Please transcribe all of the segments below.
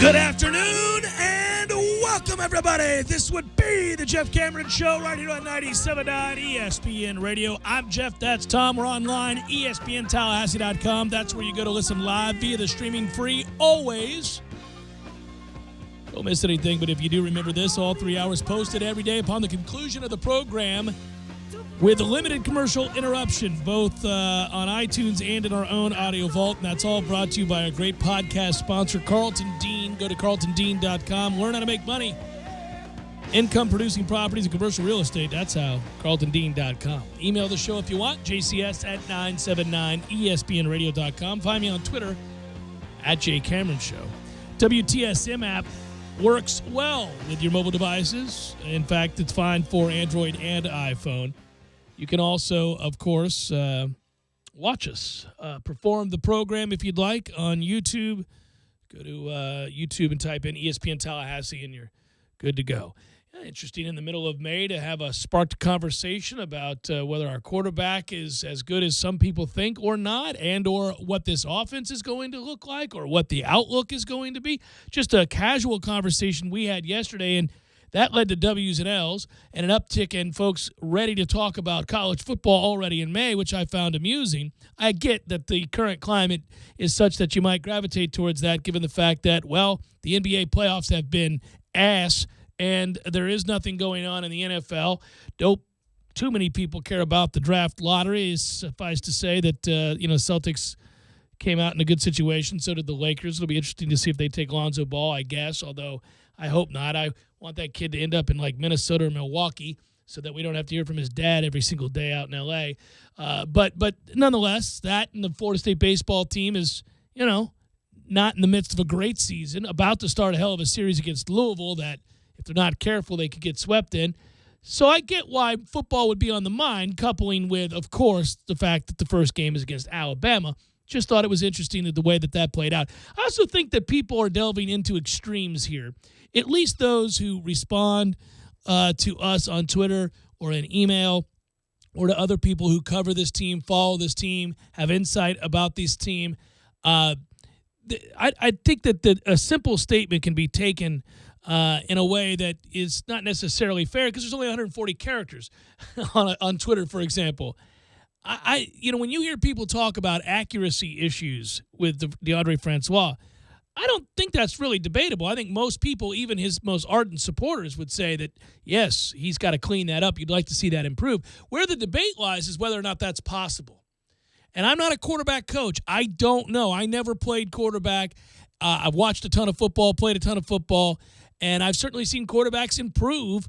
Good afternoon and welcome, everybody. This would be the Jeff Cameron Show right here on 97.9 ESPN Radio. I'm Jeff. That's Tom. We're online, ESPNTallahassee.com. That's where you go to listen live via the streaming free always. Don't miss anything, but if you do remember this, all 3 hours posted every day upon the conclusion of the program with a limited commercial interruption, both on iTunes and in our own audio vault. And that's all brought to you by our great podcast sponsor, Carlton Dean. Go to carltondean.com. Learn how to make money. Income-producing properties and commercial real estate. That's how. carltondean.com. Email the show if you want. jcs@979espnradio.com. Find me on Twitter @JCameronShow. WTSM app works well with your mobile devices. In fact, it's fine for Android and iPhone. You can also, of course, watch us perform the program if you'd like on YouTube. Go to YouTube and type in ESPN Tallahassee, and you're good to go. Interesting in the middle of May to have a sparked conversation about whether our quarterback is as good as some people think or not, and or what this offense is going to look like or what the outlook is going to be. Just a casual conversation we had yesterday, and that led to W's and L's and an uptick in folks ready to talk about college football already in May, which I found amusing. I get that the current climate is such that you might gravitate towards that given the fact that, well, the NBA playoffs have been ass and there is nothing going on in the NFL. Don't too many people care about the draft lottery. Suffice to say that, Celtics came out in a good situation. So did the Lakers. It'll be interesting to see if they take Lonzo Ball, I guess, although I hope not. I want that kid to end up in like Minnesota or Milwaukee so that we don't have to hear from his dad every single day out in L.A. But nonetheless, that and the Florida State baseball team is, not in the midst of a great season, about to start a hell of a series against Louisville that if they're not careful, they could get swept in. So I get why football would be on the mind, coupling with, of course, the fact that the first game is against Alabama. Just thought it was interesting that the way that played out. I also think that people are delving into extremes here, at least those who respond to us on Twitter or in email or to other people who cover this team, follow this team, have insight about this team. I think that a simple statement can be taken in a way that is not necessarily fair because there's only 140 characters on Twitter, for example. When you hear people talk about accuracy issues with DeAndre Francois, I don't think that's really debatable. I think most people, even his most ardent supporters, would say that, yes, he's got to clean that up. You'd like to see that improve. Where the debate lies is whether or not that's possible. And I'm not a quarterback coach. I don't know. I never played quarterback. I've watched a ton of football, played a ton of football, and I've certainly seen quarterbacks improve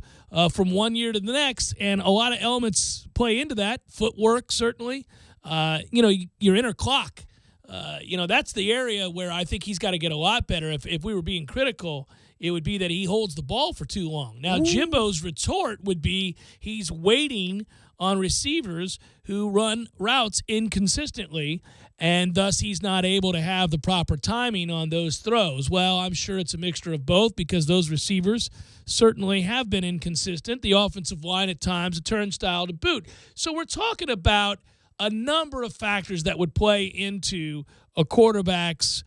from one year to the next, and a lot of elements play into that. Footwork, certainly. Your inner clock. That's the area where I think he's got to get a lot better. If we were being critical, it would be that he holds the ball for too long. Now, Jimbo's retort would be he's waiting on receivers who run routes inconsistently, and thus he's not able to have the proper timing on those throws. Well, I'm sure it's a mixture of both because those receivers certainly have been inconsistent. The offensive line at times a turnstile to boot. So we're talking about a number of factors that would play into a quarterback's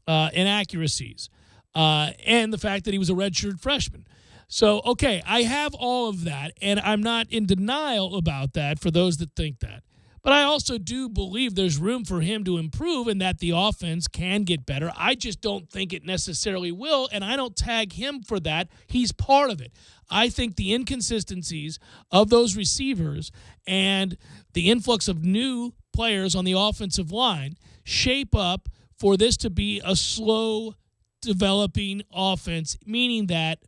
inaccuracies and the fact that he was a redshirt freshman. So, okay, I have all of that, and I'm not in denial about that for those that think that. But I also do believe there's room for him to improve and that the offense can get better. I just don't think it necessarily will, and I don't tag him for that. He's part of it. I think the inconsistencies of those receivers and the influx of new players on the offensive line shape up for this to be a slow developing offense, meaning that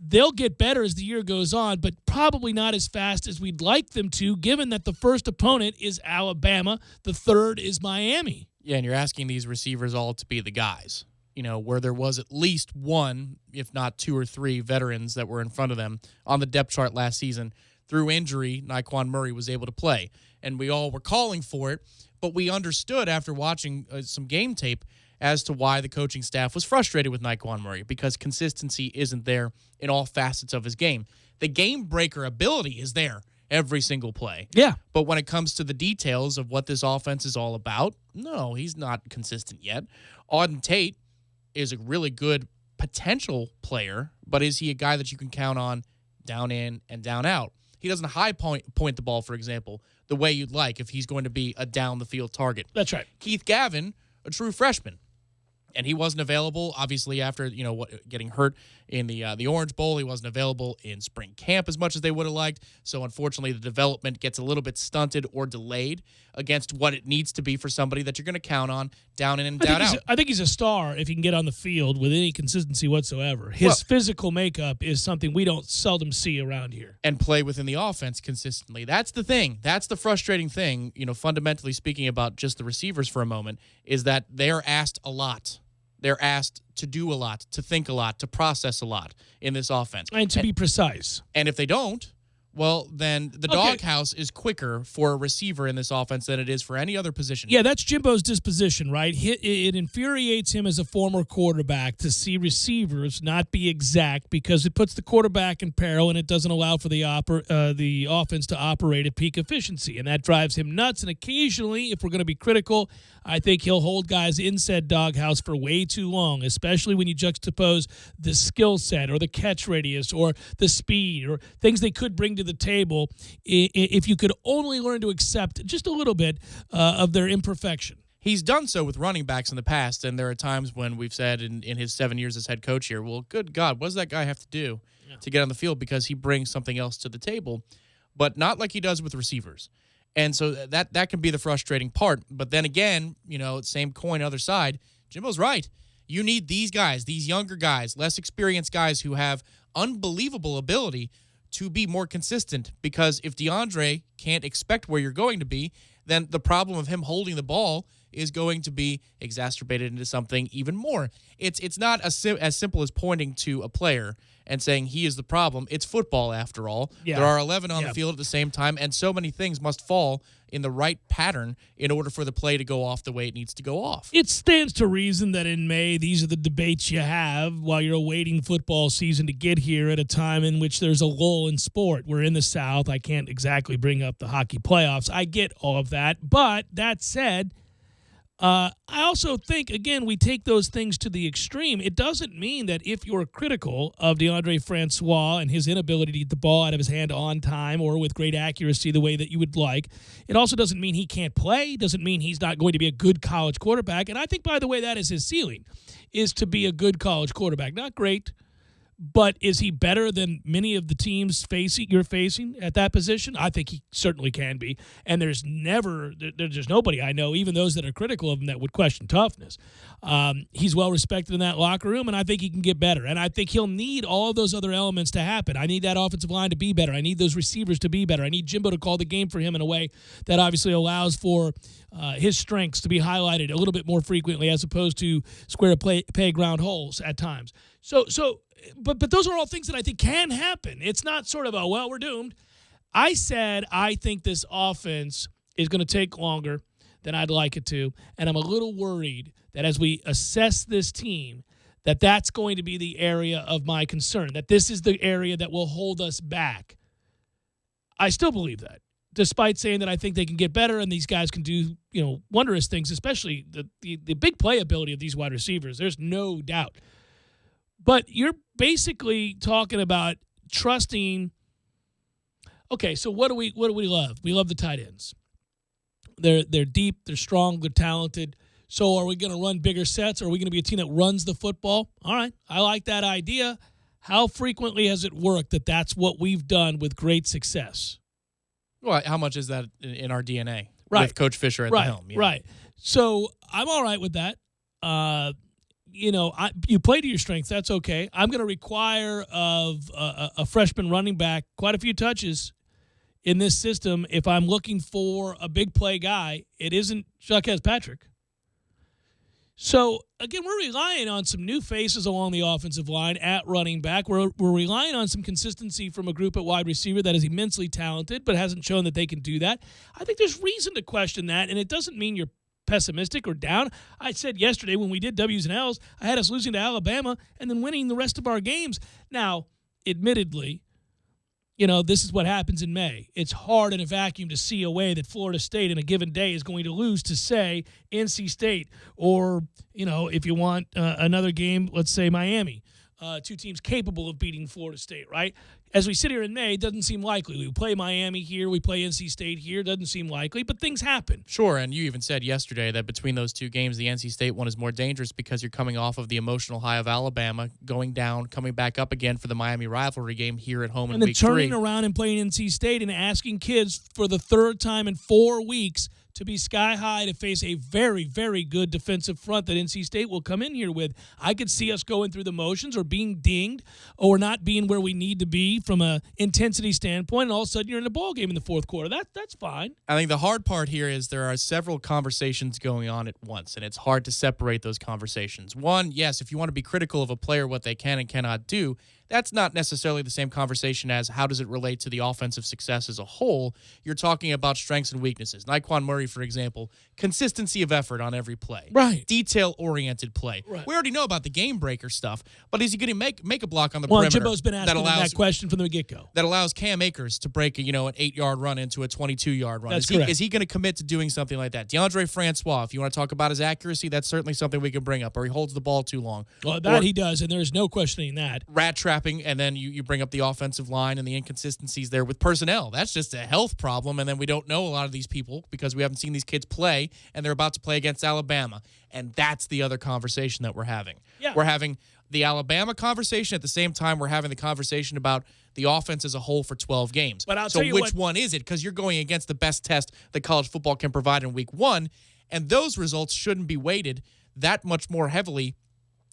they'll get better as the year goes on, but probably not as fast as we'd like them to, given that the first opponent is Alabama, the third is Miami. Yeah, and you're asking these receivers all to be the guys, where there was at least one, if not two or three veterans that were in front of them on the depth chart last season. Through injury, Nyquan Murray was able to play, and we all were calling for it, but we understood after watching some game tape as to why the coaching staff was frustrated with Nyquan Murray, because consistency isn't there in all facets of his game. The game breaker ability is there every single play. Yeah. But when it comes to the details of what this offense is all about, no, he's not consistent yet. Auden Tate, is a really good potential player, but is he a guy that you can count on down in and down out? He doesn't high point the ball, for example, the way you'd like if he's going to be a down-the-field target. That's right. Keith Gavin, a true freshman. And he wasn't available, obviously, after getting hurt in the Orange Bowl. He wasn't available in spring camp as much as they would have liked. So, unfortunately, the development gets a little bit stunted or delayed against what it needs to be for somebody that you're going to count on down in and down out. I think he's a star if he can get on the field with any consistency whatsoever. His physical makeup is something we don't seldom see around here. And play within the offense consistently. That's the thing. That's the frustrating thing, fundamentally speaking about just the receivers for a moment, is that they're asked a lot. They're asked to do a lot, to think a lot, to process a lot in this offense. And to be precise. And if they don't, well, then the doghouse is quicker for a receiver in this offense than it is for any other position. Yeah, that's Jimbo's disposition, right? It infuriates him as a former quarterback to see receivers not be exact because it puts the quarterback in peril and it doesn't allow for the offense to operate at peak efficiency. And that drives him nuts. And occasionally, if we're going to be critical, I think he'll hold guys in said doghouse for way too long, especially when you juxtapose the skill set or the catch radius or the speed or things they could bring to the table if you could only learn to accept just a little bit of their imperfection. He's done so with running backs in the past, and there are times when we've said in his 7 years as head coach here, well, good God, what does that guy have to do to get on the field because he brings something else to the table, but not like he does with receivers. And so that can be the frustrating part. But then again, same coin, other side, Jimbo's right. You need these guys, these younger guys, less experienced guys who have unbelievable ability to be more consistent, because if DeAndre can't expect where you're going to be, then the problem of him holding the ball is going to be exacerbated into something even more. It's not as simple as pointing to a player and saying he is the problem. It's football, after all. Yeah. There are 11 on the field at the same time, and so many things must fall in the right pattern in order for the play to go off the way it needs to go off. It stands to reason that in May, these are the debates you have while you're awaiting football season to get here at a time in which there's a lull in sport. We're in the South. I can't exactly bring up the hockey playoffs. I get all of that. But that said, I also think, again, we take those things to the extreme. It doesn't mean that if you're critical of DeAndre Francois and his inability to get the ball out of his hand on time or with great accuracy the way that you would like, it also doesn't mean he can't play, doesn't mean he's not going to be a good college quarterback. And I think, by the way, that is his ceiling, is to be a good college quarterback. Not great, but is he better than many of the teams you're facing at that position? I think he certainly can be. And there's nobody I know, even those that are critical of him, that would question toughness. He's well respected in that locker room, and I think he can get better. And I think he'll need all of those other elements to happen. I need that offensive line to be better. I need those receivers to be better. I need Jimbo to call the game for him in a way that obviously allows for his strengths to be highlighted a little bit more frequently as opposed to square peg round holes at times. But those are all things that I think can happen. It's not sort of we're doomed. I said I think this offense is going to take longer than I'd like it to, and I'm a little worried that as we assess this team, that's going to be the area of my concern, that this is the area that will hold us back. I still believe that, despite saying that I think they can get better and these guys can do wondrous things, especially the big play ability of these wide receivers. There's no doubt. But you're basically talking about trusting. Okay, so what do we love? We love the tight ends. They're deep, they're strong, they're talented. So are we going to run bigger sets? Or are we going to be a team that runs the football? All right, I like that idea. How frequently has it worked that's what we've done with great success? Well, how much is that in our DNA? Right. With Coach Fisher at the helm. Right. So I'm all right with that. You play to your strengths. That's okay. I'm going to require of a freshman running back quite a few touches in this system if I'm looking for a big play guy. It isn't Jacques Patrick. So, again, we're relying on some new faces along the offensive line at running back. We're relying on some consistency from a group at wide receiver that is immensely talented but hasn't shown that they can do that. I think there's reason to question that, and it doesn't mean you're pessimistic or down. I said yesterday when we did W's and L's, I had us losing to Alabama and then winning the rest of our games. Now, admittedly, this is what happens in May. It's hard in a vacuum to see a way that Florida State in a given day is going to lose to, say, NC State or, if you want another game, let's say Miami. Two teams capable of beating Florida State, right? As we sit here in May, it doesn't seem likely. We play Miami here, we play NC State here. Doesn't seem likely, but things happen. Sure, and you even said yesterday that between those two games, the NC State one is more dangerous because you're coming off of the emotional high of Alabama, going down, coming back up again for the Miami rivalry game here at home in week 3. And then turning around and playing NC State and asking kids for the third time in 4 weeks to be sky high to face a very, very good defensive front that NC State will come in here with. I could see us going through the motions or being dinged or not being where we need to be from a intensity standpoint, and all of a sudden you're in the ball game in the fourth quarter. That's fine. I think the hard part here is there are several conversations going on at once, and it's hard to separate those conversations. One, yes, if you want to be critical of a player, what they can and cannot do, that's not necessarily the same conversation as how does it relate to the offensive success as a whole. You're talking about strengths and weaknesses. Nyquan Murray, for example, consistency of effort on every play. Right. Detail-oriented play. Right. We already know about the game breaker stuff, but is he going to make a block on the perimeter? Jimbo's been asking that question from the get-go. That allows Cam Akers to break an 8-yard run into a 22-yard run. That's correct. Is he going to commit to doing something like that? DeAndre Francois, if you want to talk about his accuracy, that's certainly something we can bring up, or he holds the ball too long. Well, that he does, and there's no questioning that. Rat trapping, and then you bring up the offensive line and the inconsistencies there with personnel. That's just a health problem, and then we don't know a lot of these people because we haven't seen these kids play, and they're about to play against Alabama, and that's the other conversation that we're having. Yeah. We're having the Alabama conversation at the same time we're having the conversation about the offense as a whole for 12 games. But I'll tell you which one is it? Because you're going against the best test that college football can provide in week 1, and those results shouldn't be weighted that much more heavily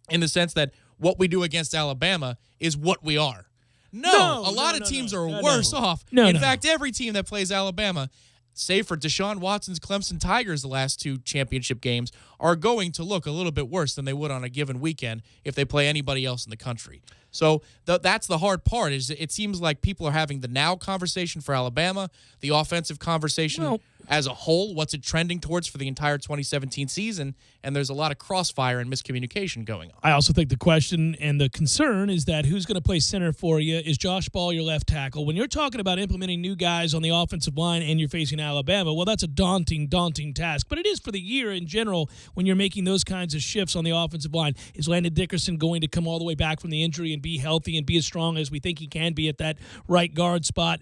in the sense that what we do against Alabama is what we are. No, a lot of teams are worse off. In fact, every team that plays Alabama, save for Deshaun Watson's Clemson Tigers the last 2 championship games, are going to look a little bit worse than they would on a given weekend if they play anybody else in the country. So that's the hard part. Is it seems like people are having the now conversation for Alabama, the offensive conversation as a whole, what's it trending towards for the entire 2017 season, and there's a lot of crossfire and miscommunication going on. I also think the question and the concern is that who's going to play center for you? Is Josh Ball your left tackle? When you're talking about implementing new guys on the offensive line and you're facing Alabama, well, that's a daunting task. But it is for the year in general when you're making those kinds of shifts on the offensive line. Is Landon Dickerson going to come all the way back from the injury and be healthy and be as strong as we think he can be at that right guard spot?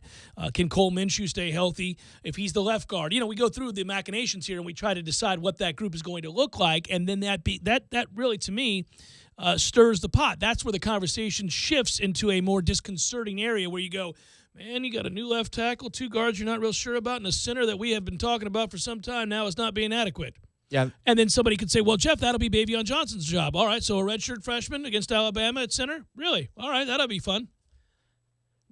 Can Cole Minshew stay healthy if he's the left guard? We go through the machinations here and we try to decide what that group is going to look like, and then that really, to me, stirs the pot. That's where the conversation shifts into a more disconcerting area where you go, man, you got a new left tackle, 2 guards you're not real sure about, and a center that we have been talking about for some time now is not being adequate. Yeah. And then somebody could say, well, Jeff, that'll be Bavion Johnson's job. All right, so a redshirt freshman against Alabama at center? Really? All right, that'll be fun.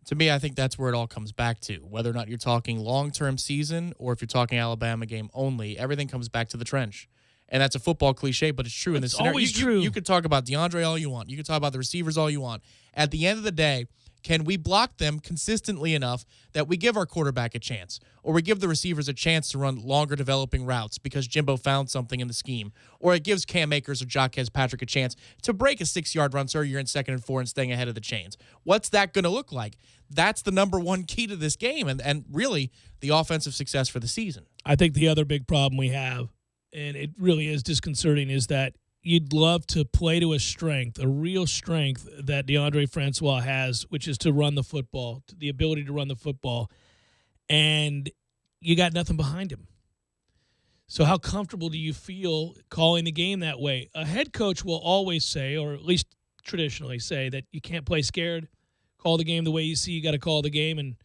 To me, I think that's where it all comes back to. Whether or not you're talking long-term season or if you're talking Alabama game only, everything comes back to the trench. And that's a football cliche, but it's true in this scenario. Always true. You could talk about DeAndre all you want. You could talk about the receivers all you want. At the end of the day, can we block them consistently enough that we give our quarterback a chance, or we give the receivers a chance to run longer developing routes because Jimbo found something in the scheme, or it gives Cam Akers or Jaquez Patrick a chance to break a 6-yard run so you're in 2nd and 4 and staying ahead of the chains? What's that going to look like? That's the number one key to this game and really the offensive success for the season. I think the other big problem we have, and it really is disconcerting, is that you'd love to play to a strength, a real strength that DeAndre Francois has, which is to run the football, the ability to run the football, and you got nothing behind him. So how comfortable do you feel calling the game that way? A head coach will always say, or at least traditionally say, that you can't play scared. Call the game the way you see you got to call the game. And,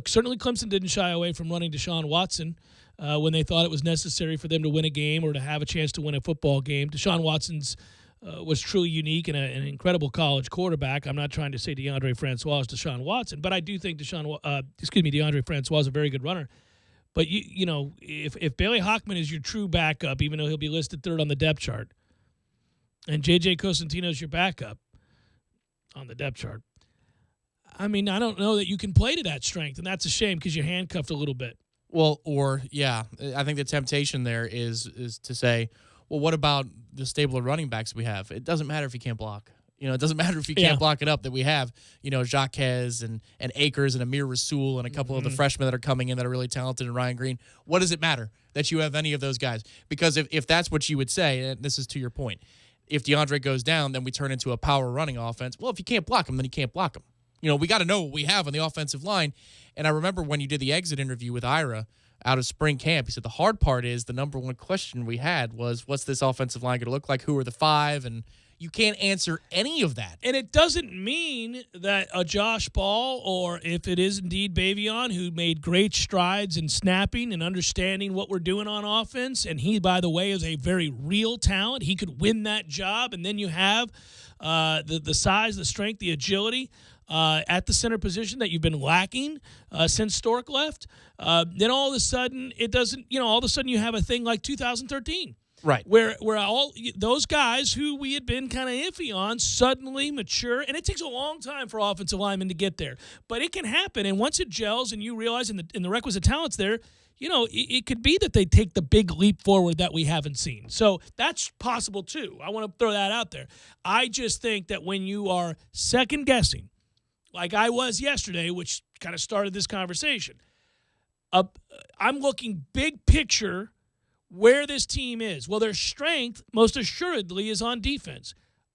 certainly Clemson didn't shy away from running Deshaun Watson when they thought it was necessary for them to win a game or to have a chance to win a football game. Deshaun Watson's was truly unique and an incredible college quarterback. I'm not trying to say DeAndre Francois is Deshaun Watson, but I do think DeAndre Francois is a very good runner. But, if Bailey Hockman is your true backup, even though he'll be listed 3rd on the depth chart, and J.J. Cosentino is your backup on the depth chart, I mean, I don't know that you can play to that strength, and that's a shame because you're handcuffed a little bit. Well, I think the temptation there is to say, well, what about the stable of running backs we have? It doesn't matter if you can't block. You know, it doesn't matter if you can't block it up, that we have, you know, Jaquez and Akers and Amir Rasul and a couple of the freshmen that are coming in that are really talented, and Ryan Green. What does it matter that you have any of those guys? Because if that's what you would say, and this is to your point, if DeAndre goes down, then we turn into a power running offense. Well, if you can't block him, then you can't block him. You know, we got to know what we have on the offensive line. And I remember when you did the exit interview with Ira out of spring camp, he said the hard part is the number one question we had was, what's this offensive line going to look like? Who are the five? And you can't answer any of that. And it doesn't mean that a Josh Ball, or if it is indeed Bavion, who made great strides in snapping and understanding what we're doing on offense, and he, by the way, is a very real talent. He could win that job, and then you have the size, the strength, the agility at the center position that you've been lacking since Stork left. Then all of a sudden, it doesn't, all of a sudden you have a thing like 2013. Right. Where all those guys who we had been kind of iffy on suddenly mature, and it takes a long time for offensive linemen to get there. But it can happen, and once it gels and you realize in the requisite talent's there, it could be that they take the big leap forward that we haven't seen. So that's possible too. I want to throw that out there. I just think that when you are second-guessing, like I was yesterday, which kind of started this conversation, I'm looking big picture where this team is. Well, their strength, most assuredly, is on defense.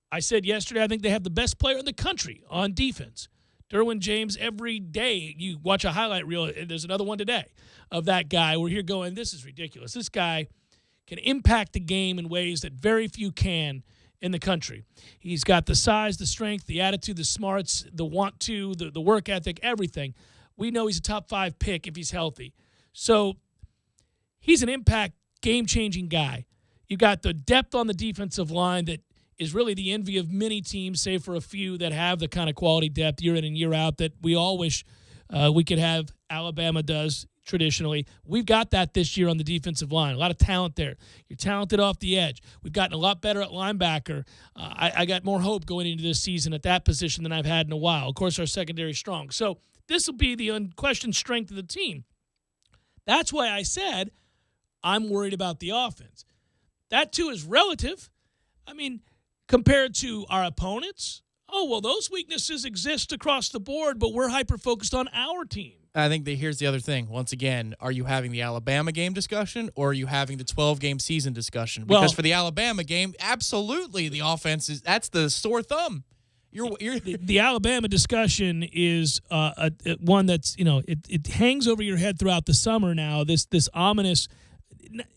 I said yesterday I think they have the best player in the country on defense. Derwin James, every day you watch a highlight reel, there's another one today of that guy. We're here going, this is ridiculous. This guy can impact the game in ways that very few can in the country. He's got the size, the strength, the attitude, the smarts, the want to, the work ethic, everything. We know he's a top 5 pick if he's healthy. So he's an impact, game-changing guy. You got the depth on the defensive line that is really the envy of many teams, save for a few that have the kind of quality depth year in and year out that we all wish we could have. Alabama does traditionally. We've got that this year on the defensive line. A lot of talent there. You're talented off the edge. We've gotten a lot better at linebacker. I got more hope going into this season at that position than I've had in a while. Of course, our secondary is strong. So this will be the unquestioned strength of the team. That's why I said I'm worried about the offense. That, too, is relative. I mean, compared to our opponents, those weaknesses exist across the board, but we're hyper-focused on our team. I think here's the other thing. Once again, are you having the Alabama game discussion, or are you having the 12-game season discussion? Because for the Alabama game, absolutely the offense that's the sore thumb. The Alabama discussion is one that's, it hangs over your head throughout the summer now, this ominous.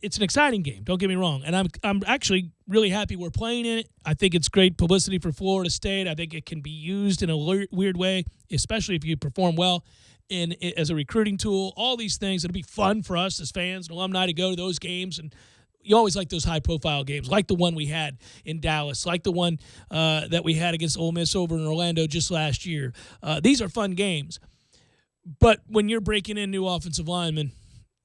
It's an exciting game, don't get me wrong, and I'm actually really happy we're playing in it. I think it's great publicity for Florida State. I think it can be used in a weird way, especially if you perform well as a recruiting tool. All these things, it'll be fun for us as fans and alumni to go to those games, and you always like those high-profile games, like the one we had in Dallas, like the one that we had against Ole Miss over in Orlando just last year. These are fun games, but when you're breaking in new offensive linemen,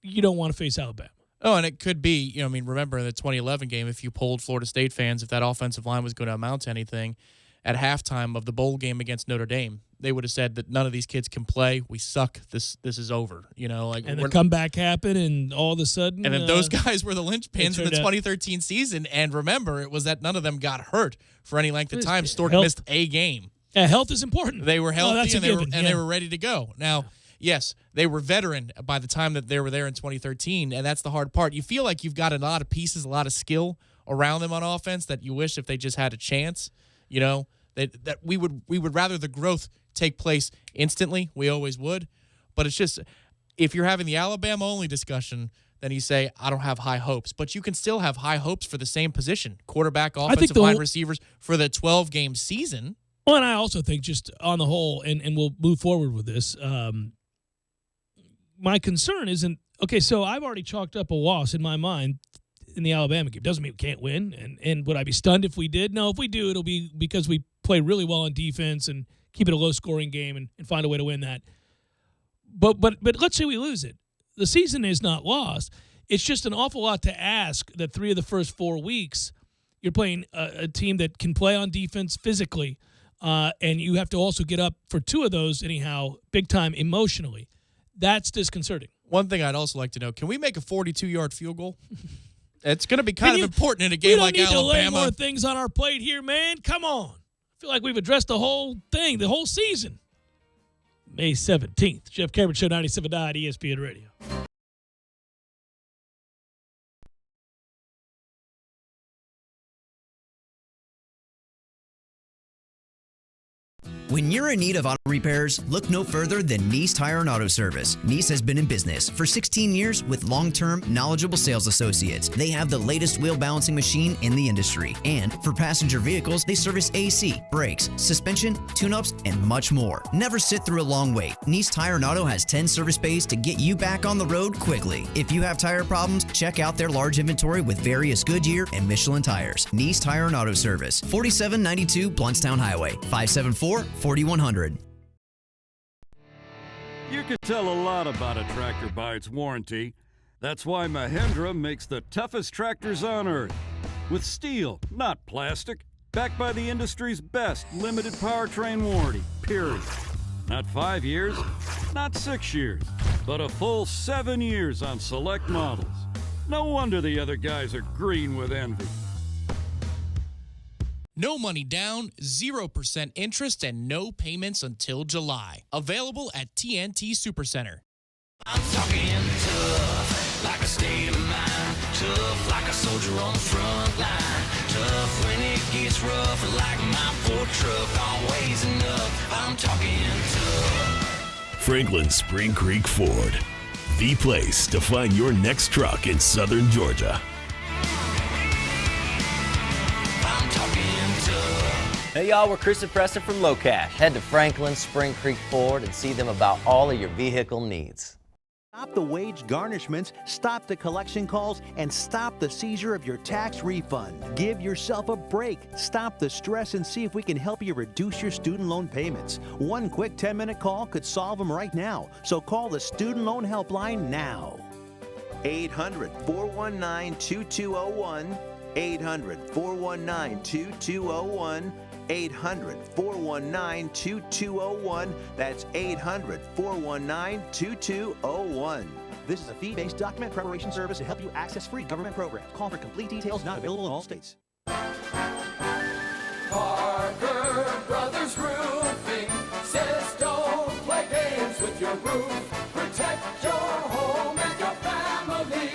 you don't want to face Alabama. Oh, and it could be, remember in the 2011 game, if you polled Florida State fans, if that offensive line was going to amount to anything, at halftime of the bowl game against Notre Dame, they would have said that none of these kids can play. We suck. This is over. And the comeback happened, and all of a sudden, and then those guys were the linchpins in the 2013 season. And remember, it was that none of them got hurt for any length of time. Stork missed a game. Yeah, health is important. They were healthy and they were ready to go. Now, yes, they were veteran by the time that they were there in 2013, and that's the hard part. You feel like you've got a lot of pieces, a lot of skill around them on offense that you wish if they just had a chance, that we would rather the growth take place instantly. We always would. But it's just, if you're having the Alabama-only discussion, then you say, I don't have high hopes. But you can still have high hopes for the same position, quarterback, offensive line, receivers, for the 12-game season. Well, and I also think just on the whole, and we'll move forward with this, my concern isn't, okay, so I've already chalked up a loss in my mind in the Alabama game. Doesn't mean we can't win, and would I be stunned if we did? No, if we do, it'll be because we play really well on defense and keep it a low-scoring game and find a way to win that. But let's say we lose it. The season is not lost. It's just an awful lot to ask that 3 of the first 4 weeks you're playing a team that can play on defense physically, and you have to also get up for 2 of those anyhow, big time emotionally. That's disconcerting. One thing I'd also like to know, can we make a 42-yard field goal? It's going to be kind of important in a game like Alabama. We don't need to lay more things on our plate here, man. Come on. feel like we've addressed the whole thing, the whole season. May 17th. Jeff Cameron Show, 97.9 ESPN Radio. When you're in need of auto repairs, look no further than Nice Tire and Auto Service. Nice has been in business for 16 years with long-term, knowledgeable sales associates. They have the latest wheel balancing machine in the industry. And for passenger vehicles, they service AC, brakes, suspension, tune-ups, and much more. Never sit through a long wait. Nice Tire and Auto has 10 service bays to get you back on the road quickly. If you have tire problems, check out their large inventory with various Goodyear and Michelin tires. Nice Tire and Auto Service, 4792 Blountstown Highway, 574-4100. You can tell a lot about a tractor by its warranty. That's why Mahindra makes the toughest tractors on earth. With steel, not plastic. Backed by the industry's best limited powertrain warranty, period. Not 5 years, not 6 years, but a full 7 years on select models. No wonder the other guys are green with envy. No money down, 0% interest, and no payments until July. Available at TNT Supercenter. I'm talking tough, like a state of mind. Tough, like a soldier on the front line. Tough when it gets rough, like my Ford truck, always enough. I'm talking tough. Franklin Spring Creek Ford, the place to find your next truck in southern Georgia. Hey y'all, we're Chris and Preston from Low Cash. Head to Franklin Spring Creek Ford and see them about all of your vehicle needs. Stop the wage garnishments, stop the collection calls, and stop the seizure of your tax refund. Give yourself a break. Stop the stress and see if we can help you reduce your student loan payments. One quick 10-minute call could solve them right now. So call the Student Loan Helpline now. 800-419-2201. 800-419-2201. 800-419-2201. That's 800-419-2201. This is a fee-based document preparation service to help you access free government programs. Call for complete details, not available in all states. Parker Brothers Roofing says don't play games with your roof. Protect your home and your family.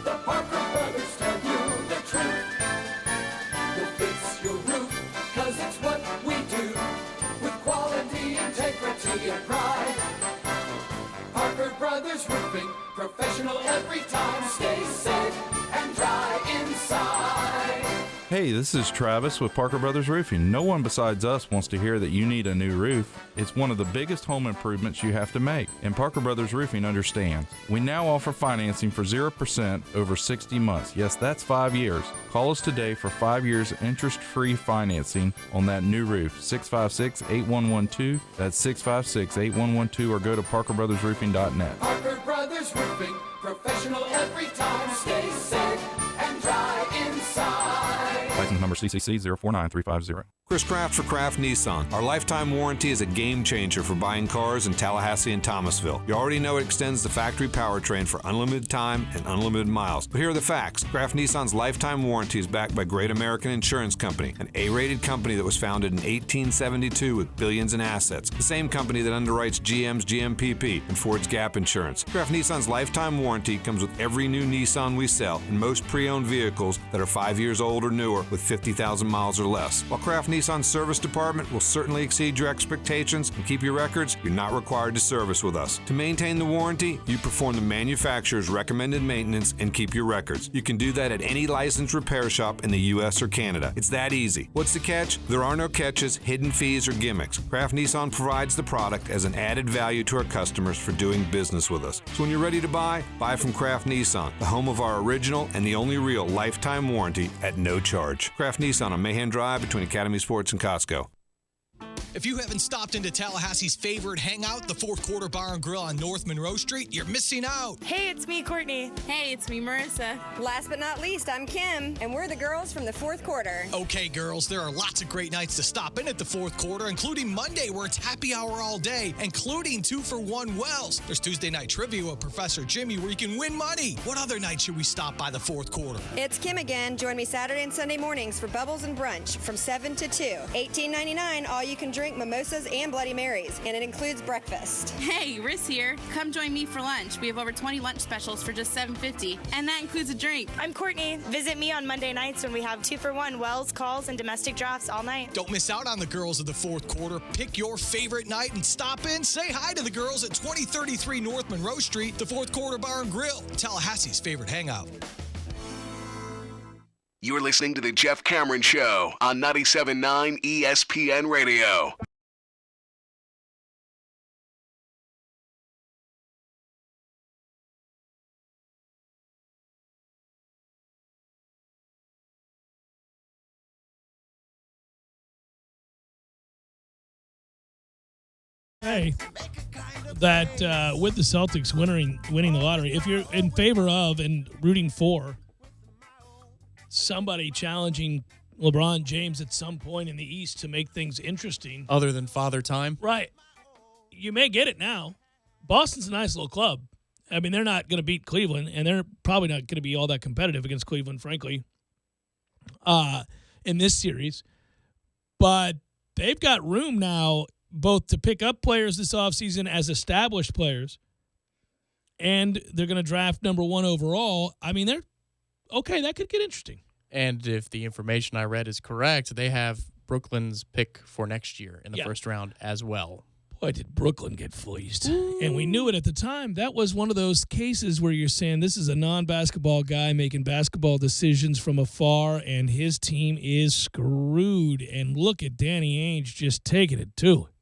The Parker Brothers tell you the truth. We'll fix your roof, 'cause it's what we do, with quality, integrity, and pride. Parker Brothers Roofing, professional every time. Stay safe and dry inside. Hey, this is Travis with Parker Brothers Roofing. No one besides us wants to hear that you need a new roof. It's one of the biggest home improvements you have to make, and Parker Brothers Roofing understands. We now offer financing for 0% over 60 months. Yes, that's 5 years. Call us today for 5 years interest-free financing on that new roof. 656-8112. That's 656-8112, or go to parkerbrothersroofing.net. Parker Brothers Roofing, professional every time. Stay safe and dry inside. License number CCC 049350. Chris Kraft for Kraft Nissan. Our lifetime warranty is a game changer for buying cars in Tallahassee and Thomasville. You already know it extends the factory powertrain for unlimited time and unlimited miles. But here are the facts. Kraft Nissan's lifetime warranty is backed by Great American Insurance Company, an A-rated company that was founded in 1872 with billions in assets. The same company that underwrites GM's GMPP and Ford's Gap Insurance. Kraft Nissan's lifetime warranty comes with every new Nissan we sell and most pre-owned vehicles that are 5 years old or newer with 50,000 miles or less. While Kraft Nissan's service department will certainly exceed your expectations and keep your records, you're not required to service with us. To maintain the warranty, you perform the manufacturer's recommended maintenance and keep your records. You can do that at any licensed repair shop in the U.S. or Canada. It's that easy. What's the catch? There are no catches, hidden fees, or gimmicks. Kraft Nissan provides the product as an added value to our customers for doing business with us. So when you're ready to buy from Kraft Nissan, the home of our original and the only real lifetime warranty at no charge. Kraft Nissan on Mahan Drive between Academy Sports and Costco. If you haven't stopped into Tallahassee's favorite hangout, the Fourth Quarter Bar and Grill on North Monroe Street, you're missing out. Hey, it's me, Courtney. Hey, it's me, Marissa. Last but not least, I'm Kim, and we're the girls from the Fourth Quarter. Okay, girls, there are lots of great nights to stop in at the Fourth Quarter, including Monday, where it's happy hour all day, including 2-for-1 Wells. There's Tuesday night trivia with Professor Jimmy, where you can win money. What other night should we stop by the Fourth Quarter? It's Kim again. Join me Saturday and Sunday mornings for Bubbles and Brunch from 7 to 2. $18.99, all you can drink mimosas and Bloody Marys, and it includes breakfast. Hey, Riss here. Come join me for lunch. We have over 20 lunch specials for just $7.50, and that includes a drink. I'm Courtney. Visit me on Monday nights when we have 2-for-1 Wells, calls, and domestic drafts all night. Don't miss out on the girls of the Fourth Quarter. Pick your favorite night and stop in. Say hi to the girls at 2033 North Monroe Street, the Fourth Quarter Bar and Grill, Tallahassee's favorite hangout. You're listening to The Jeff Cameron Show on 97.9 ESPN Radio. Hey, that with the Celtics winning the lottery, if you're in favor of and rooting for somebody challenging LeBron James at some point in the East to make things interesting. Other than Father Time? Right. You may get it now. Boston's a nice little club. I mean, they're not going to beat Cleveland, and they're probably not going to be all that competitive against Cleveland, frankly, in this series. But they've got room now both to pick up players this offseason as established players, and they're going to draft number 1 overall. I mean, that could get interesting. And if the information I read is correct, they have Brooklyn's pick for next year in the first round as well. Boy, did Brooklyn get fleeced. And we knew it at the time. That was one of those cases where you're saying this is a non-basketball guy making basketball decisions from afar, and his team is screwed. And look at Danny Ainge just taking it to it.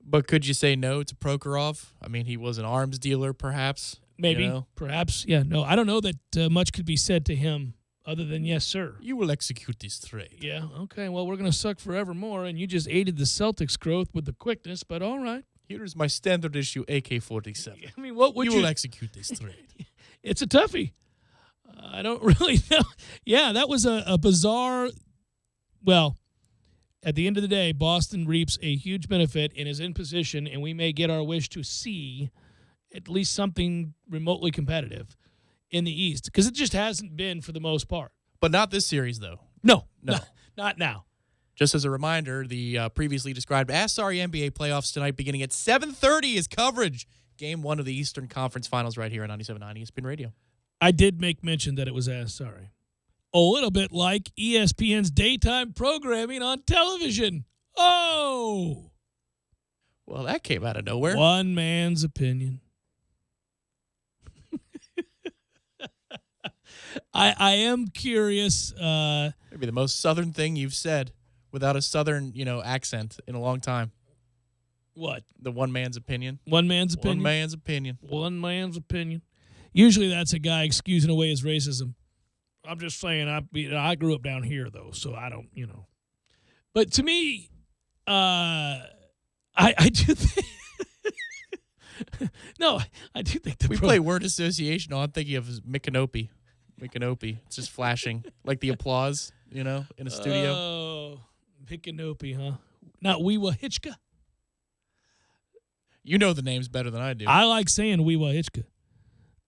But could you say no to Prokhorov? I mean, he was an arms dealer, perhaps. Maybe, you know? Perhaps. Yeah, no, I don't know that much could be said to him other than yes, sir. You will execute this trade. Yeah, okay, well, we're going to suck forevermore, and you just aided the Celtics' growth with the quickness, but all right. Here is my standard issue AK-47. I mean, what would you will execute this trade. It's a toughie. I don't really know. Yeah, that was a bizarre, well, at the end of the day, Boston reaps a huge benefit and is in position, and we may get our wish to see at least something remotely competitive in the East, because it just hasn't been for the most part. But not this series, though. No. Not now. Just as a reminder, the previously described Sorry NBA playoffs tonight beginning at 7:30 is coverage. Game 1 of the Eastern Conference Finals right here on 97.9 ESPN Radio. I did make mention that it was Sorry. A little bit like ESPN's daytime programming on television. Oh! Well, that came out of nowhere. One man's opinion. I am curious. Maybe the most Southern thing you've said without a Southern, accent in a long time. What? The one man's opinion. One man's opinion. One man's opinion. One man's opinion. Usually that's a guy excusing away his racism. I'm just saying, I grew up down here, though, so I don't, But to me, I do think... No, I do think we play word association. All I'm thinking of is Micanopy. It's just flashing like the applause, in a studio. Oh, Micanopy, huh? Not Weewa Hitchka. You know the names better than I do. I like saying Weewa Hitchka.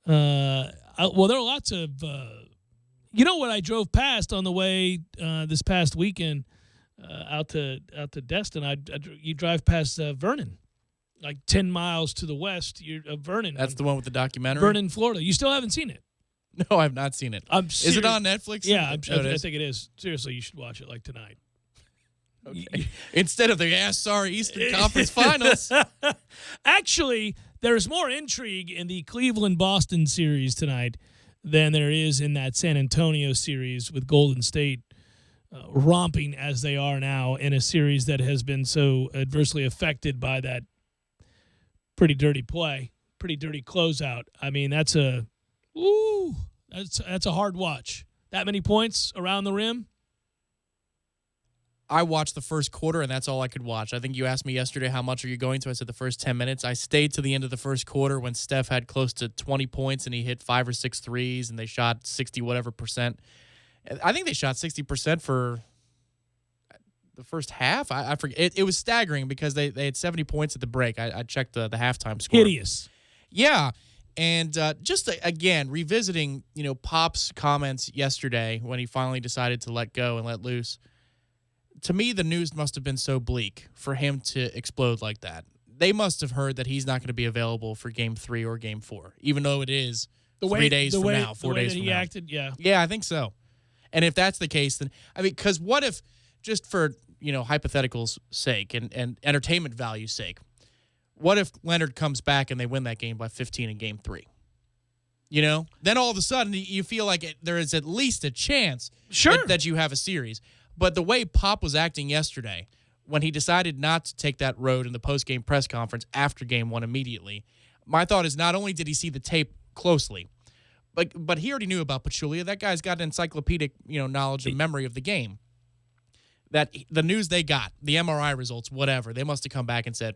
Well, there are lots of. What I drove past on the way this past weekend out to Destin. You drive past Vernon. Like 10 miles to the west, you're Vernon. That's the one with the documentary? Vernon, Florida. You still haven't seen it? No, I've not seen it. Is it on Netflix? Yeah, I think it is. Seriously, you should watch it like tonight. Okay. Instead of the Sorry Eastern Conference Finals. Actually, there's more intrigue in the Cleveland-Boston series tonight than there is in that San Antonio series with Golden State romping as they are now in a series that has been so adversely affected by that pretty dirty play, pretty dirty closeout. I mean, that's a hard watch. That many points around the rim. I watched the first quarter, and that's all I could watch. I think you asked me yesterday, how much are you going to? I said the first 10 minutes. I stayed to the end of the first quarter when Steph had close to 20 points, and he hit 5 or 6 threes, and they shot 60% I think they shot 60% for the first half. I forget. It was staggering because they had 70 points at the break. I checked the halftime score. Hideous. Yeah. And just, again, revisiting, Pop's comments yesterday when he finally decided to let go and let loose, to me, the news must have been so bleak for him to explode like that. They must have heard that he's not going to be available for Game 3 or Game 4, even though it is 3 days from now, 4 days from now. He acted, yeah. Yeah, I think so. And if that's the case, then, because what if, just for, hypothetical's sake and entertainment value's sake, what if Leonard comes back and they win that game by 15 in Game 3? Then all of a sudden you feel like there is at least a chance that you have a series. But the way Pop was acting yesterday, when he decided not to take that road in the post-game press conference after Game 1 immediately, my thought is not only did he see the tape closely, but he already knew about Pachulia. That guy's got encyclopedic knowledge and memory of the game. That the news they got, the MRI results, whatever, they must have come back and said,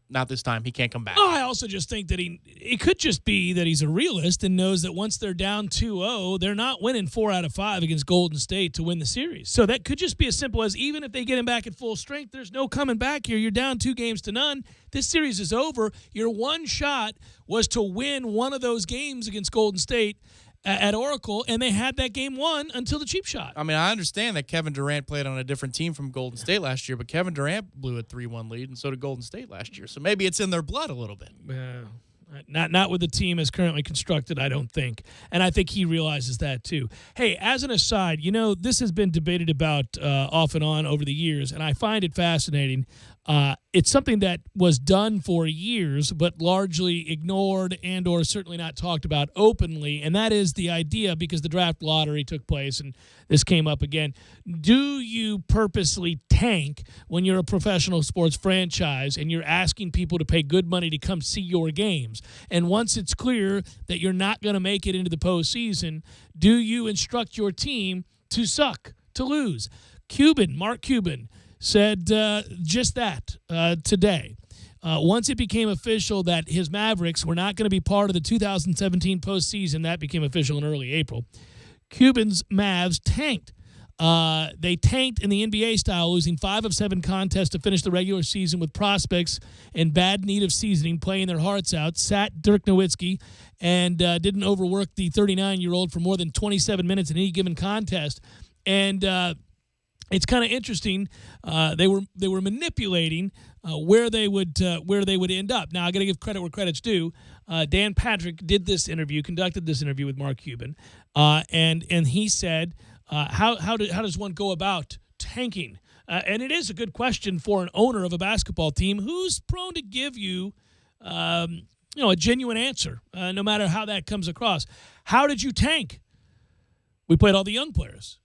not this time. He can't come back. Oh, I also just think that it could just be that he's a realist and knows that once they're down 2-0, they're not winning 4 out of 5 against Golden State to win the series. So that could just be as simple as, even if they get him back at full strength, there's no coming back here. You're down 2-0. This series is over. Your one shot was to win one of those games against Golden State at Oracle, and they had that game won until the cheap shot. I mean, I understand that Kevin Durant played on a different team from Golden State last year, but Kevin Durant blew a 3-1 lead, and so did Golden State last year. So maybe it's in their blood a little bit. Not with the team as currently constructed, I don't think. And I think he realizes that too. Hey, as an aside, this has been debated about off and on over the years, and I find it fascinating. It's something that was done for years, but largely ignored and or certainly not talked about openly, and that is the idea, because the draft lottery took place and this came up again. Do you purposely tank when you're a professional sports franchise and you're asking people to pay good money to come see your games? And once it's clear that you're not going to make it into the postseason, do you instruct your team to suck, to lose? Mark Cuban, said just that today. Once it became official that his Mavericks were not going to be part of the 2017 postseason, that became official in early April, Cuban's Mavs tanked. They tanked in the NBA style, losing 5 of 7 contests to finish the regular season with prospects in bad need of seasoning, playing their hearts out, sat Dirk Nowitzki, and didn't overwork the 39-year-old for more than 27 minutes in any given contest. And it's kind of interesting. They were manipulating where they would end up. Now I got to give credit where credit's due. Dan Patrick conducted this interview with Mark Cuban, and he said, how does one go about tanking? And it is a good question for an owner of a basketball team who's prone to give you, a genuine answer, no matter how that comes across. How did you tank? We played all the young players.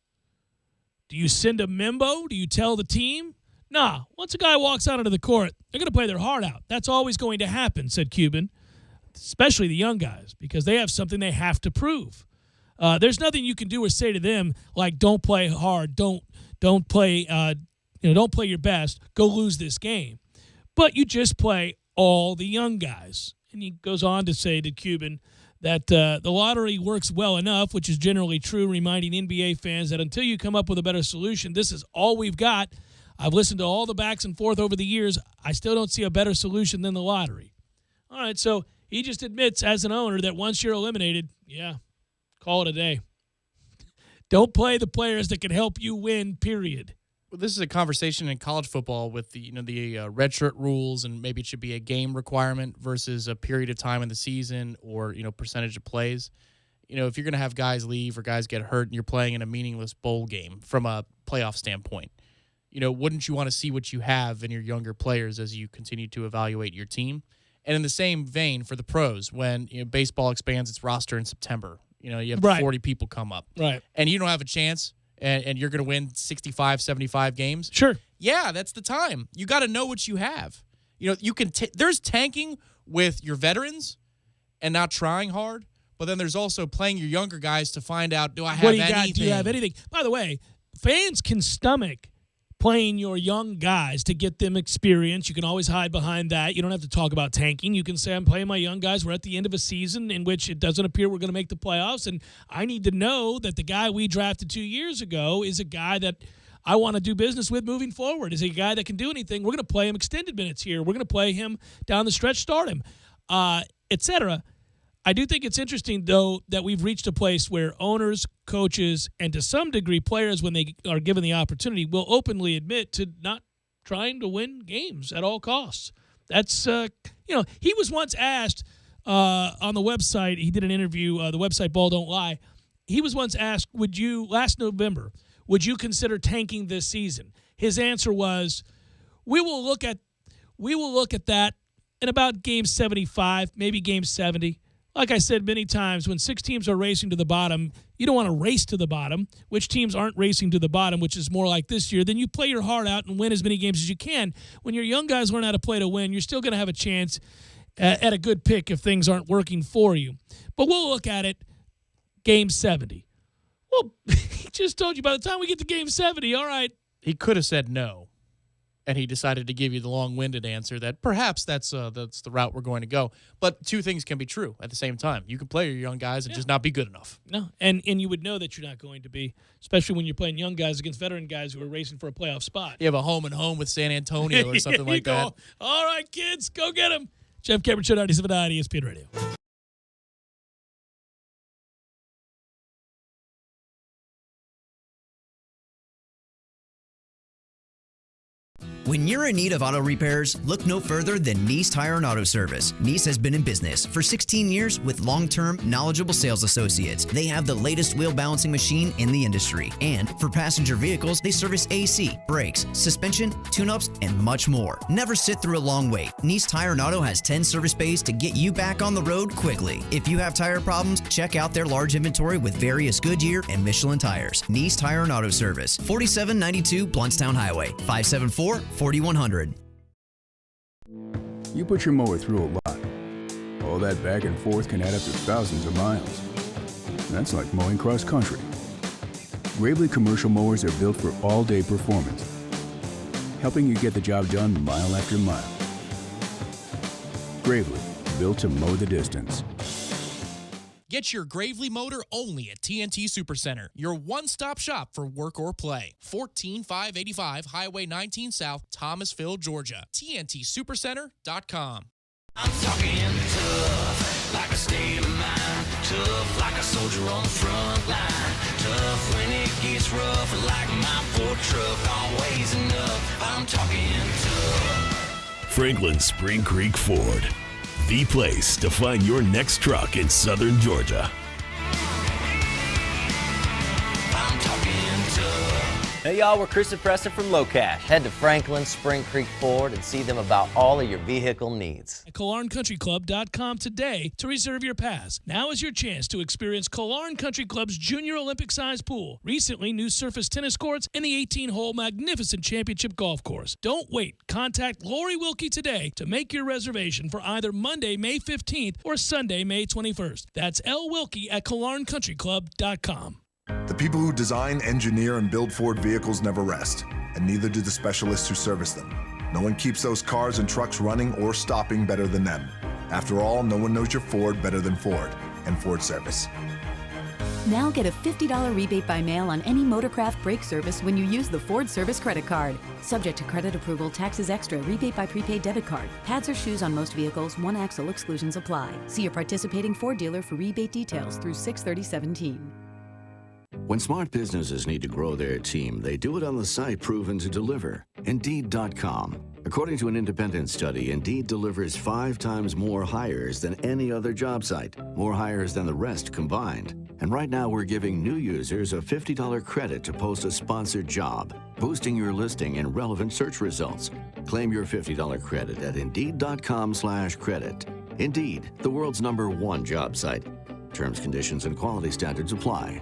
Do you send a memo? Do you tell the team? Nah, once a guy walks out onto the court, they're going to play their heart out. That's always going to happen, said Cuban, especially the young guys, because they have something they have to prove. There's nothing you can do or say to them like, don't play hard, don't play your best, go lose this game. But you just play all the young guys. And he goes on to say to Cuban that the lottery works well enough, which is generally true, reminding NBA fans that until you come up with a better solution, this is all we've got. I've listened to all the backs and forth over the years. I still don't see a better solution than the lottery. All right, so he just admits as an owner that once you're eliminated, call it a day. Don't play the players that can help you win, period. Well, this is a conversation in college football with the redshirt rules, and maybe it should be a game requirement versus a period of time in the season, or percentage of plays. If you're going to have guys leave or guys get hurt and you're playing in a meaningless bowl game from a playoff standpoint, wouldn't you want to see what you have in your younger players as you continue to evaluate your team? And in the same vein for the pros, when baseball expands its roster in September, you have 40 people come up, right, and you don't have a chance. And you're going to win 65, 75 games? Sure. Yeah, that's the time. You got to know what you have. You can. There's tanking with your veterans and not trying hard, but then there's also playing your younger guys to find out, do I have anything? Do you have anything? By the way, fans can stomach playing your young guys to get them experience. You can always hide behind that. You don't have to talk about tanking. You can say, I'm playing my young guys. We're at the end of a season in which it doesn't appear we're going to make the playoffs, and I need to know that the guy we drafted 2 years ago is a guy that I want to do business with moving forward. Is a guy that can do anything. We're going to play him extended minutes here. We're going to play him down the stretch, start him, etc. I do think it's interesting, though, that we've reached a place where owners, coaches, and to some degree players, when they are given the opportunity, will openly admit to not trying to win games at all costs. That's, he was once asked on the website, he did an interview, the website Ball Don't Lie. He was once asked, last November, would you consider tanking this season? His answer was, we will look at that in about game 75, maybe game 70. Like I said many times, when 6 teams are racing to the bottom, you don't want to race to the bottom. Which teams aren't racing to the bottom, which is more like this year, then you play your heart out and win as many games as you can. When your young guys learn how to play to win, you're still going to have a chance at a good pick if things aren't working for you. But we'll look at it game 70. Well, he just told you by the time we get to game 70, all right. He could have said no, and he decided to give you the long-winded answer that perhaps that's the route we're going to go. But two things can be true at the same time. You can play your young guys and just not be good enough. No, and you would know that you're not going to be, especially when you're playing young guys against veteran guys who are racing for a playoff spot. You have a home and home with San Antonio or something like that. All right, kids, go get them. Jeff Cameron Show, 97.9 ESPN Radio. When you're in need of auto repairs, look no further than Nice Tire and Auto Service. Nice has been in business for 16 years with long-term, knowledgeable sales associates. They have the latest wheel balancing machine in the industry. And for passenger vehicles, they service AC, brakes, suspension, tune-ups, and much more. Never sit through a long wait. Nice Tire and Auto has 10 service bays to get you back on the road quickly. If you have tire problems, check out their large inventory with various Goodyear and Michelin tires. Nice Tire and Auto Service, 4792 Bluntstown Highway, 574-4100. You put your mower through a lot. All that back and forth can add up to thousands of miles. That's like mowing cross country. Gravely commercial mowers are built for all-day performance, helping you get the job done mile after mile. Gravely, built to mow the distance. Get your Gravely motor only at TNT Supercenter, your one-stop shop for work or play. 14585 Highway 19 South, Thomasville, Georgia. TNTSupercenter.com. I'm talking tough, like a state of mind. Tough, like a soldier on the front line. Tough when it gets rough, like my Ford truck, always enough. I'm talking tough. Franklin Spring Creek Ford, the place to find your next truck in southern Georgia. I'm talking tough. Hey y'all, we're Chris and Preston from Low Cash. Head to Franklin Spring Creek Ford and see them about all of your vehicle needs. At KillarnCountryClub.com today to reserve your pass. Now is your chance to experience Killarn Country Club's Junior Olympic-sized pool. Recently, new surface tennis courts and the 18-hole magnificent championship golf course. Don't wait. Contact Lori Wilkie today to make your reservation for either Monday, May 15th or Sunday, May 21st. That's L. Wilkie at KillarnCountryClub.com. The people who design, engineer, and build Ford vehicles never rest, and neither do the specialists who service them. No one keeps those cars and trucks running or stopping better than them. After all, no one knows your Ford better than Ford and Ford Service. Now get a $50 rebate by mail on any Motorcraft brake service when you use the Ford Service credit card. Subject to credit approval, taxes extra, rebate by prepaid debit card. Pads or shoes on most vehicles, one axle exclusions apply. See your participating Ford dealer for rebate details through 6/30/17. When smart businesses need to grow their team, they do it on the site proven to deliver, Indeed.com. According to an independent study, Indeed delivers 5 times more hires than any other job site, more hires than the rest combined. And right now we're giving new users a $50 credit to post a sponsored job, boosting your listing and relevant search results. Claim your $50 credit at Indeed.com/credit. Indeed, the world's #1 job site. Terms, conditions, and quality standards apply.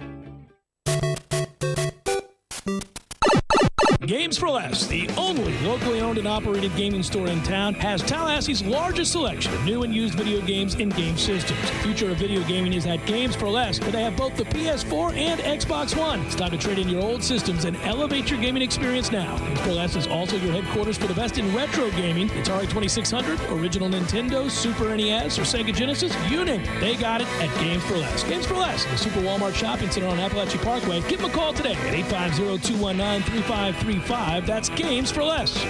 Game Games for Less, the only locally owned and operated gaming store in town, has Tallahassee's largest selection of new and used video games and game systems. The future of video gaming is at Games for Less, where they have both the PS4 and Xbox One. It's time to trade in your old systems and elevate your gaming experience now. Games for Less is also your headquarters for the best in retro gaming. Atari 2600, original Nintendo, Super NES, or Sega Genesis, you name it. They got it at Games for Less. Games for Less, the Super Walmart Shopping Center on Appalachia Parkway. Give them a call today at 850-219-3535. That's Games for Less.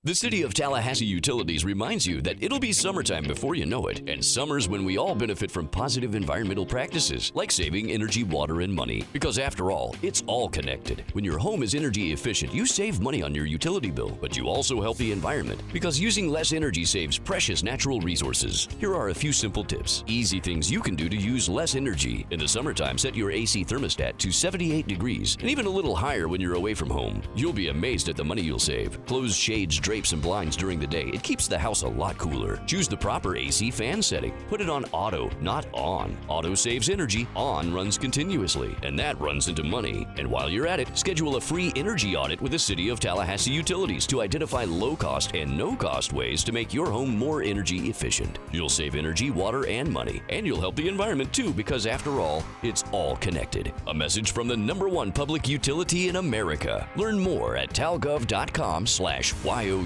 The City of Tallahassee Utilities reminds you that it'll be summertime before you know it, and summer's when we all benefit from positive environmental practices, like saving energy, water, and money. Because after all, it's all connected. When your home is energy efficient, you save money on your utility bill, but you also help the environment, because using less energy saves precious natural resources. Here are a few simple tips. Easy things you can do to use less energy. In the summertime, set your AC thermostat to 78 degrees, and even a little higher when you're away from home. You'll be amazed at the money you'll save. Close shades, drapes, and blinds during the day. It keeps the house a lot cooler. Choose the proper AC fan setting. Put it on auto, not on. Auto saves energy, on runs continuously, and that runs into money. And while you're at it, schedule a free energy audit with the City of Tallahassee Utilities to identify low-cost and no-cost ways to make your home more energy efficient. You'll save energy, water, and money, and you'll help the environment too, because after all, it's all connected. A message from the #1 public utility in America. Learn more at talgov.com/YOU.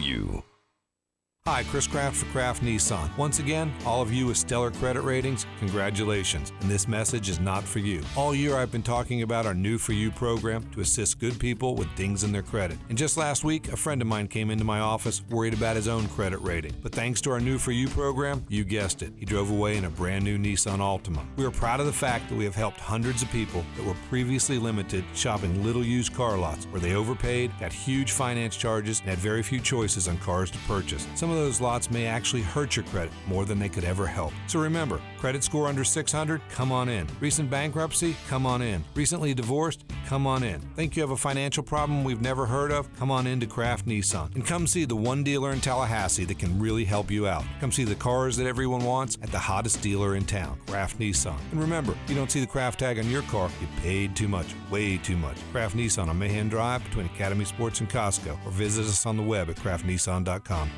Hi, Chris Kraft for Kraft Nissan. Once again, all of you with stellar credit ratings, congratulations. And this message is not for you. All year I've been talking about our New For You program to assist good people with dings in their credit. And just last week, a friend of mine came into my office worried about his own credit rating. But thanks to our New For You program, you guessed it, he drove away in a brand new Nissan Altima. We are proud of the fact that we have helped hundreds of people that were previously limited shopping little used car lots where they overpaid, got huge finance charges, and had very few choices on cars to purchase. Some of those lots may actually hurt your credit more than they could ever help. So remember, credit score under 600? Come on in. Recent bankruptcy? Come on in. Recently divorced? Come on in. Think you have a financial problem we've never heard of? Come on in to Kraft Nissan. And come see the one dealer in Tallahassee that can really help you out. Come see the cars that everyone wants at the hottest dealer in town, Kraft Nissan. And remember, you don't see the Kraft tag on your car, you paid too much, way too much. Kraft Nissan on Mahan Drive between Academy Sports and Costco, or visit us on the web at craftnissan.com.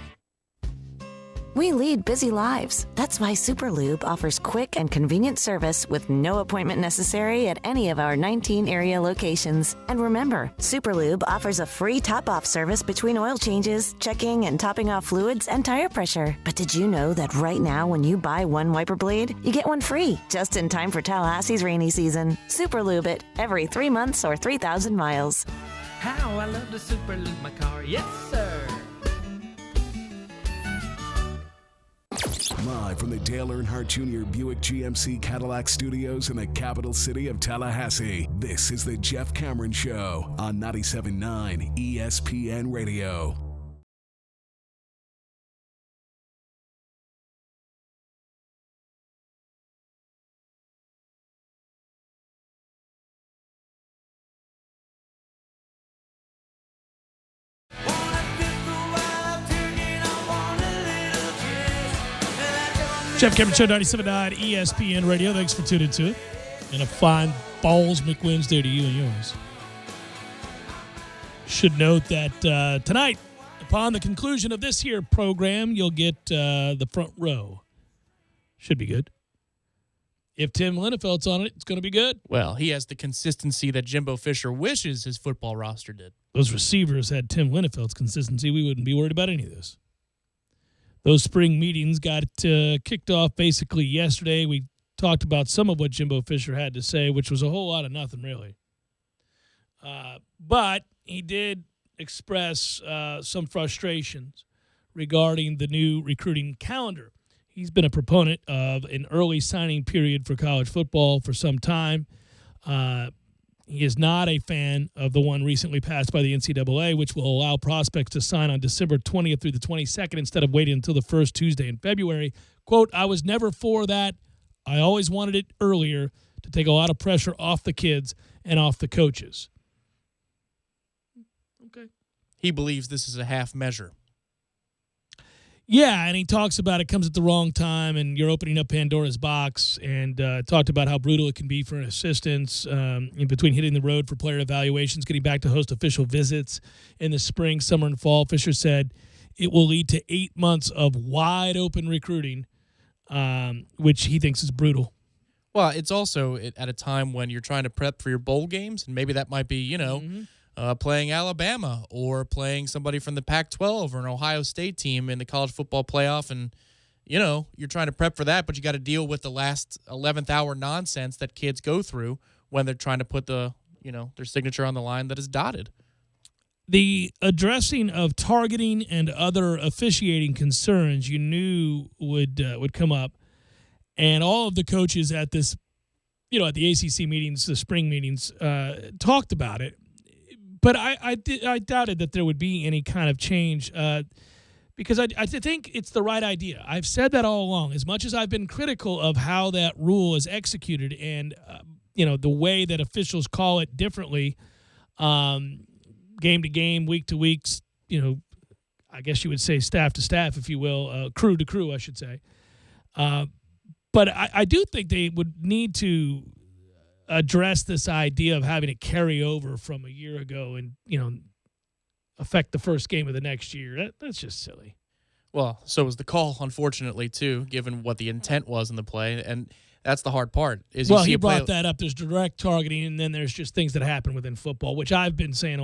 We lead busy lives. That's why Superlube offers quick and convenient service with no appointment necessary at any of our 19 area locations. And remember, Superlube offers a free top-off service between oil changes, checking and topping off fluids, and tire pressure. But did you know that right now when you buy one wiper blade, you get one free, just in time for Tallahassee's rainy season? Superlube it every 3 months or 3,000 miles. How I love to Superlube my car, yes sir! Live from the Dale Earnhardt Jr. Buick GMC Cadillac Studios in the capital city of Tallahassee, this is the Jeff Cameron Show on 97.9 ESPN Radio. Jeff Cameron Show, 97.9 ESPN Radio. Thanks for tuning to it. And a fine Balls McWednesday to you and yours. Should note that tonight, upon the conclusion of this here program, you'll get the front row. Should be good. If Tim Linnefeld's on it, it's going to be good. Well, he has the consistency that Jimbo Fisher wishes his football roster did. Those receivers had Tim Linnefeld's consistency. We wouldn't be worried about any of this. Those spring meetings got kicked off basically yesterday. We talked about some of what Jimbo Fisher had to say, which was a whole lot of nothing, really. But he did express some frustrations regarding the new recruiting calendar. He's been a proponent of an early signing period for college football for some time. He is not a fan of the one recently passed by the NCAA, which will allow prospects to sign on December 20th through the 22nd instead of waiting until the first Tuesday in February. Quote, I was never for that. I always wanted it earlier to take a lot of pressure off the kids and off the coaches. Okay. He believes this is a half measure. Yeah, and he talks about it comes at the wrong time, and you're opening up Pandora's box, and talked about how brutal it can be for assistants in between hitting the road for player evaluations, getting back to host official visits in the spring, summer, and fall. Fisher said it will lead to 8 months of wide-open recruiting, which he thinks is brutal. Well, it's also at a time when you're trying to prep for your bowl games, and maybe that might be, playing Alabama or playing somebody from the Pac-12 or an Ohio State team in the college football playoff, and, you're trying to prep for that, but you got to deal with the last 11th hour nonsense that kids go through when they're trying to put their signature on the line that is dotted. The addressing of targeting and other officiating concerns you knew would come up, and all of the coaches at this, at the ACC meetings, the spring meetings, talked about it. But I doubted that there would be any kind of change because I think it's the right idea. I've said that all along. As much as I've been critical of how that rule is executed and the way that officials call it differently, game to game, week to week, I guess you would say staff to staff, if you will, crew to crew, I should say. But I do think they would need to address this idea of having it carry over from a year ago and, affect the first game of the next year. That's just silly. Well, so was the call, unfortunately, too, given what the intent was in the play. And that's the hard part. He brought that up. There's direct targeting, and then there's just things that happen within football, which I've been saying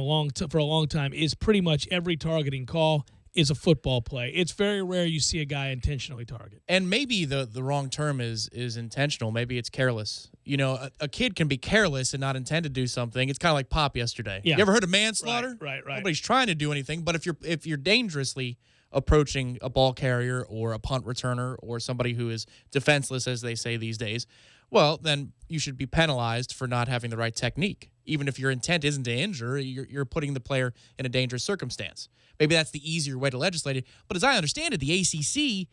for a long time is pretty much every targeting call is a football play. It's very rare you see a guy intentionally target. And maybe the wrong term is intentional. Maybe it's careless. A kid can be careless and not intend to do something. It's kind of like Pop yesterday. Yeah. You ever heard of manslaughter? Right. Nobody's trying to do anything, but if you're dangerously approaching a ball carrier or a punt returner or somebody who is defenseless, as they say these days, well, then you should be penalized for not having the right technique. Even if your intent isn't to injure, you're putting the player in a dangerous circumstance. Maybe that's the easier way to legislate it. But as I understand it, the ACC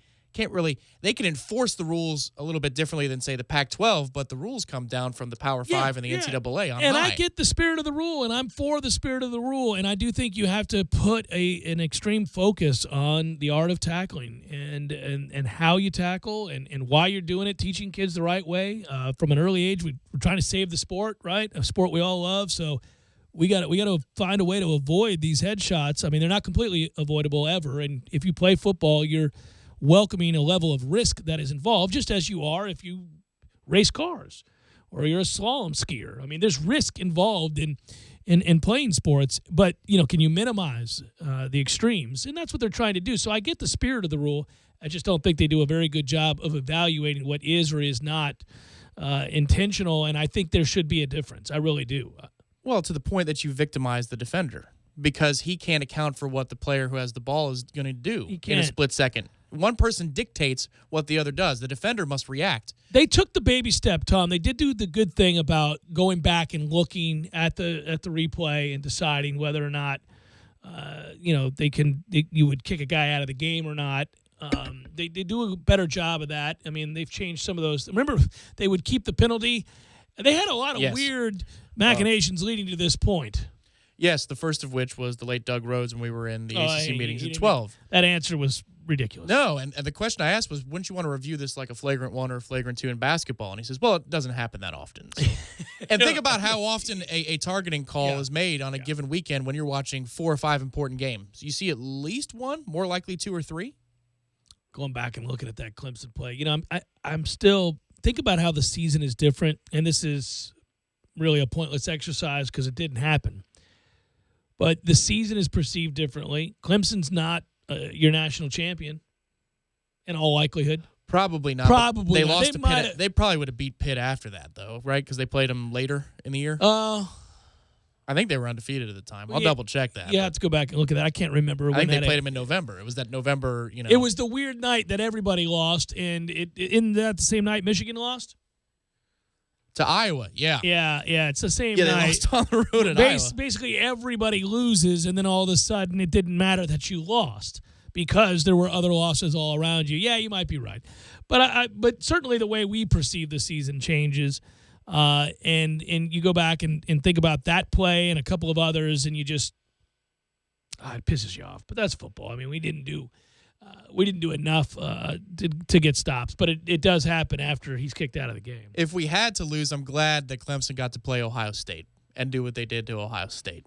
they can enforce the rules a little bit differently than, say, the Pac-12, but the rules come down from the Power 5 and the NCAA on and high. I get the spirit of the rule, and I'm for the spirit of the rule, and I do think you have to put an extreme focus on the art of tackling and how you tackle and why you're doing it, teaching kids the right way. From an early age, we're trying to save the sport, right? A sport we all love, so we got to find a way to avoid these headshots. I mean, they're not completely avoidable ever, and if you play football, you're welcoming a level of risk that is involved, just as you are if you race cars or you're a slalom skier. I mean, there's risk involved in playing sports, but, can you minimize the extremes? And that's what they're trying to do. So I get the spirit of the rule. I just don't think they do a very good job of evaluating what is or is not intentional, and I think there should be a difference. I really do. Well, to the point that you victimize the defender because he can't account for what the player who has the ball is going to do in a split second. One person dictates what the other does. The defender must react. They took the baby step, Tom. They did do the good thing about going back and looking at the replay and deciding whether or not you would kick a guy out of the game or not. They do a better job of that. I mean, they've changed some of those. Remember, they would keep the penalty. They had a lot of weird machinations leading to this point. Yes, the first of which was the late Doug Rhodes when we were in the ACC meetings at 12. That answer was ridiculous. No, and the question I asked was, wouldn't you want to review this like a flagrant 1 or a flagrant 2 in basketball? And he says, well, it doesn't happen that often. So. And think about how often a targeting call is made on a given weekend when you're watching 4 or 5 important games. You see at least 1, more likely 2 or 3. Going back and looking at that Clemson play, I'm still think about how the season is different, and this is really a pointless exercise because it didn't happen. But the season is perceived differently. Clemson's not your national champion in all likelihood. Probably not. Probably they not. lost to Pitt. They probably would have beat Pitt after that, though, right? Because they played them later in the year. I think they were undefeated at the time. I'll double check that. Yeah, I have to go back and look at that. I can't remember. I think they played them in November. It was that November, It was the weird night that everybody lost, and isn't that the same night Michigan lost? To Iowa, yeah. Yeah, it's the same night. Yeah, they lost on the road at Iowa. Basically, everybody loses, and then all of a sudden it didn't matter that you lost because there were other losses all around you. Yeah, you might be right. But certainly the way we perceive the season changes, and you go back and think about that play and a couple of others, and you just it pisses you off. But that's football. I mean, we didn't do we didn't do enough to get stops. But it does happen after he's kicked out of the game. If we had to lose, I'm glad that Clemson got to play Ohio State and do what they did to Ohio State.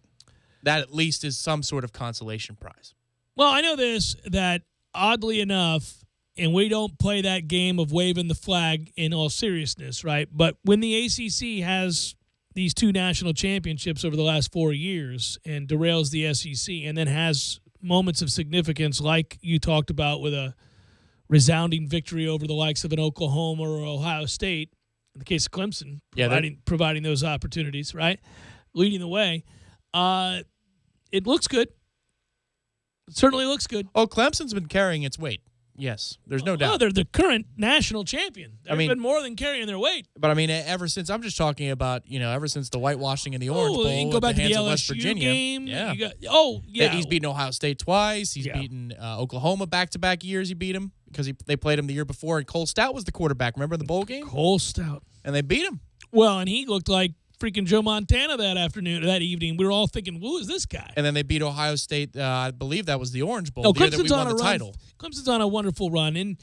That at least is some sort of consolation prize. Well, I know this, that oddly enough, and we don't play that game of waving the flag in all seriousness, right? But when the ACC has these 2 national championships over the last 4 years and derails the SEC and then has moments of significance like you talked about with a resounding victory over the likes of an Oklahoma or Ohio State, in the case of Clemson, providing those opportunities, right? Leading the way. It looks good. It certainly looks good. Oh, Clemson's been carrying its weight. Yes, there's no doubt. Oh, they're the current national champion. They've been more than carrying their weight. But I mean, ever since I'm just talking about, ever since the whitewashing in the Orange Bowl, you can go back to the of West LSU Virginia, game. Yeah. He's beaten Ohio State twice. He's beaten Oklahoma back-to-back years. He beat him because they played him the year before, and Cole Stout was the quarterback. Remember the bowl game? Cole Stout, and they beat him. Well, and he looked like freaking Joe Montana that evening. We were all thinking, who is this guy? And then they beat Ohio State. I believe that was the Orange Bowl. The year that we won the title. Clemson's on a wonderful run, and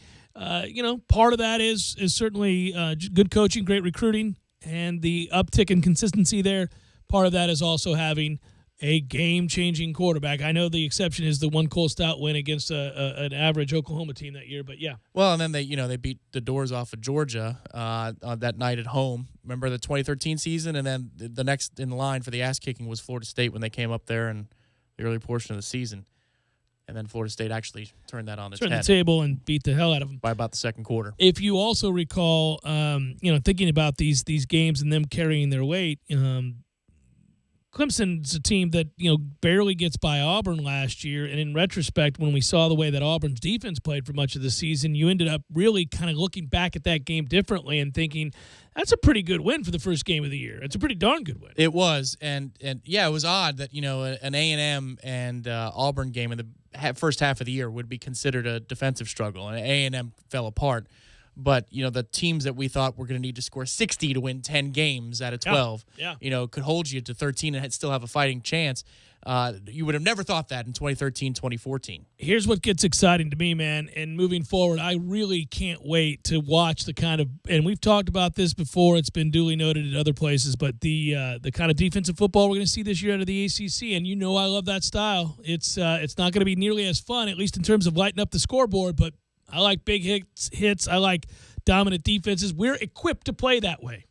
part of that is certainly good coaching, great recruiting, and the uptick in consistency there. Part of that is also having a game-changing quarterback. I know the exception is the one Cole Stout win against an average Oklahoma team that year, but yeah. Well, and then they beat the doors off of Georgia on that night at home. Remember the 2013 season? And then the next in line for the ass-kicking was Florida State when they came up there in the early portion of the season. And then Florida State actually turned that on its head. Turned the table and beat the hell out of them. By about the second quarter. If you also recall, thinking about these games and them carrying their weight, Clemson's a team that, barely gets by Auburn last year. And in retrospect, when we saw the way that Auburn's defense played for much of the season, you ended up really kind of looking back at that game differently and thinking, that's a pretty good win for the first game of the year. It's a pretty darn good win. It was. And yeah, it was odd that, an A&M and Auburn game in the first half of the year would be considered a defensive struggle. And A&M fell apart. But, the teams that we thought were going to need to score 60 to win 10 games out of 12, could hold you to 13 and still have a fighting chance. You would have never thought that in 2013, 2014. Here's what gets exciting to me, man. And moving forward, I really can't wait to watch the kind of, and we've talked about this before, it's been duly noted at other places, but the kind of defensive football we're going to see this year out of the ACC. And I love that style. It's not going to be nearly as fun, at least in terms of lighting up the scoreboard, but I like big hits. I like dominant defenses. We're equipped to play that way.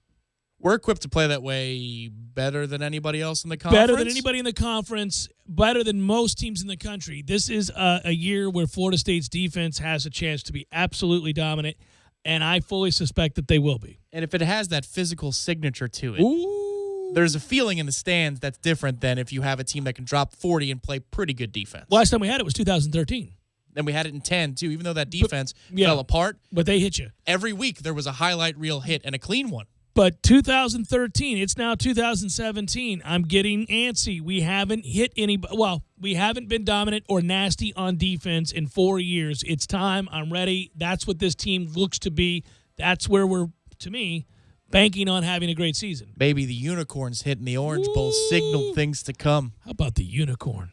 We're equipped to play that way better than anybody else in the conference? Better than anybody in the conference. Better than most teams in the country. This is a year where Florida State's defense has a chance to be absolutely dominant, and I fully suspect that they will be. And if it has that physical signature to it, there's a feeling in the stands that's different than if you have a team that can drop 40 and play pretty good defense. Last time we had it was 2013. And we had it in 10, too, even though that defense fell apart. But they hit you. Every week there was a highlight reel hit and a clean one. But 2013, it's now 2017. I'm getting antsy. We haven't hit we haven't been dominant or nasty on defense in 4 years. It's time. I'm ready. That's what this team looks to be. That's where we're, to me, banking on having a great season. Baby, the unicorns hitting the Orange Bowl signaled things to come. How about the unicorn?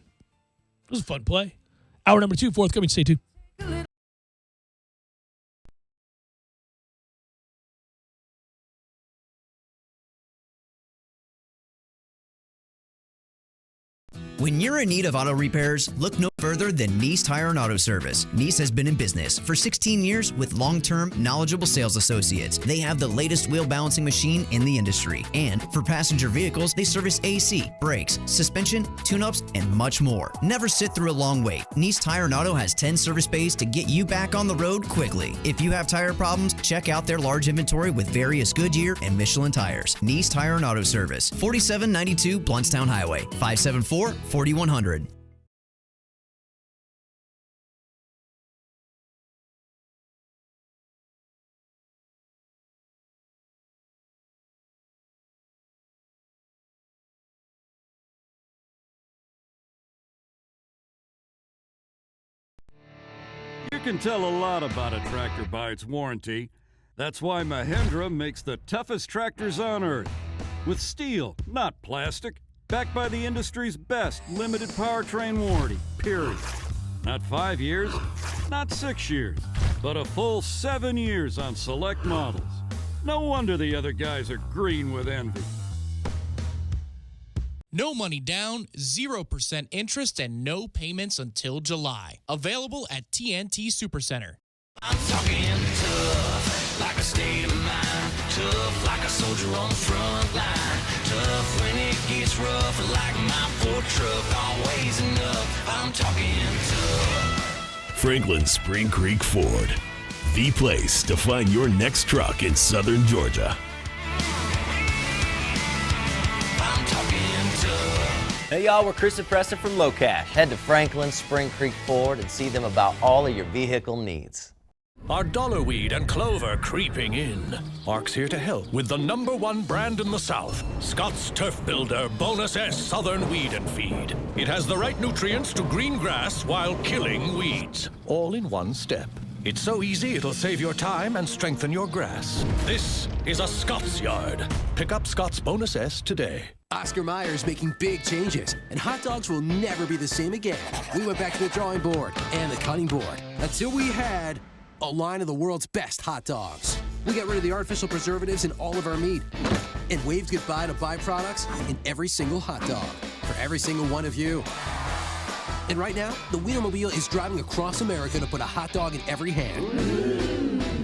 It was a fun play. Hour number 2, forthcoming. Stay tuned. When you're in need of auto repairs, look no further than Nice Tire and Auto Service. Nice has been in business for 16 years with long-term, knowledgeable sales associates. They have the latest wheel balancing machine in the industry. And for passenger vehicles, they service AC, brakes, suspension, tune-ups, and much more. Never sit through a long wait. Nice Tire and Auto has 10 service bays to get you back on the road quickly. If you have tire problems, check out their large inventory with various Goodyear and Michelin tires. Nice Tire and Auto Service, 4792 Bluntstown Highway, 574-4100. You can tell a lot about a tractor by its warranty. That's why Mahindra makes the toughest tractors on earth. With steel, not plastic. Backed by the industry's best limited powertrain warranty, period. Not 5 years, Not 6 years, but a full 7 years on select models. No wonder the other guys are green with envy. No money down, 0% interest, and no payments until July. Available at TNT Supercenter. I'm talking tough, like a state of mind. Tough, like a soldier on the front line. Tough when it gets rough, like my Ford truck, always enough. I'm talking tough. Franklin Spring Creek Ford, the place to find your next truck in southern Georgia. I'm talking tough. Hey y'all, we're Chris and Preston from Low Cash. Head to Franklin Spring Creek Ford and see them about all of your vehicle needs. Are dollarweed and clover creeping in? Mark's here to help with the #1 brand in the South, Scott's Turf Builder Bonus S Southern Weed and Feed. It has the right nutrients to green grass while killing weeds, all in one step. It's so easy it'll save your time and strengthen your grass. This is a Scott's Yard. Pick up Scott's Bonus S today. Oscar Mayer is making big changes, and hot dogs will never be the same again. We went back to the drawing board and the cutting board until we had a line of the world's best hot dogs. We got rid of the artificial preservatives in all of our meat and waved goodbye to byproducts in every single hot dog for every single one of you. And right now, the Wienermobile is driving across America to put a hot dog in every hand.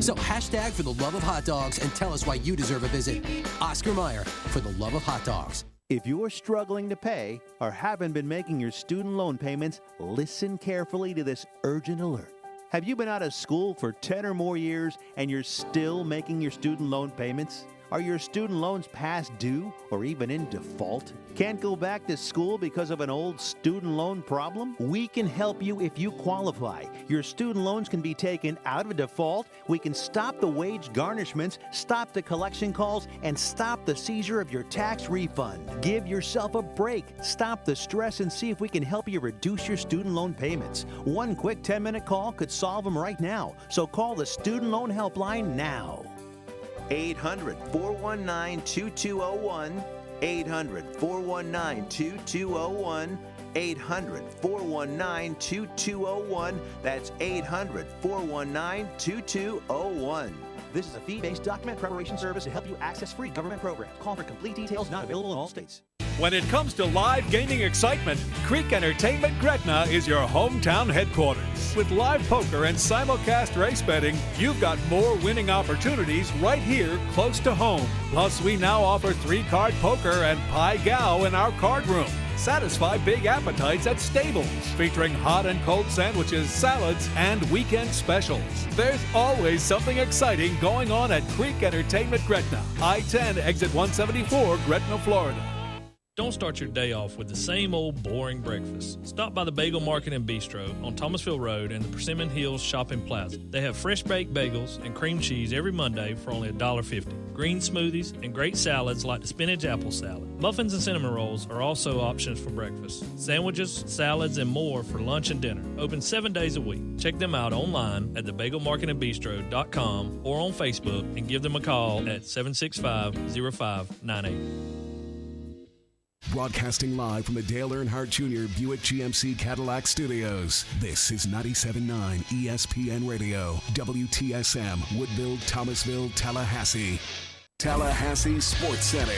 So hashtag for the love of hot dogs and tell us why you deserve a visit. Oscar Mayer for the love of hot dogs. If you're struggling to pay or haven't been making your student loan payments, listen carefully to this urgent alert. Have you been out of school for 10 or more years and you're still making your student loan payments? Are your student loans past due or even in default? Can't go back to school because of an old student loan problem? We can help you if you qualify. Your student loans can be taken out of default. We can stop the wage garnishments, stop the collection calls, and stop the seizure of your tax refund. Give yourself a break. Stop the stress and see if we can help you reduce your student loan payments. One quick 10-minute call could solve them right now. So call the Student Loan Helpline now. 800-419-2201, 800-419-2201, 800-419-2201. That's 800-419-2201. This is a fee-based document preparation service to help you access free government programs. Call for complete details, not available in all states. When it comes to live gaming excitement, Creek Entertainment Gretna is your hometown headquarters. With live poker and simulcast race betting, you've got more winning opportunities right here close to home. Plus, we now offer 3-card poker and Pai Gow in our card room. Satisfy big appetites at Stables, featuring hot and cold sandwiches, salads, and weekend specials. There's always something exciting going on at Creek Entertainment Gretna, I-10 exit 174, Gretna, Florida. Don't start your day off with the same old boring breakfast. Stop by the Bagel Market and Bistro on Thomasville Road and the Persimmon Hills Shopping Plaza. They have fresh baked bagels and cream cheese every Monday for only $1.50. Green smoothies and great salads like the spinach apple salad. Muffins and cinnamon rolls are also options for breakfast. Sandwiches, salads, and more for lunch and dinner. Open 7 days a week. Check them out online at thebagelmarketandbistro.com or on Facebook and give them a call at 765-0598. Broadcasting live from the Dale Earnhardt Jr. Buick GMC Cadillac Studios. This is 97.9 ESPN Radio, WTSM, Woodville, Thomasville, Tallahassee. Tallahassee Sports Center.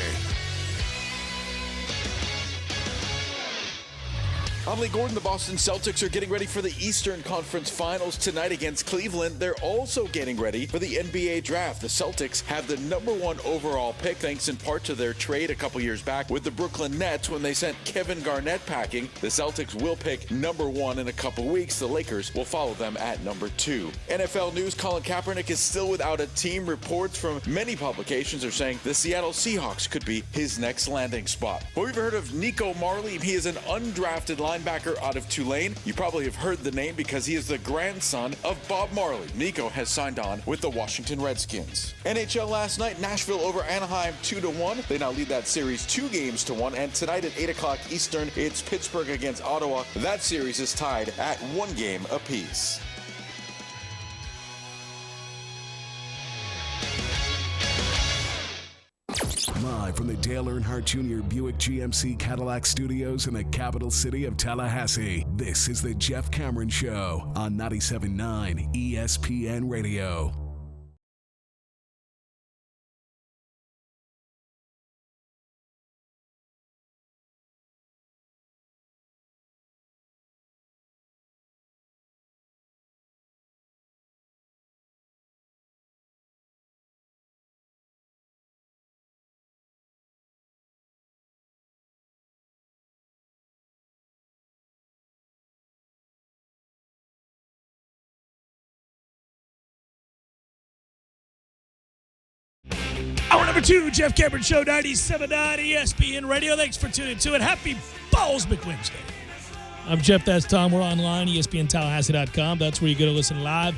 I'm Lee Gordon. The Boston Celtics are getting ready for the Eastern Conference Finals tonight against Cleveland. They're also getting ready for the NBA Draft. The Celtics have the #1 overall pick, thanks in part to their trade a couple years back with the Brooklyn Nets when they sent Kevin Garnett packing. The Celtics will pick #1 in a couple weeks. The Lakers will follow them at #2. NFL news, Colin Kaepernick is still without a team. Reports from many publications are saying the Seattle Seahawks could be his next landing spot. Have you ever heard of Nico Marley? He is an undrafted linebacker out of Tulane. You probably have heard the name because he is the grandson of Bob Marley. Nico has signed on with the Washington Redskins. NHL last night, Nashville over Anaheim 2-1. They now lead that series 2-1. And tonight at 8 o'clock Eastern, it's Pittsburgh against Ottawa. That series is tied at 1 game apiece. Live from from the Dale Earnhardt Jr. Buick GMC Cadillac Studios in the capital city of Tallahassee, this is the Jeff Cameron Show on 97.9 ESPN Radio. Hour number 2, Jeff Cameron Show, 97.9 ESPN Radio. Thanks for tuning to it. Happy Balls McWednesday. I'm Jeff, that's Tom. We're online, ESPNTallahassee.com. That's where you go to listen live.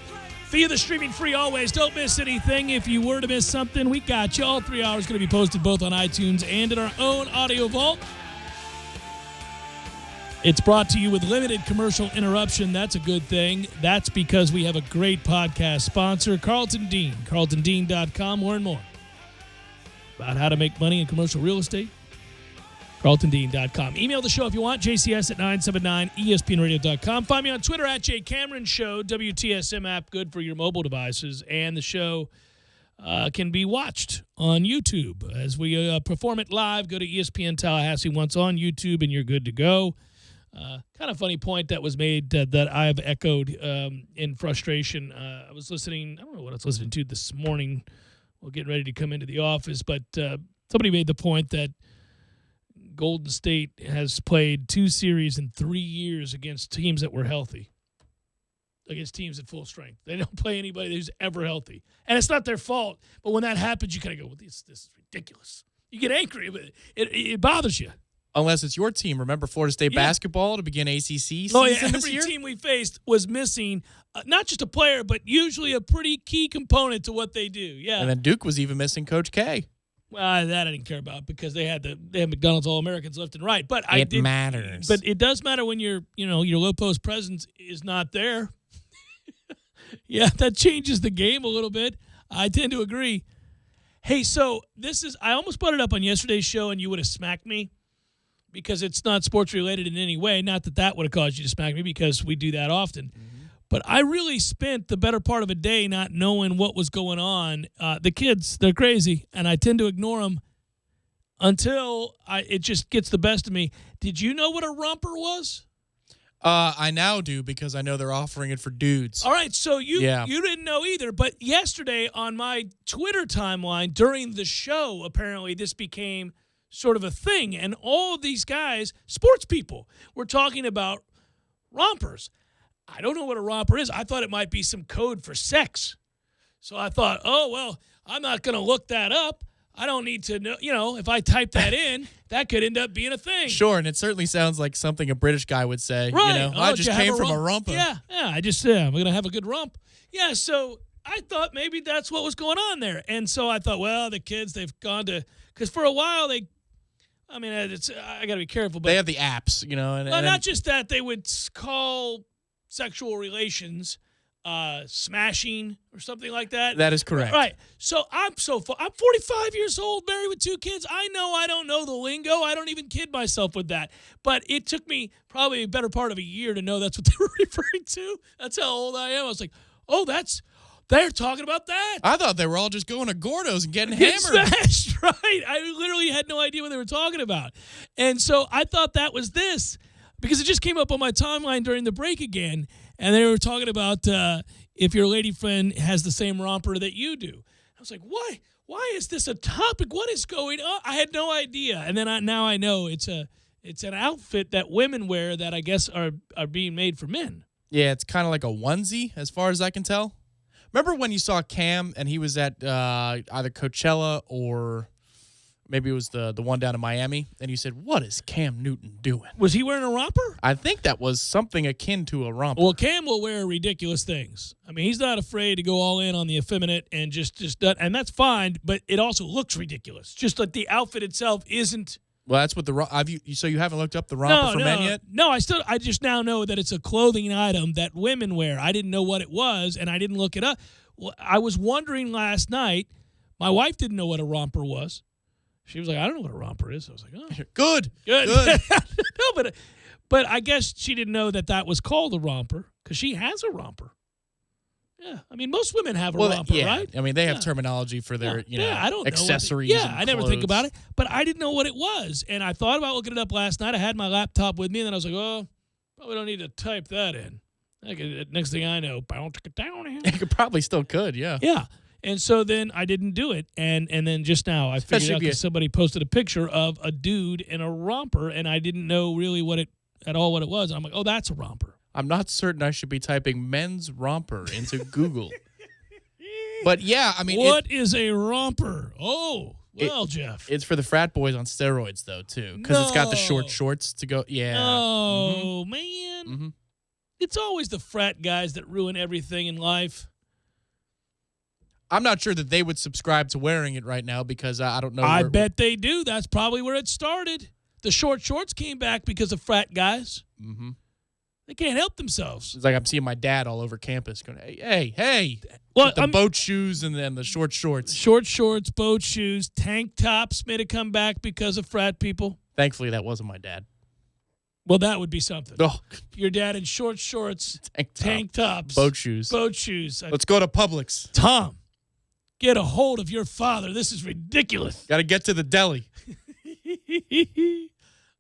Via the streaming free always. Don't miss anything. If you were to miss something, we got you. All 3 hours going to be posted both on iTunes and in our own audio vault. It's brought to you with limited commercial interruption. That's a good thing. That's because we have a great podcast sponsor, Carlton Dean. CarltonDean.com. Learn more about how to make money in commercial real estate. CarltonDean.com. Email the show if you want, jcs at 979ESPNradio.com. Find me on Twitter at JCameronShow, WTSM app, good for your mobile devices. And the show can be watched on YouTube. As we perform it live, go to ESPN Tallahassee once on YouTube, and you're good to go. Kind of funny point that was made that I've echoed in frustration. I was listening, I don't know what I was listening to this morning, while getting ready to come into the office, but somebody made the point that Golden State has played 2 series in 3 years against teams that were healthy, against teams at full strength. They don't play anybody who's ever healthy. And it's not their fault, but when that happens, you kind of go, well, this is ridiculous. You get angry, but it bothers you. Unless it's your team. Remember Florida State basketball to begin ACC season this year? Every team we faced was missing not just a player, but usually a pretty key component to what they do. Yeah. And then Duke was even missing Coach K. Well, that I didn't care about because they had McDonald's All-Americans left and right. But it matters. But it does matter when your low post presence is not there. Yeah, that changes the game a little bit. I tend to agree. Hey, so I almost brought it up on yesterday's show, and you would have smacked me because it's not sports related in any way. Not that would have caused you to smack me because we do that often. Mm-hmm. But I really spent the better part of a day not knowing what was going on. The kids, they're crazy, and I tend to ignore them until it just gets the best of me. Did you know what a romper was? I now do because I know they're offering it for dudes. All right, so you didn't know either, but yesterday on my Twitter timeline during the show, apparently this became sort of a thing, and all of these guys, sports people, were talking about rompers. I don't know what a romper is. I thought it might be some code for sex. So I thought, oh, well, I'm not going to look that up. I don't need to know, if I type that in, that could end up being a thing. Sure, and it certainly sounds like something a British guy would say. Right. I just came from a rumpa. Yeah, I'm going to have a good rump. Yeah, so I thought maybe that's what was going on there. And so I thought, well, the kids, they've gone to, because for a while I got to be careful. But they have the apps, And, not just that, they would call sexual relations smashing or something like that. That is correct. Right. So I'm 45 years old, married with 2 kids. I know I don't know the lingo. I don't even kid myself with that. But it took me probably a better part of a year to know that's what they were referring to. That's how old I am. I was like, oh, they're talking about that. I thought they were all just going to Gordo's and getting hammered. Smashed, right. I literally had no idea what they were talking about. And so I thought that was this because it just came up on my timeline during the break again. And they were talking about if your lady friend has the same romper that you do. I was like, why? Why is this a topic? What is going on? I had no idea. And then now I know it's an outfit that women wear that I guess are being made for men. Yeah, it's kind of like a onesie as far as I can tell. Remember when you saw Cam and he was at either Coachella or maybe it was the one down in Miami, and you said, what is Cam Newton doing? Was he wearing a romper? I think that was something akin to a romper. Well, Cam will wear ridiculous things. I mean, he's not afraid to go all in on the effeminate and just and that's fine, but it also looks ridiculous. Just like the outfit itself isn't. Well, that's what so you haven't looked up the romper for men yet? No, I just now know that it's a clothing item that women wear. I didn't know what it was, and I didn't look it up. Well, I was wondering last night. My wife didn't know what a romper was. She was like, I don't know what a romper is. I was like, oh. Good. No, but I guess she didn't know that was called a romper because she has a romper. Yeah, I mean, most women have a romper, right? I mean, they have terminology for their, I don't accessories. know and I never think clothes. about it, but I didn't know what it was, and I thought about looking it up last night. I had my laptop with me, and then I was like, oh, probably don't need to type that in. Next thing I know, You probably still could, yeah. Yeah. And so then I didn't do it, and then just now I figured out because somebody posted a picture of a dude in a romper, and I didn't know really what it was. I'm like, oh, that's a romper. I'm not certain I should be typing men's romper into Google. But yeah, I mean, what is a romper? Oh, well, Jeff. It's for the frat boys on steroids, though, too, because it's got the short shorts to go. Yeah. Oh, man. Mm-hmm. It's always the frat guys that ruin everything in life. I'm not sure that they would subscribe to wearing it right now because I don't know. I bet they do. That's probably where it started. The short shorts came back because of frat guys. Mm-hmm. They can't help themselves. It's like I'm seeing my dad all over campus going, hey. Well, with the boat shoes and then the short shorts. Short shorts, boat shoes, tank tops made a comeback because of frat people. Thankfully, that wasn't my dad. Well, that would be something. Oh. Your dad in short shorts, tank tops, boat shoes. Let's go to Publix. Tom, get a hold of your father. This is ridiculous. Got to get to the deli.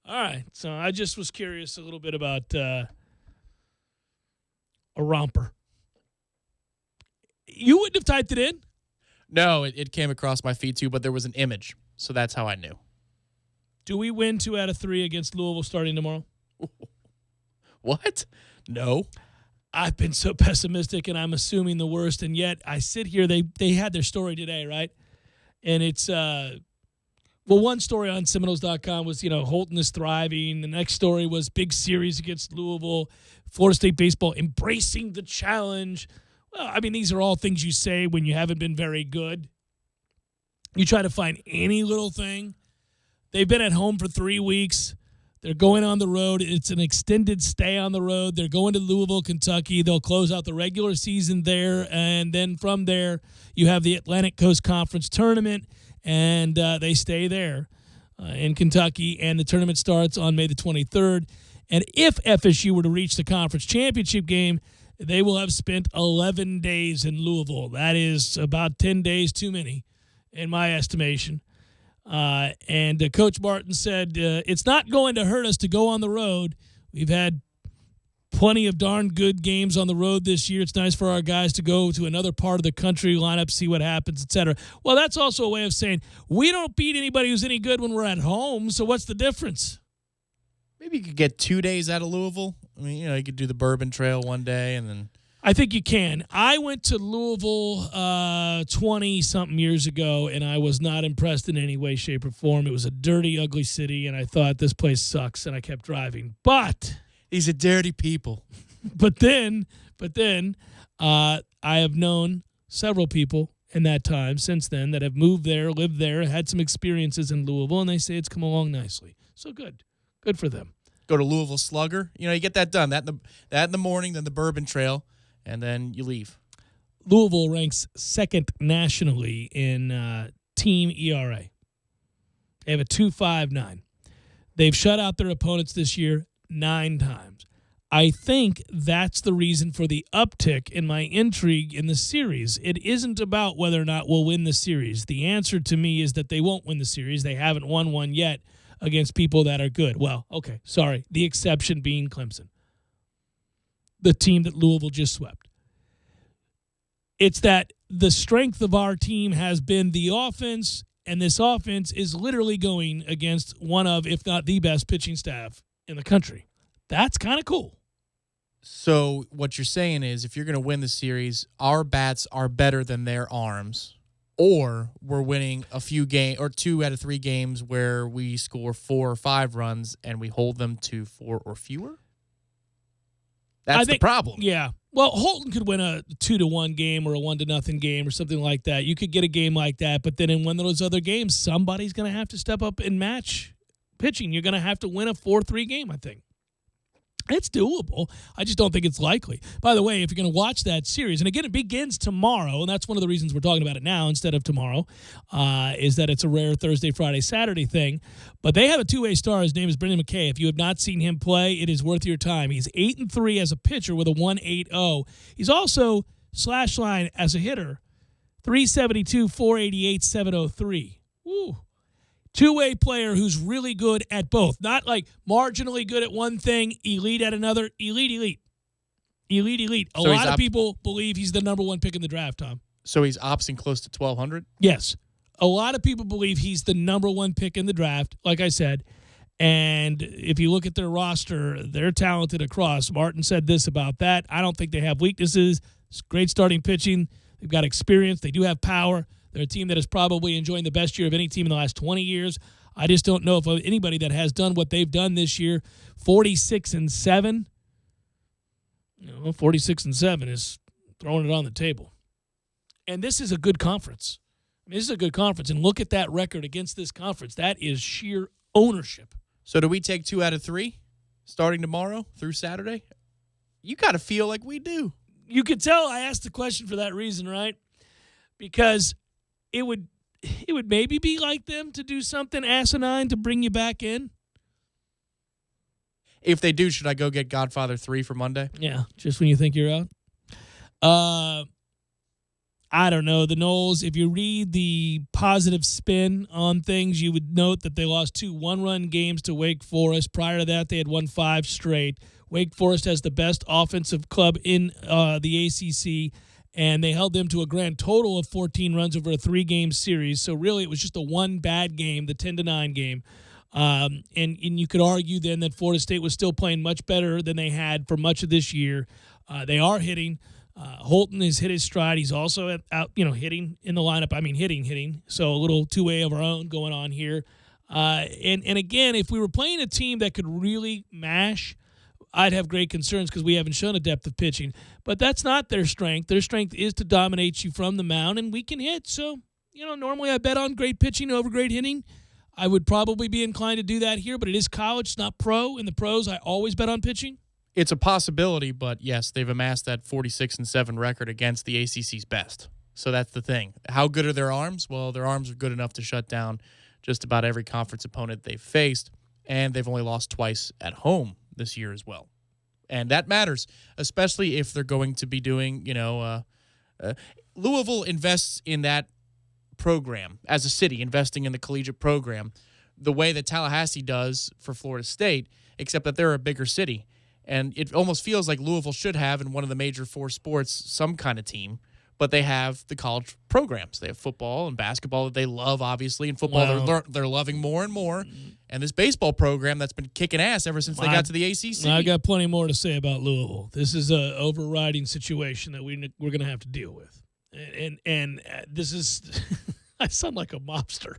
All right. So I just was curious a little bit about a romper. You wouldn't have typed it in? No, it came across my feed too, but there was an image. So that's how I knew. Do we win 2 out of 3 against Louisville starting tomorrow? What? No. I've been so pessimistic, and I'm assuming the worst, and yet I sit here. They had their story today, right? And it's one story on Seminoles.com was, Holton is thriving. The next story was big series against Louisville, Florida State baseball embracing the challenge. Well, I mean, these are all things you say when you haven't been very good. You try to find any little thing. They've been at home for 3 weeks. They're going on the road. It's an extended stay on the road. They're going to Louisville, Kentucky. They'll close out the regular season there. And then from there, you have the Atlantic Coast Conference Tournament, and they stay there in Kentucky. And the tournament starts on May the 23rd. And if FSU were to reach the conference championship game, they will have spent 11 days in Louisville. That is about 10 days too many, in my estimation. And Coach Martin said, it's not going to hurt us to go on the road. We've had plenty of darn good games on the road this year. It's nice for our guys to go to another part of the country, line up, see what happens, etc. Well, that's also a way of saying we don't beat anybody who's any good when we're at home, so what's the difference? Maybe you could get 2 days out of Louisville. I mean, you could do the Bourbon Trail one day and then... I think you can. I went to Louisville 20-something years ago, and I was not impressed in any way, shape, or form. It was a dirty, ugly city, and I thought this place sucks, and I kept driving. But these are dirty people. But then I have known several people in that time since then that have moved there, lived there, had some experiences in Louisville, and they say it's come along nicely. So good. Good for them. Go to Louisville Slugger. You get that done. That in the morning, then the Bourbon Trail. And then you leave. Louisville ranks second nationally in team ERA. They have a 2.59. They've shut out their opponents this year 9 times. I think that's the reason for the uptick in my intrigue in the series. It isn't about whether or not we'll win the series. The answer to me is that they won't win the series. They haven't won one yet against people that are good. Well, okay, sorry. The exception being Clemson, the team that Louisville just swept. It's that the strength of our team has been the offense, and this offense is literally going against one of, if not the best pitching staff in the country. That's kind of cool. So what you're saying is if you're going to win the series, our bats are better than their arms, or we're winning a few games or 2 out of 3 games where we score 4 or 5 runs and we hold them to 4 or fewer? That's the problem. Yeah. Well, Holton could win a 2-1 game or a 1-0 game or something like that. You could get a game like that, but then in one of those other games, somebody's going to have to step up and match pitching. You're going to have to win a 4-3 game, I think. It's doable. I just don't think it's likely. By the way, if you're going to watch that series, and again, it begins tomorrow, and that's one of the reasons we're talking about it now instead of tomorrow, is that it's a rare Thursday, Friday, Saturday thing. But they have a two-way star. His name is Brendan McKay. If you have not seen him play, it is worth your time. He's 8-3 as a pitcher with a 1.80. He's also slash line as a hitter, 372, 488, 703. Woo. Two-way player who's really good at both. Not like marginally good at one thing, elite at another. Elite. A lot of people believe he's the number one pick in the draft, Tom. So he's opting close to 1,200? Yes. A lot of people believe he's the number one pick in the draft, like I said. And if you look at their roster, they're talented across. Martin said this about that. I don't think they have weaknesses. It's great starting pitching. They've got experience. They do have power. They're a team that is probably enjoying the best year of any team in the last 20 years. I just don't know if anybody that has done what they've done this year, 46-7. 46-7 is throwing it on the table. And this is a good conference. This is a good conference. And look at that record against this conference. That is sheer ownership. So do we take 2 out of 3 starting tomorrow through Saturday? You got to feel like we do. You could tell I asked the question for that reason, right? Because it would maybe be like them to do something asinine to bring you back in. If they do, should I go get Godfather 3 for Monday? Yeah, just when you think you're out. I don't know. The Noles, if you read the positive spin on things, you would note that they lost 2 one-run games to Wake Forest. Prior to that, they had won 5 straight. Wake Forest has the best offensive club in the ACC, and they held them to a grand total of 14 runs over a 3-game series. So really, it was just a one bad game, the 10-9 game. And you could argue then that Florida State was still playing much better than they had for much of this year. They are hitting. Holton has hit his stride. He's also out, hitting in the lineup. I mean, hitting. So a little two-way of our own going on here. And again, if we were playing a team that could really mash, I'd have great concerns because we haven't shown a depth of pitching. But that's not their strength. Their strength is to dominate you from the mound, and we can hit. So, normally I bet on great pitching over great hitting. I would probably be inclined to do that here, but it is college, it's not pro. In the pros, I always bet on pitching. It's a possibility, but yes, they've amassed that 46-7 record against the ACC's best. So that's the thing. How good are their arms? Well, their arms are good enough to shut down just about every conference opponent they've faced, and they've only lost twice at home this year as well. And that matters, especially if they're going to be doing, Louisville invests in that program as a city, investing in the collegiate program the way that Tallahassee does for Florida State, except that they're a bigger city. And it almost feels like Louisville should have in one of the major 4 sports some kind of team, but they have the college programs. They have football and basketball that they love, obviously, and football they're loving more and more. And this baseball program that's been kicking ass ever since they got to the ACC. I got plenty more to say about Louisville. This is an overriding situation that we're going to have to deal with. And this is – I sound like a mobster.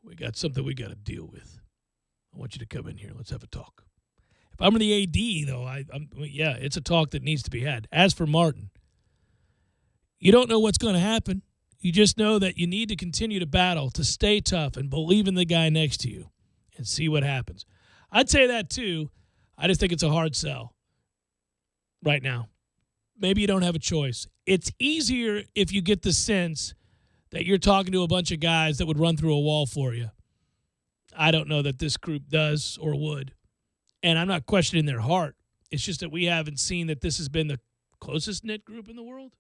We got something we got to deal with. I want you to come in here. Let's have a talk. If I'm the AD, though, it's a talk that needs to be had. As for Martin, you don't know what's going to happen. You just know that you need to continue to battle, to stay tough, and believe in the guy next to you and see what happens. I'd say that, too. I just think it's a hard sell right now. Maybe you don't have a choice. It's easier if you get the sense that you're talking to a bunch of guys that would run through a wall for you. I don't know that this group does or would. And I'm not questioning their heart. It's just that we haven't seen that this has been the closest knit group in the world.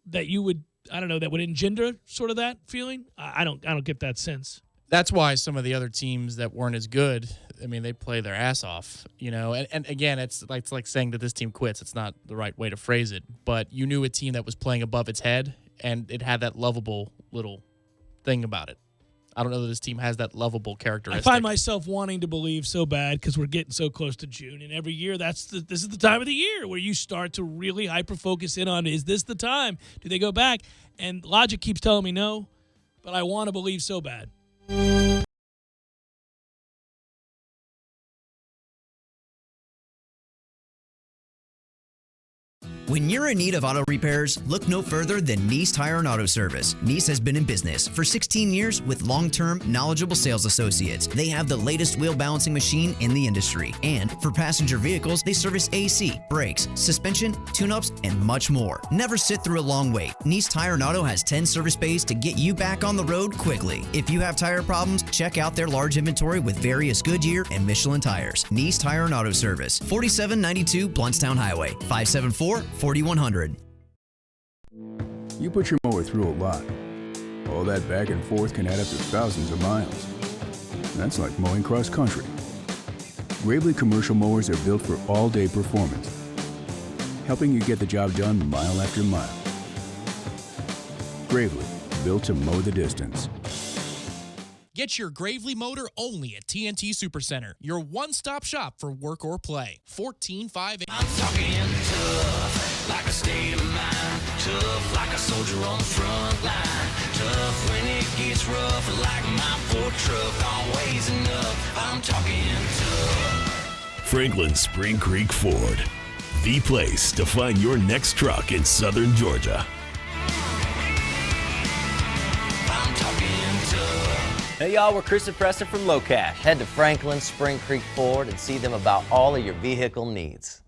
That you would, that would engender sort of that feeling. I don't get that sense. That's why some of the other teams that weren't as good, they play their ass off, And again, it's like saying that this team quits. It's not the right way to phrase it. But you knew a team that was playing above its head, and it had that lovable little thing about it. I don't know that this team has that lovable characteristic. I find myself wanting to believe so bad because we're getting so close to June, and every year this is the time of the year where you start to really hyper-focus in on, is this the time? Do they go back? And logic keeps telling me no, but I want to believe so bad. When you're in need of auto repairs, look no further than Nice Tire and Auto Service. Nice has been in business for 16 years with long-term, knowledgeable sales associates. They have the latest wheel balancing machine in the industry. And for passenger vehicles, they service AC, brakes, suspension, tune-ups, and much more. Never sit through a long wait. Nice Tire and Auto has 10 service bays to get you back on the road quickly. If you have tire problems, check out their large inventory with various Goodyear and Michelin tires. Nice Tire and Auto Service, 4792 Bluntstown Highway, 574-4100. You put your mower through a lot. All that back and forth can add up to thousands of miles. That's like mowing cross country. Gravely commercial mowers are built for all-day performance, helping you get the job done mile after mile. Gravely, built to mow the distance. Get your Gravely motor only at TNT Supercenter, your one-stop shop for work or play. 145. I'm talking tough, like a state of mind. Tough, like a soldier on the front line. Tough when it gets rough, like my Ford truck, always enough. I'm talking tough. Franklin Spring Creek Ford, the place to find your next truck in southern Georgia. I'm talking tough. Hey y'all, we're Chris and Preston from Low Cash. Head to Franklin Spring Creek Ford and see them about all of your vehicle needs.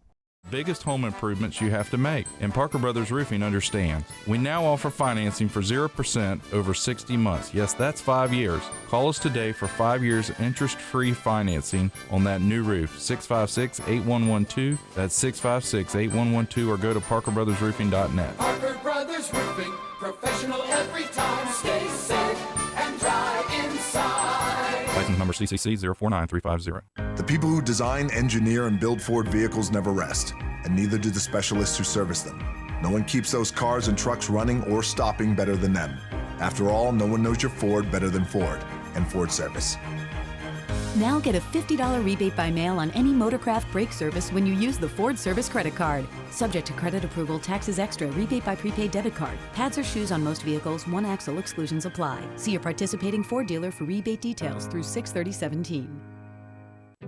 Biggest home improvements you have to make, and Parker Brothers Roofing understands. We now offer financing for 0% over 60 months. Yes, that's 5 years. Call us today for 5 years interest-free financing on that new roof. 656-8112. That's 656-8112, or go to parkerbrothersroofing.net. Parker Brothers Roofing, professional every time. Stay safe and dry inside. License number CCC 049350. The people who design, engineer, and build Ford vehicles never rest, and neither do the specialists who service them. No one keeps those cars and trucks running or stopping better than them. After all, no one knows your Ford better than Ford and Ford Service. Now get a $50 rebate by mail on any Motorcraft brake service when you use the Ford Service credit card. Subject to credit approval, taxes extra, rebate by prepaid debit card. Pads or shoes on most vehicles, one axle exclusions apply. See your participating Ford dealer for rebate details through 6/30/17.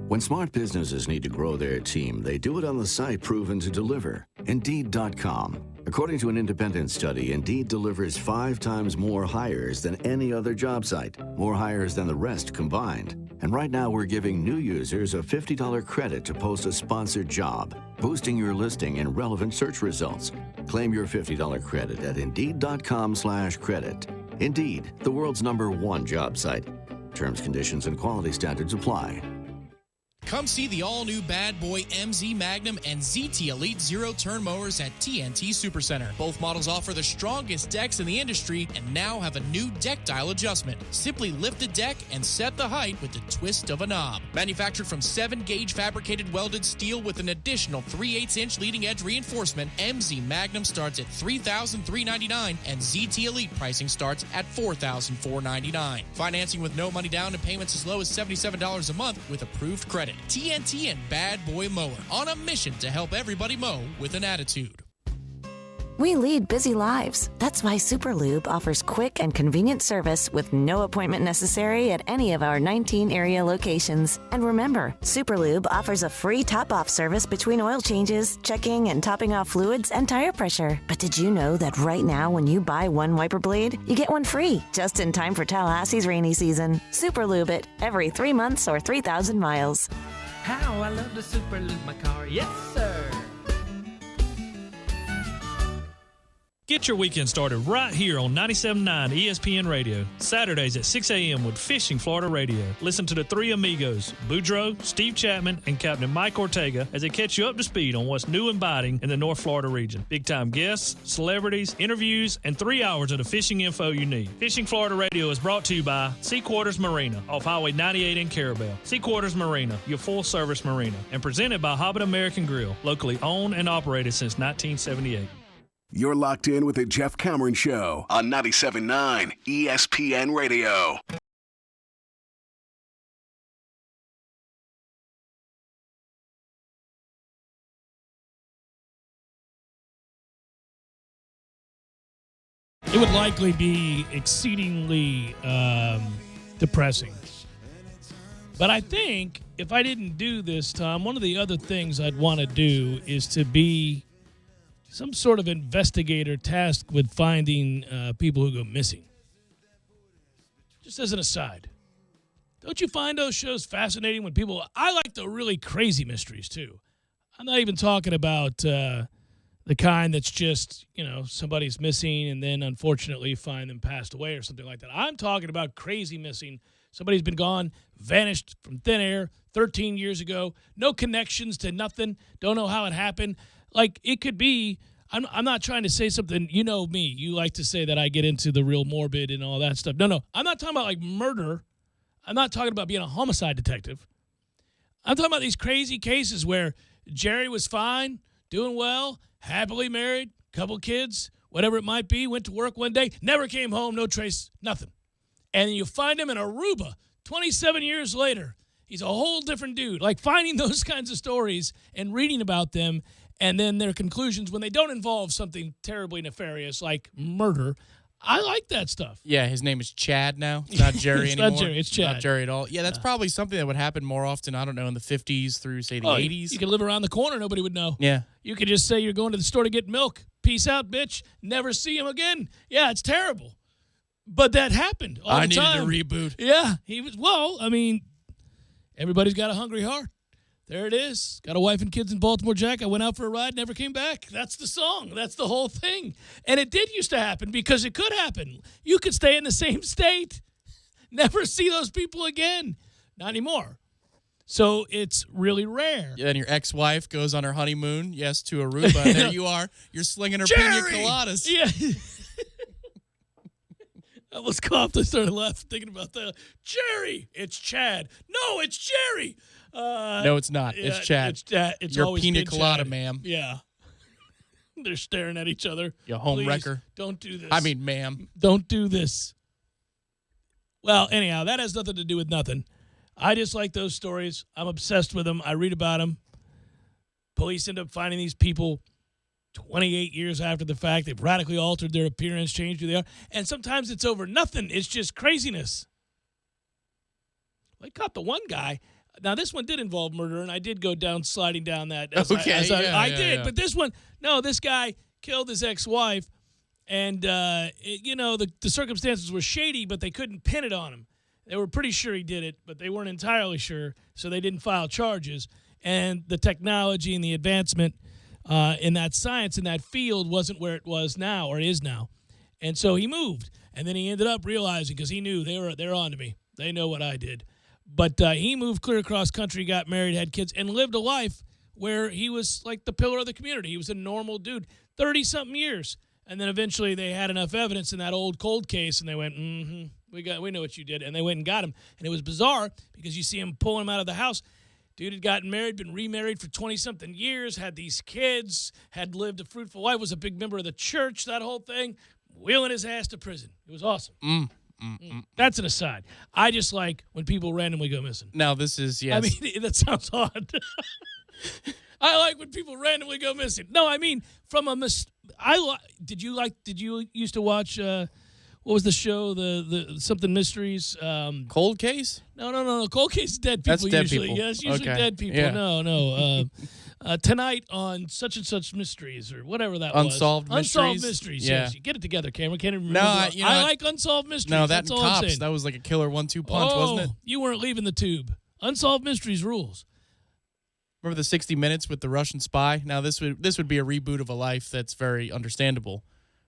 When smart businesses need to grow their team, they do it on the site proven to deliver, Indeed.com. According to an independent study, Indeed delivers 5 times more hires than any other job site, more hires than the rest combined. And right now we're giving new users a $50 credit to post a sponsored job, boosting your listing and relevant search results. Claim your $50 credit at Indeed.com/credit. Indeed, the world's #1 job site. Terms, conditions, and quality standards apply. Come see the all-new Bad Boy MZ Magnum and ZT Elite zero-turn mowers at TNT Supercenter. Both models offer the strongest decks in the industry and now have a new deck dial adjustment. Simply lift the deck and set the height with the twist of a knob. Manufactured from 7-gauge fabricated welded steel with an additional 3/8-inch leading-edge reinforcement, MZ Magnum starts at $3,399 and ZT Elite pricing starts at $4,499. Financing with no money down and payments as low as $77 a month with approved credit. TNT and Bad Boy Mower, on a mission to help everybody mow with an attitude. We lead busy lives. That's why Superlube offers quick and convenient service with no appointment necessary at any of our 19 area locations. And remember, Superlube offers a free top-off service between oil changes, checking and topping off fluids, and tire pressure. But did you know that right now when you buy one wiper blade, you get one free, just in time for Tallahassee's rainy season? Superlube it every 3 months or 3,000 miles. How I love to Superlube my car. Yes, sir. Get your weekend started right here on 97.9 ESPN Radio. Saturdays at 6 a.m. with Fishing Florida Radio. Listen to the three amigos, Boudreaux, Steve Chapman, and Captain Mike Ortega as they catch you up to speed on what's new and biting in the North Florida region. Big-time guests, celebrities, interviews, and 3 hours of the fishing info you need. Fishing Florida Radio is brought to you by Sea Quarters Marina off Highway 98 in Carabel. Sea Quarters Marina, your full-service marina, and presented by Hobbit American Grill, locally owned and operated since 1978. You're locked in with the Jeff Cameron Show on 97.9 ESPN Radio. It would likely be exceedingly depressing. But I think if I didn't do this, Tom, one of the other things I'd want to do is to be some sort of investigator tasked with finding people who go missing. Just as an aside. Don't you find those shows fascinating when people... I like the really crazy mysteries, too. I'm not even talking about the kind that's just, somebody's missing and then unfortunately find them passed away or something like that. I'm talking about crazy missing. Somebody's been gone, vanished from thin air 13 years ago, no connections to nothing, don't know how it happened. Like, it could be... I'm not trying to say something... You know me. You like to say that I get into the real morbid and all that stuff. No. I'm not talking about, like, murder. I'm not talking about being a homicide detective. I'm talking about these crazy cases where Jerry was fine, doing well, happily married, couple kids, whatever it might be, went to work one day, never came home, no trace, nothing. And you find him in Aruba 27 years later. He's a whole different dude. Like, finding those kinds of stories and reading about them and then their conclusions when they don't involve something terribly nefarious like murder. I like that stuff. Yeah, his name is Chad now. It's not Jerry It's anymore. not Jerry, it's Chad. Not Jerry at all. Yeah, that's probably something that would happen more often, I don't know, in the 50s through, say, the 80s. You could live around the corner, nobody would know. Yeah. You could just say you're going to the store to get milk. Peace out, bitch. Never see him again. Yeah, it's terrible. But that happened all the time. I needed a reboot. Yeah. Everybody's got a hungry heart. There it is. Got a wife and kids in Baltimore, Jack. I went out for a ride, never came back. That's the song. That's the whole thing. And it did used to happen because it could happen. You could stay in the same state, never see those people again. Not anymore. So it's really rare. Yeah, and your ex-wife goes on her honeymoon, yes, to Aruba. And there you are. You're slinging her pina coladas. Yeah. I almost coughed. I started laughing thinking about that. Jerry! It's Chad. No, it's Jerry! No, it's not. It's Chad. It's Chad. It's your always pina been colada, Chad. ma'am. Yeah. They're staring at each other. You home Please, wrecker. Don't do this. I mean, ma'am. Don't do this. Well, anyhow, that has nothing to do with nothing. I just like those stories. I'm obsessed with them. I read about them. Police end up finding these people 28 years after the fact. They've radically altered their appearance, changed who they are. And sometimes it's over nothing. It's just craziness. I caught the one guy. Now, this one did involve murder, and I did go down, sliding down that. I did. But this one, no, this guy killed his ex-wife, and, the circumstances were shady, but they couldn't pin it on him. They were pretty sure he did it, but they weren't entirely sure, so they didn't file charges. And the technology and the advancement in that science, in that field, wasn't where it was now, or is now. And so he moved, and then he ended up realizing, because he knew they're on to me. They know what I did. But he moved clear across country, got married, had kids, and lived a life where he was like the pillar of the community. He was a normal dude, 30-something years. And then eventually they had enough evidence in that old cold case, and they went, we know what you did. And they went and got him. And it was bizarre because you see him pulling him out of the house. Dude had gotten married, been remarried for 20-something years, had these kids, had lived a fruitful life, was a big member of the church, that whole thing, wheeling his ass to prison. It was awesome. That's an aside. I just like when people randomly go missing. Now, this is, yes. I mean, that sounds odd. I like when people randomly go missing. No, I mean, from a did you used to watch, what was the show, the something mysteries? Cold Case? No. Cold Case is dead people. That's dead usually. people. Yeah, it's usually Okay. dead people. Yeah. No. Tonight on such and such mysteries or whatever that Unsolved was. Unsolved Mysteries? mysteries. Yeah. Yes. You get it together, Cameron. Can't even No, remember. I like unsolved mysteries. No, that That's and all I'm Cops. saying. That was like a killer 1-2 punch, wasn't it? You weren't leaving the tube. Unsolved mysteries rules. Remember the 60 Minutes with the Russian spy? Now, this would be a reboot of a life that's very understandable.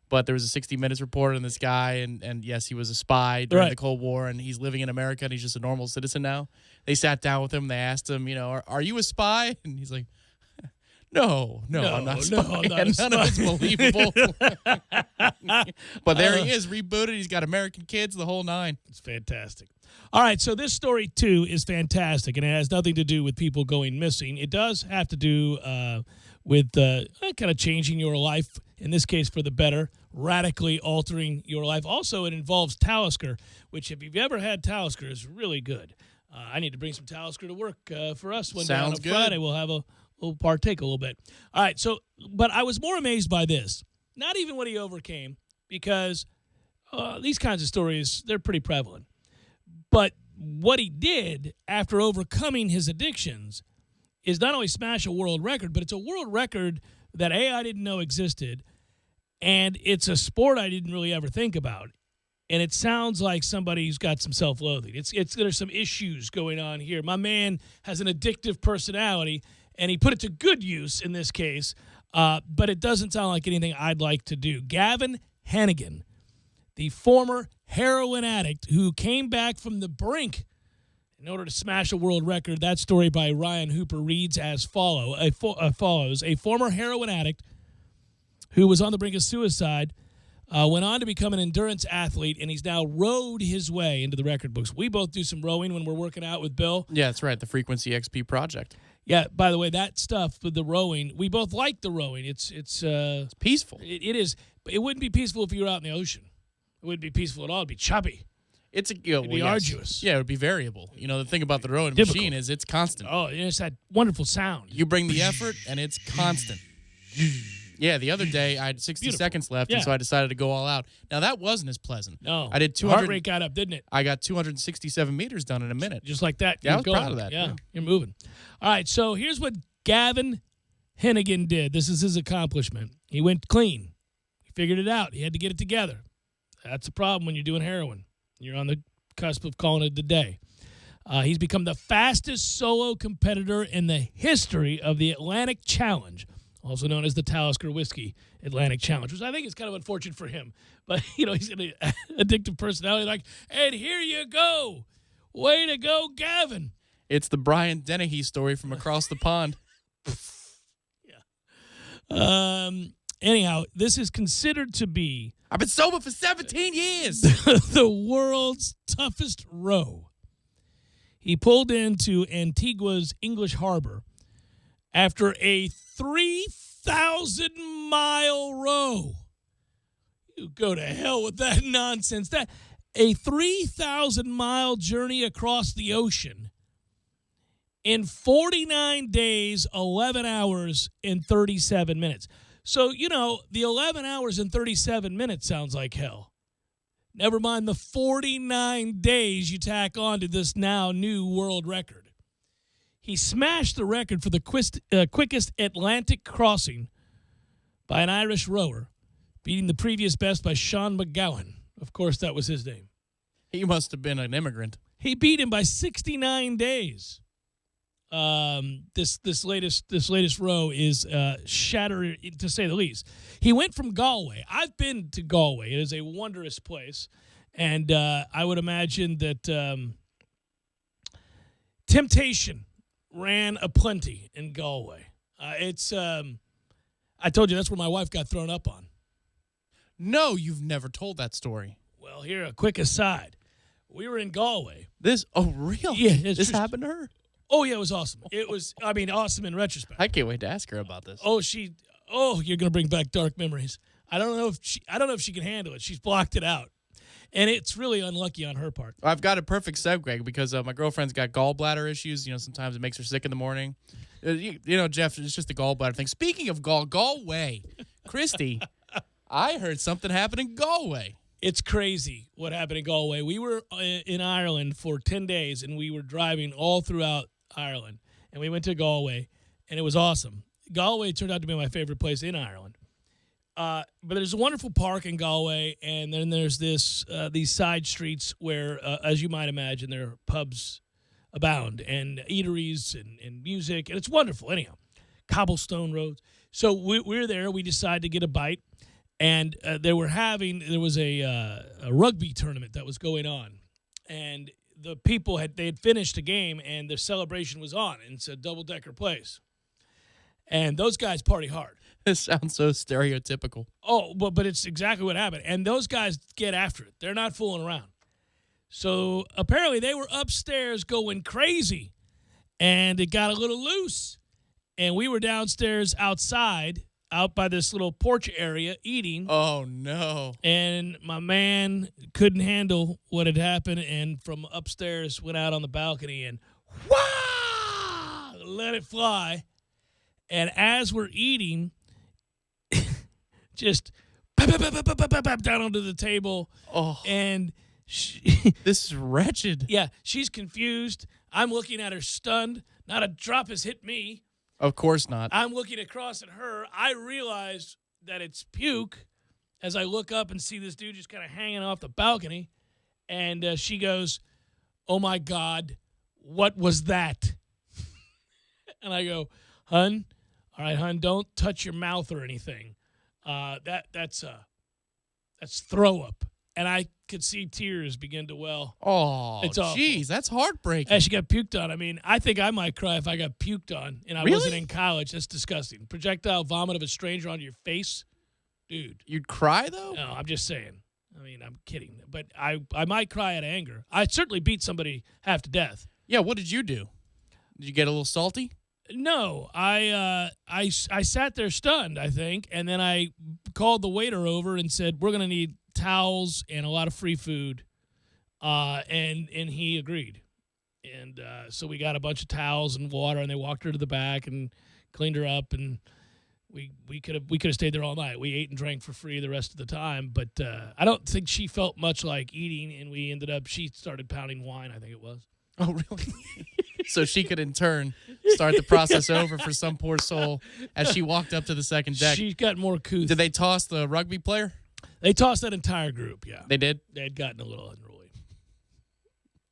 But there was a 60 Minutes report on this guy, and yes, he was a spy during the Cold War, and he's living in America, and he's just a normal citizen now. They sat down with him. They asked him, are you a spy? And he's like, No, I'm not a spy. I'm not a None spy. of it's believable. But there he is, rebooted. He's got American kids, the whole nine. It's fantastic. All right, so this story, too, is fantastic, and it has nothing to do with people going missing. It does have to do with kind of changing your life, in this case for the better, radically altering your life. Also, it involves Talisker, which if you've ever had Talisker, is really good. I need to bring some Talisker to work for us one day on Sounds a good. Friday. We'll partake a little bit. All right, but I was more amazed by this. Not even what he overcame, because these kinds of stories, they're pretty prevalent. But what he did after overcoming his addictions is not only smash a world record, but it's a world record that I didn't know existed, and it's a sport I didn't really ever think about. And it sounds like somebody who's got some self-loathing. There's some issues going on here. My man has an addictive personality, and he put it to good use in this case, but it doesn't sound like anything I'd like to do. Gavin Hennigan, the former heroin addict who came back from the brink in order to smash a world record. That story by Ryan Hooper reads as follows. A former heroin addict who was on the brink of suicide went on to become an endurance athlete, and he's now rowed his way into the record books. We both do some rowing when we're working out with Bill. Yeah, that's right, the Frequency XP Project. Yeah, by the way, that stuff with the rowing, we both like the rowing. It's peaceful. It is. But it wouldn't be peaceful if you were out in the ocean. It wouldn't be peaceful at all. It'd be chubby. It'd be yes. arduous. Yeah, it would be variable. The thing about the rowing machine is it's constant. Oh, and it's that wonderful sound. You bring the effort, and it's constant. Yeah, the other day I had 60 seconds left, and so I decided to go all out. Now, that wasn't as pleasant. No. I did 200. Heart rate got up, didn't it? I got 267 meters done in a minute. Just like that. Yeah, I was going. proud of that. Yeah, you're moving. All right, so here's what Gavin Hennigan did. This is his accomplishment. He went clean. He figured it out. He had to get it together. That's the problem when you're doing heroin. You're on the cusp of calling it the day. He's become the fastest solo competitor in the history of the Atlantic Challenge, also known as the Talisker Whiskey Atlantic Challenge, which I think is kind of unfortunate for him. But, he's an addictive personality. Like, and here you go. Way to go, Gavin. It's the Brian Dennehy story from across the pond. Anyhow, this is considered to be... I've been sober for 17 years. The world's toughest row. He pulled into Antigua's English Harbor after a 3,000-mile row. You go to hell with that nonsense. A 3,000-mile journey across the ocean in 49 days, 11 hours, and 37 minutes. So, the 11 hours and 37 minutes sounds like hell. Never mind the 49 days you tack on to this now new world record. He smashed the record for the quickest Atlantic crossing by an Irish rower, beating the previous best by Sean McGowan. Of course, that was his name. He must have been an immigrant. He beat him by 69 days. This latest row is shattered, to say the least. He went from Galway. I've been to Galway. It is a wondrous place, and I would imagine that temptation ran aplenty in Galway. I told you that's where my wife got thrown up on. No, you've never told that story. Well, here, a quick aside. We were in Galway. Really? Yeah. This happened to her? Oh, yeah, it was awesome. It was, awesome in retrospect. I can't wait to ask her about this. You're going to bring back dark memories. I don't know if she can handle it. She's blocked it out. And it's really unlucky on her part. I've got a perfect segue because my girlfriend's got gallbladder issues. Sometimes it makes her sick in the morning. Jeff, it's just the gallbladder thing. Speaking of Galway, Christy, I heard something happened in Galway. It's crazy what happened in Galway. We were in Ireland for 10 days, and we were driving all throughout Ireland. And we went to Galway, and it was awesome. Galway turned out to be my favorite place in Ireland. But there's a wonderful park in Galway, and then there's these side streets where, as you might imagine, there are pubs abound and eateries and music, and it's wonderful. Anyhow, cobblestone roads. So we're there. We decided to get a bite, and there was a rugby tournament that was going on, and the people had finished a game, and the celebration was on, and it's a double-decker place. And those guys party hard. This sounds so stereotypical. Oh, but it's exactly what happened. And those guys get after it. They're not fooling around. So apparently they were upstairs going crazy, and it got a little loose. And we were downstairs outside, out by this little porch area, eating. Oh, no. And my man couldn't handle what had happened, and from upstairs went out on the balcony and let it fly. And as we're eating, just down onto the table. Oh, and this is wretched. Yeah, she's confused. I'm looking at her stunned. Not a drop has hit me. Of course not. I'm looking across at her. I realize that it's puke as I look up and see this dude just kind of hanging off the balcony. And she goes, "Oh, my God, what was that?" And I go, "Hun, all right, hun, don't touch your mouth or anything. That's throw up." And I could see tears begin to well. Oh, it's awful. Jeez, that's heartbreaking. And she got puked on. I mean, I think I might cry if I got puked on and I Really? wasn't in college. That's disgusting. Projectile vomit of a stranger onto your face. Dude. You'd cry, though? No, I'm just saying. I mean, I'm kidding. But I might cry out of anger. I certainly beat somebody half to death. Yeah, what did you do? Did you get a little salty? No, I sat there stunned, I think, and then I called the waiter over and said, "We're going to need towels and a lot of free food," and he agreed. And so we got a bunch of towels and water, and they walked her to the back and cleaned her up, and we could have stayed there all night. We ate and drank for free the rest of the time, but I don't think she felt much like eating, and she started pounding wine, I think it was. Oh, really? So she could, in turn, start the process over for some poor soul as she walked up to the second deck. She got more couth. Did they toss the rugby player? They tossed that entire group, yeah. They did? They had gotten a little unruly.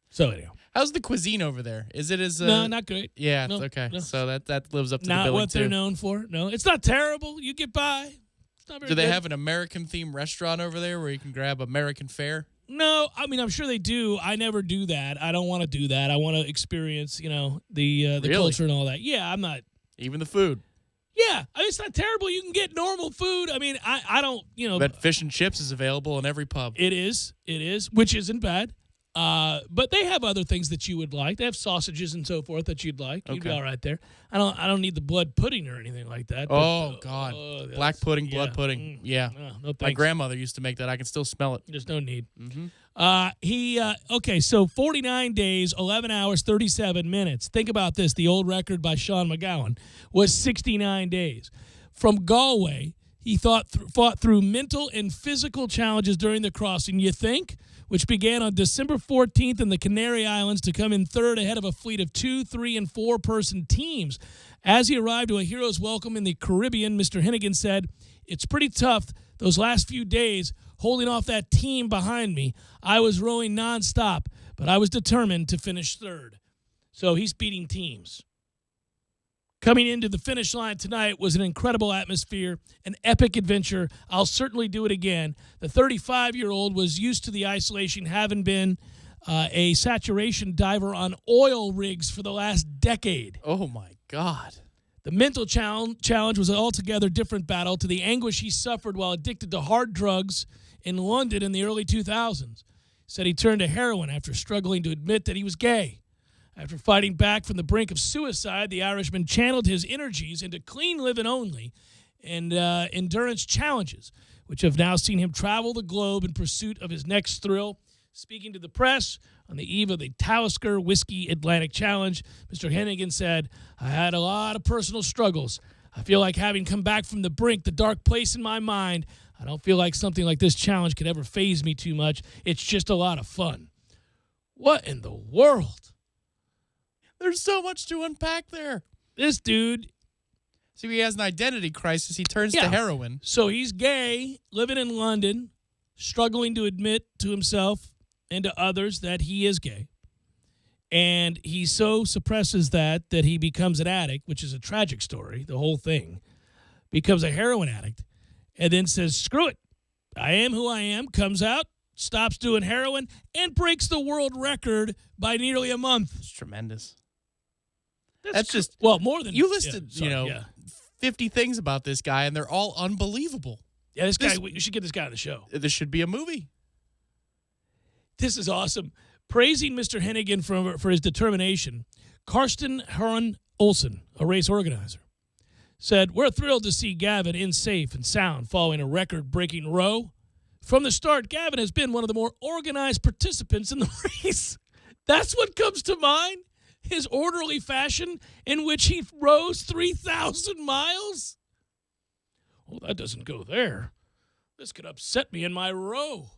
So, anyhow. How's the cuisine over there? Is it as... No, not great. Yeah, No, okay. no. So that lives up to the Not billing, what too. they're known for. No, it's not terrible. You get by. It's not very Do they good. have an American-themed restaurant over there where you can grab American fare? No, I mean, I'm sure they do. I never do that. I don't want to do that. I want to experience, the Really? culture and all that. Yeah, I'm not. Even the food? Yeah, I mean, it's not terrible. You can get normal food. I mean, I don't, But fish and chips is available in every pub. It is, which isn't bad. But they have other things that you would like. They have sausages and so forth that you'd like. You'd be Okay. all right there. I don't need the blood pudding or anything like that. Oh, but, God. that's- Black pudding, blood yeah. pudding. Yeah. No My thanks. grandmother used to make that. I can still smell it. There's no need. Mm-hmm. Okay, so 49 days, 11 hours, 37 minutes. Think about this. The old record by Sean McGowan was 69 days. From Galway, he fought through mental and physical challenges during the crossing, you think, which began on December 14th in the Canary Islands to come in third ahead of a fleet of 2, 3, and 4-person teams. As he arrived to a hero's welcome in the Caribbean, Mr. Hennigan said, "It's pretty tough those last few days holding off that team behind me. I was rowing nonstop, but I was determined to finish third." So he's beating teams. Coming into the finish line tonight was an incredible atmosphere, an epic adventure. I'll certainly do it again. The 35-year-old was used to the isolation, having been a saturation diver on oil rigs for the last decade. Oh, my God. The mental challenge was an altogether different battle to the anguish he suffered while addicted to hard drugs in London in the early 2000s. He said he turned to heroin after struggling to admit that he was gay. After fighting back from the brink of suicide, the Irishman channeled his energies into clean living only and endurance challenges, which have now seen him travel the globe in pursuit of his next thrill. Speaking to the press on the eve of the Talisker Whiskey Atlantic Challenge, Mr. Hennigan said, "I had a lot of personal struggles. I feel like having come back from the brink, the dark place in my mind, I don't feel like something like this challenge could ever faze me too much. It's just a lot of fun." What in the world? There's so much to unpack there. This dude. See, he has an identity crisis. He turns to heroin. So he's gay, living in London, struggling to admit to himself and to others that he is gay. And he so suppresses that he becomes an addict, which is a tragic story, the whole thing. Becomes a heroin addict and then says, "Screw it. I am who I am," comes out, stops doing heroin, and breaks the world record by nearly a month. It's tremendous. That's just, well, more than... You listed, yeah, 50 things about this guy, and they're all unbelievable. Yeah, this guy, we should get this guy on the show. This should be a movie. This is awesome. Praising Mr. Hennigan for his determination, Karsten Heron Olsen, a race organizer, said, "We're thrilled to see Gavin in safe and sound following a record-breaking row. From the start, Gavin has been one of the more organized participants in the race." That's what comes to mind? His orderly fashion in which he rows 3,000 miles? Well, that doesn't go there. This could upset me in my row.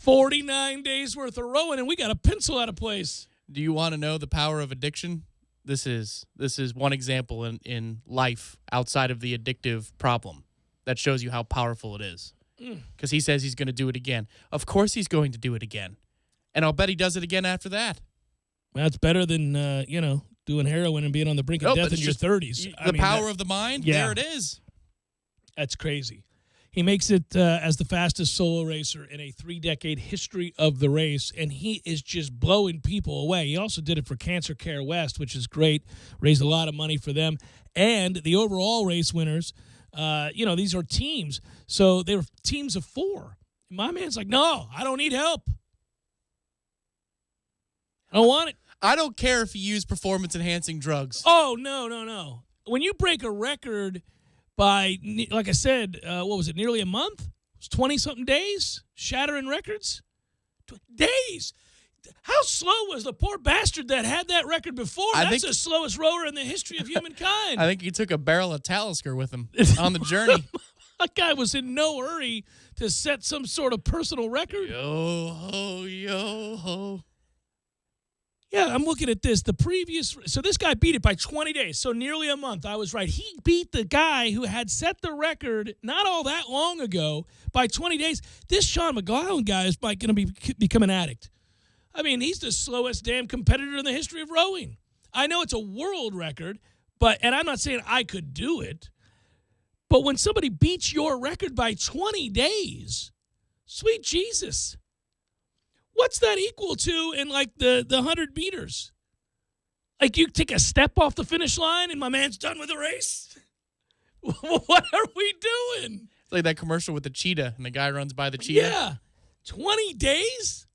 49 days worth of rowing, and we got a pencil out of place. Do you want to know the power of addiction? this is one example in life outside of the addictive problem that shows you how powerful it is. Because he says he's going to do it again. Of course he's going to do it again. And I'll bet he does it again after that. That's better than, doing heroin and being on the brink of death in your 30s. The power of the mind, there it is. That's crazy. He makes it as the fastest solo racer in a 3-decade history of the race, and he is just blowing people away. He also did it for Cancer Care West, which is great, raised a lot of money for them. And the overall race winners, these are teams. So they were teams of 4. My man's like, no, I don't need help. I don't want it. I don't care if you use performance-enhancing drugs. Oh, no. When you break a record by, like I said, nearly a month? It was 20-something days? Shattering records? Days! How slow was the poor bastard that had that record before? That's the slowest rower in the history of humankind. I think he took a barrel of Talisker with him on the journey. That guy was in no hurry to set some sort of personal record. Yo-ho, yo-ho. Yeah, I'm looking at this. So this guy beat it by 20 days, so nearly a month. I was right. He beat the guy who had set the record not all that long ago by 20 days. This Sean McGowan guy is going to become an addict. I mean, he's the slowest damn competitor in the history of rowing. I know it's a world record, and I'm not saying I could do it, but when somebody beats your record by 20 days, sweet Jesus. What's that equal to in, like, the 100 meters? Like, you take a step off the finish line and my man's done with the race? What are we doing? It's like that commercial with the cheetah, and the guy runs by the cheetah. Yeah. 20 days?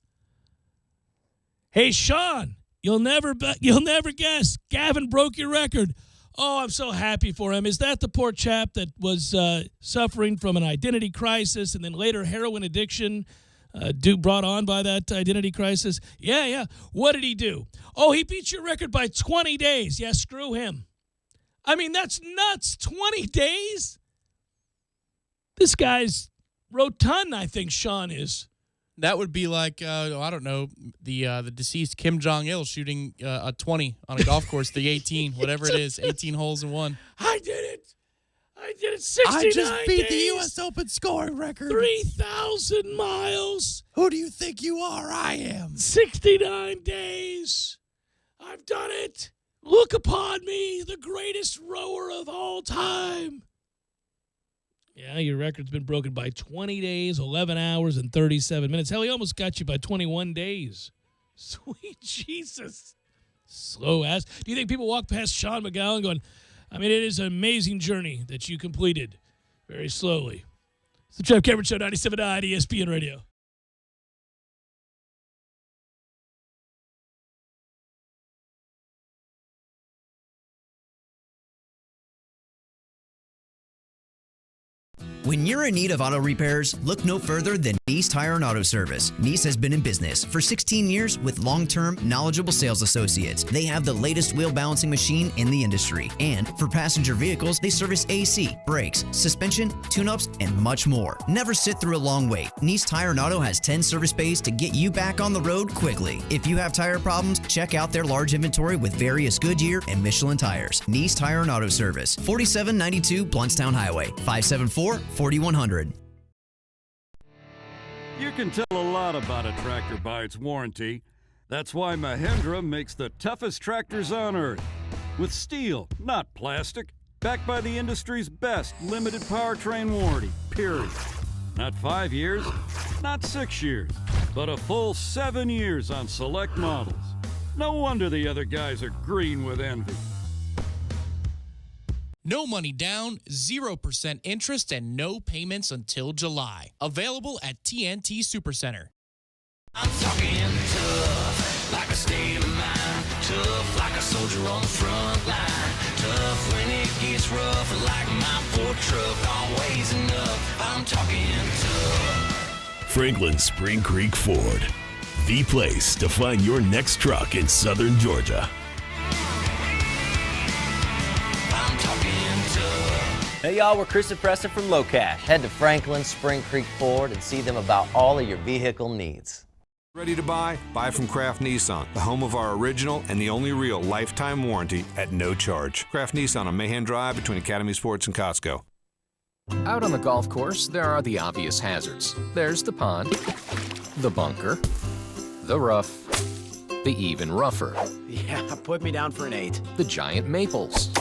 Hey, Sean, you'll never guess. Gavin broke your record. Oh, I'm so happy for him. Is that the poor chap that was suffering from an identity crisis and then later heroin addiction? Brought on by that identity crisis? Yeah. What did he do? Oh, he beat your record by 20 days. Yeah, screw him. I mean, that's nuts. 20 days? This guy's rotund, I think Sean is. That would be like, I don't know, the deceased Kim Jong-il shooting a 20 on a golf course, the 18, whatever it is, 18 holes in one. I did it 69 I just beat days. the U.S. Open scoring record. 3,000 miles. Who do you think you are? I am. 69 days. I've done it. Look upon me, the greatest rower of all time. Yeah, your record's been broken by 20 days, 11 hours, and 37 minutes. Hell, he almost got you by 21 days. Sweet Jesus. Slow ass. Do you think people walk past Sean McGowan going, I mean, it is an amazing journey that you completed very slowly. It's the Jeff Cameron Show, 97.9 ESPN Radio. When you're in need of auto repairs, look no further than Nice Tire and Auto Service. Nice has been in business for 16 years with long-term, knowledgeable sales associates. They have the latest wheel balancing machine in the industry. And for passenger vehicles, they service AC, brakes, suspension, tune-ups, and much more. Never sit through a long wait. Nice Tire and Auto has 10 service bays to get you back on the road quickly. If you have tire problems, check out their large inventory with various Goodyear and Michelin tires. Nice Tire and Auto Service, 4792 Bluntstown Highway, 574-4100. You can tell a lot about a tractor by its warranty. That's why Mahindra makes the toughest tractors on earth. With steel, not plastic. Backed by the industry's best limited powertrain warranty, period. Not 5 years, not 6 years, but a full 7 years on select models. No wonder the other guys are green with envy. No money down, 0% interest, and no payments until July. Available at TNT Supercenter. I'm talking tough, like a state of mind. Tough, like a soldier on the front line. Tough when it gets rough, like my Ford truck. Always enough, I'm talking tough. Franklin Spring Creek Ford, the place to find your next truck in southern Georgia. Hey y'all, we're Chris and Preston from Low Cash. Head to Franklin Spring Creek Ford and see them about all of your vehicle needs. Ready to buy? Buy from Kraft Nissan, the home of our original and the only real lifetime warranty at no charge. Kraft Nissan on Mahan Drive between Academy Sports and Costco. Out on the golf course, there are the obvious hazards. There's the pond, the bunker, the rough, the even rougher. Yeah, put me down for an 8. The giant maples.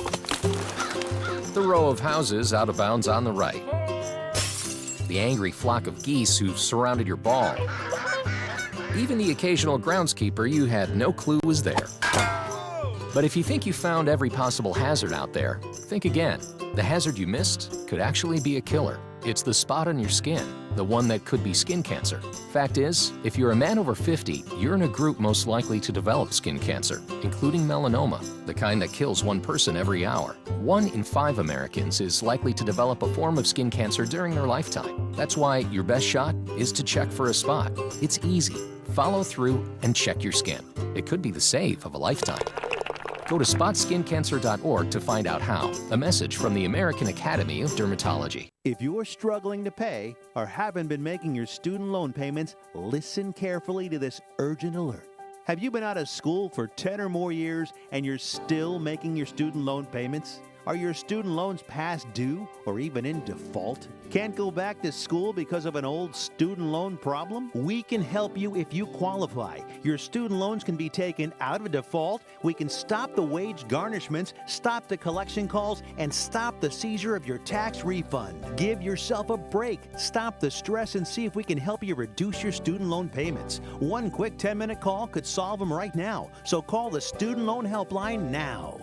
The row of houses out of bounds on the right. The angry flock of geese who've surrounded your ball. Even the occasional groundskeeper you had no clue was there. But if you think you found every possible hazard out there, think again. The hazard you missed could actually be a killer. It's the spot on your skin, the one that could be skin cancer. Fact is, if you're a man over 50, you're in a group most likely to develop skin cancer, including melanoma, the kind that kills one person every hour. 1 in 5 Americans is likely to develop a form of skin cancer during their lifetime. That's why your best shot is to check for a spot. It's easy. Follow through and check your skin. It could be the save of a lifetime. Go to spotskincancer.org to find out how. A message from the American Academy of Dermatology. If you're struggling to pay or haven't been making your student loan payments, listen carefully to this urgent alert. Have you been out of school for 10 or more years and you're still making your student loan payments? Are your student loans past due or even in default? Can't go back to school because of an old student loan problem? We can help you if you qualify. Your student loans can be taken out of default. We can stop the wage garnishments, stop the collection calls, and stop the seizure of your tax refund. Give yourself a break. Stop the stress and see if we can help you reduce your student loan payments. One quick 10-minute call could solve them right now. So call the Student Loan Helpline now.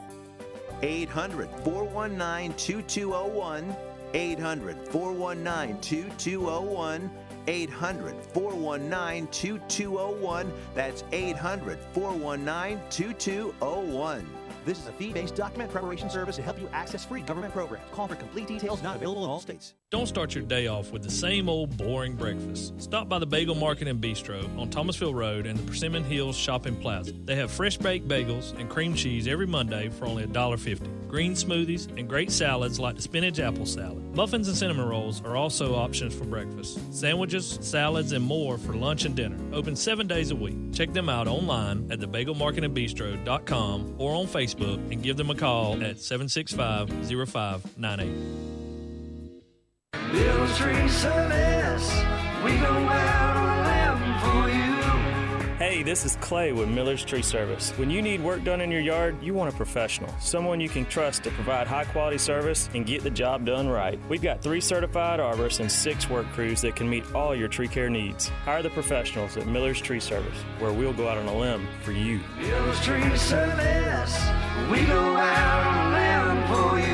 800-419-2201, 800-419-2201, 800-419-2201. That's 800-419-2201. This is a fee-based document preparation service to help you access free government programs. Call for complete details, not available in all states. Don't start your day off with the same old boring breakfast. Stop by the Bagel Market and Bistro on Thomasville Road and the Persimmon Hills Shopping Plaza. They have fresh baked bagels and cream cheese every Monday for only $1.50. Green smoothies and great salads like the spinach apple salad. Muffins and cinnamon rolls are also options for breakfast. Sandwiches, salads, and more for lunch and dinner. Open 7 days a week. Check them out online at thebagelmarketandbistro.com or on Facebook and give them a call at 765-0598. Miller's Tree Service, we go out on a limb for you. Hey, this is Clay with Miller's Tree Service. When you need work done in your yard, you want a professional, someone you can trust to provide high-quality service and get the job done right. We've got 3 certified arborists and 6 work crews that can meet all your tree care needs. Hire the professionals at Miller's Tree Service, where we'll go out on a limb for you. Miller's Tree Service, we go out on a limb for you.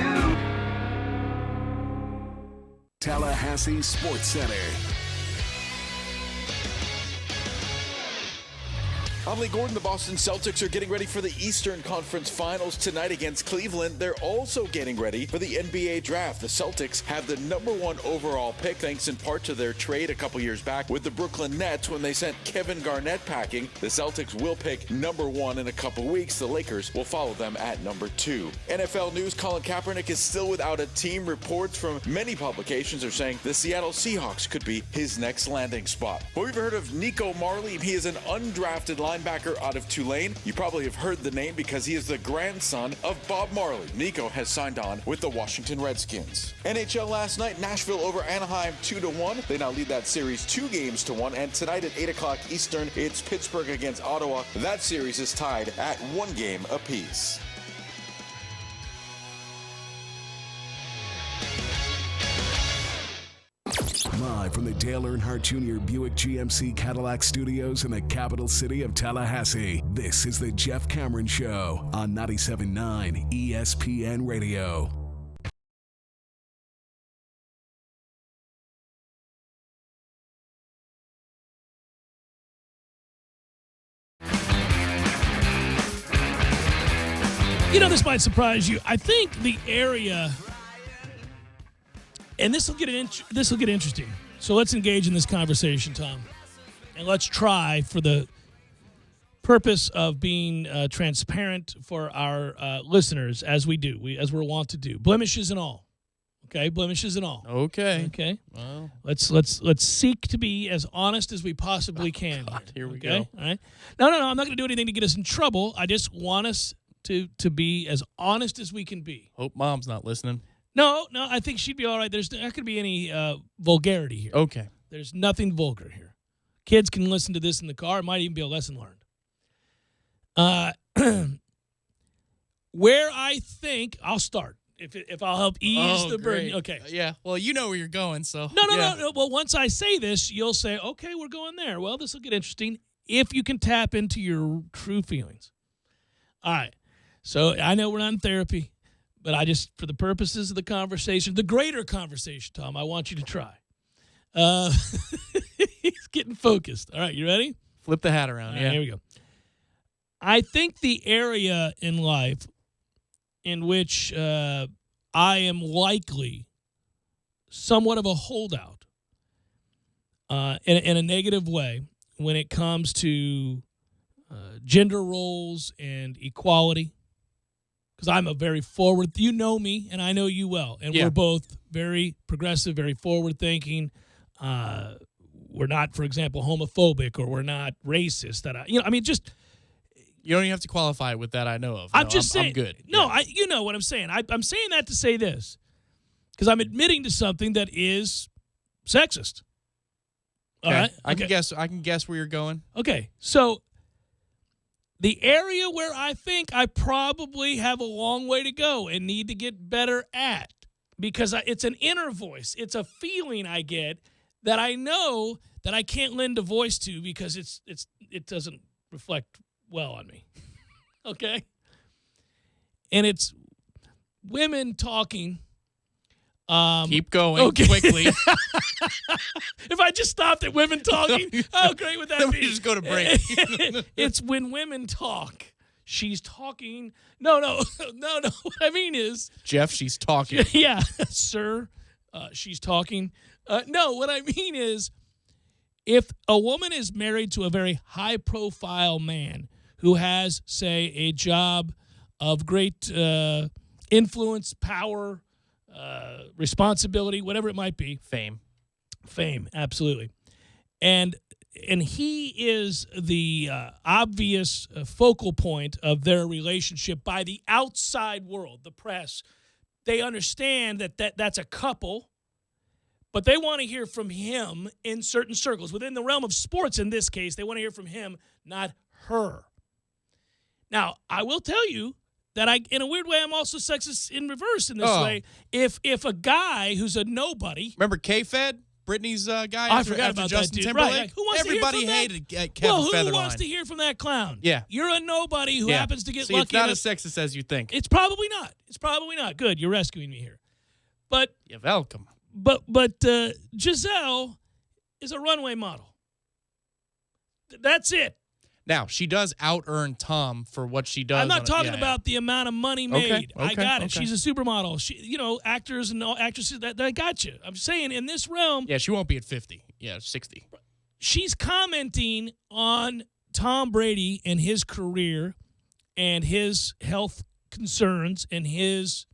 Tallahassee Sports Center. I'm Lee Gordon. The Boston Celtics are getting ready for the Eastern Conference Finals tonight against Cleveland. They're also getting ready for the NBA Draft. The Celtics have the #1 overall pick thanks in part to their trade a couple years back with the Brooklyn Nets when they sent Kevin Garnett packing. The Celtics will pick #1 in a couple weeks. The Lakers will follow them at #2. NFL news, Colin Kaepernick is still without a team. Reports from many publications are saying the Seattle Seahawks could be his next landing spot. But we've heard of Nico Marley. He is an undrafted linebacker out of Tulane. You probably have heard the name because he is the grandson of Bob Marley. Nico has signed on with the Washington Redskins. NHL last night, Nashville over Anaheim 2-1. They now lead that series 2-1. And tonight at 8 o'clock Eastern, it's Pittsburgh against Ottawa. That series is tied at 1 game apiece. Live from the Dale Earnhardt Jr. Buick GMC Cadillac Studios in the capital city of Tallahassee, this is the Jeff Cameron Show on 97.9 ESPN Radio. You know, this might surprise you. I think the area, and this will get interesting. So let's engage in this conversation, Tom, and let's try, for the purpose of being transparent for our listeners, as we do, as we're wont to do, blemishes and all. Okay, blemishes and all. Okay. Okay. Well, Let's seek to be as honest as we possibly can. God, here we okay? go. All right. No. I'm not going to do anything to get us in trouble. I just want us to be as honest as we can be. Hope Mom's not listening. No. I think she'd be all right. There's not going to be any vulgarity here. Okay. There's nothing vulgar here. Kids can listen to this in the car. It might even be a lesson learned. Where I think I'll start. If I'll help ease the burden. Okay. Yeah. Well, you know where you're going, so. No. Well, once I say this, you'll say, okay, we're going there. Well, this will get interesting if you can tap into your true feelings. All right. So I know we're not in therapy, but I just, for the purposes of the conversation, the greater conversation, Tom, I want you to try. He's getting focused. All right. You ready? Flip the hat around. All right, Yeah. here we go. I think the area in life in which I am likely somewhat of a holdout in a negative way when it comes to gender roles and equality, because I'm a very forward, you know me and I know you well, and we're both very progressive, very forward-thinking. We're not, for example, homophobic, or we're not racist. Just... You don't even have to qualify with that, I know of. I'm just saying. I'm good. No, you know what I'm saying. I'm saying that to say this, because I'm admitting to something that is sexist. All right? I can guess where you're going. Okay. So the area where I think I probably have a long way to go and need to get better at, because it's an inner voice. It's a feeling I get that I know that I can't lend a voice to because it doesn't reflect well on me. Okay? And it's women talking. Keep going quickly. If I just stopped at women talking, how great would that then be? We just go to break. It's when women talk. She's talking. No. What I mean is, Jeff, she's talking. Yeah, sir. She's talking. No, what I mean is, if a woman is married to a very high-profile man who has, say, a job of great influence, power, responsibility, whatever it might be. Fame, absolutely. And he is the obvious focal point of their relationship by the outside world, the press. They understand that's a couple, but they want to hear from him in certain circles. Within the realm of sports, in this case, they want to hear from him, not her. Now, I will tell you that in a weird way, I'm also sexist in reverse in this way. If a guy who's a nobody... Remember K-Fed? Britney's guy I forgot about Justin that dude. Timberlake? Right. Who wants Everybody to hear from hated that? Kevin Who Federline. wants to hear from that clown? Yeah. You're a nobody who happens to get See, lucky. it's not as sexist as you think. It's probably not. Good. You're rescuing me here. But you're welcome. But Giselle is a runway model. That's it. Now, she does out-earn Tom for what she does. I'm not talking about the amount of money made. Okay, I got it. okay. She's a supermodel. Actors and actresses, that got you. I'm saying in this realm. Yeah, she won't be at 50. Yeah, 60. She's commenting on Tom Brady and his career and his health concerns and his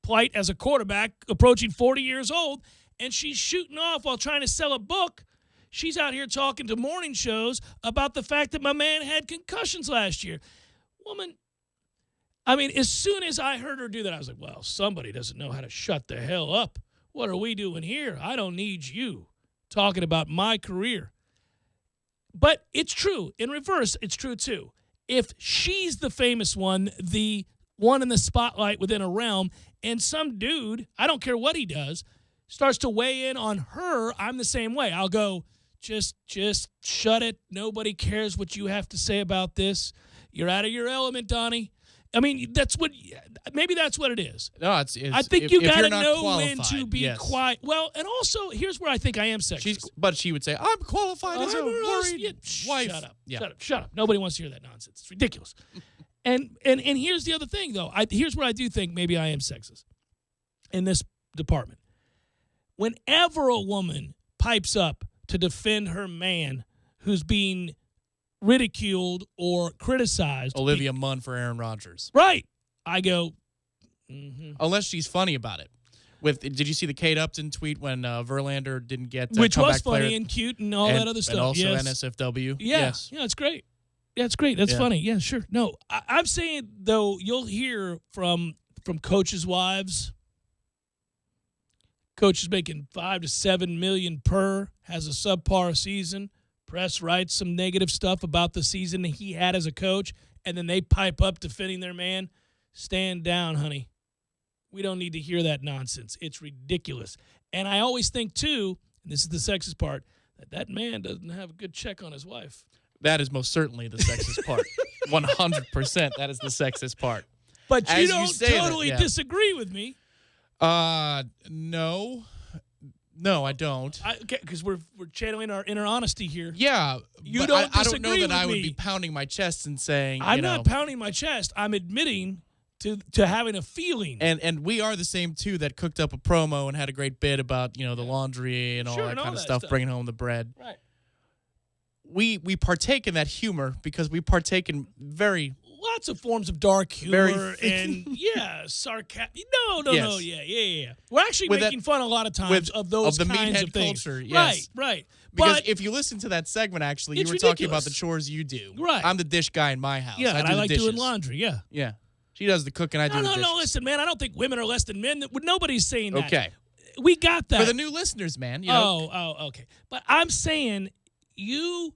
plight as a quarterback approaching 40 years old, and she's shooting off while trying to sell a book. She's out here talking to morning shows about the fact that my man had concussions last year. Woman, I mean, as soon as I heard her do that, I was like, well, somebody doesn't know how to shut the hell up. What are we doing here? I don't need you talking about my career. But it's true. In reverse, it's true, too. If she's the famous one, the one in the spotlight within a realm, and some dude, I don't care what he does, starts to weigh in on her, I'm the same way. I'll go, just shut it. Nobody cares what you have to say about this. You're out of your element, Donnie. I mean, maybe that's what it is. No, I think you got to know qualified, when to be quiet. Well, and also, here's where I think I am sexist. But she would say, I'm qualified as a worried wife. Shut up. Nobody wants to hear that nonsense. It's ridiculous. and here's the other thing, though. Here's where I do think maybe I am sexist in this department. Whenever a woman pipes up to defend her man who's being ridiculed or criticized. Olivia Munn for Aaron Rodgers. Right. I go, unless she's funny about it. Did you see the Kate Upton tweet when Verlander didn't get which was comeback player funny and cute and all that other stuff. And also yes. NSFW. Yeah. Yes. Yeah, it's great. Yeah, it's great. That's funny. Yeah, sure. No, I'm saying, though, you'll hear from coaches' wives. Coach is making $5 to $7 million per, has a subpar season. Press writes some negative stuff about the season that he had as a coach, and then they pipe up defending their man. Stand down, honey. We don't need to hear that nonsense. It's ridiculous. And I always think, too, and this is the sexist part, that man doesn't have a good check on his wife. That is most certainly the sexist part. 100%. That is the sexist part. But you As don't totally disagree with me. No. No, I don't. Because we're channeling our inner honesty here. Yeah, you but don't I don't know disagree that with I would me. be pounding my chest and saying, I'm not pounding my chest. I'm admitting to having a feeling. And we are the same, too, that cooked up a promo and had a great bit about, the laundry and all that kind of stuff, bringing home the bread. Right. We partake in that humor because we partake in lots of forms of dark humor and sarcasm. No, yeah. We're actually making fun a lot of times of those the kinds meathead of things. Culture, yes. Right. Because if you listen to that segment, actually, you were talking about the chores you do. Right. I'm the dish guy in my house. Yeah, and I like dishes. doing laundry. Yeah. Yeah. She does the cooking. I do the dishes. No. Listen, man. I don't think women are less than men. Nobody's saying that. Okay. We got that for the new listeners, man. Okay. But I'm saying your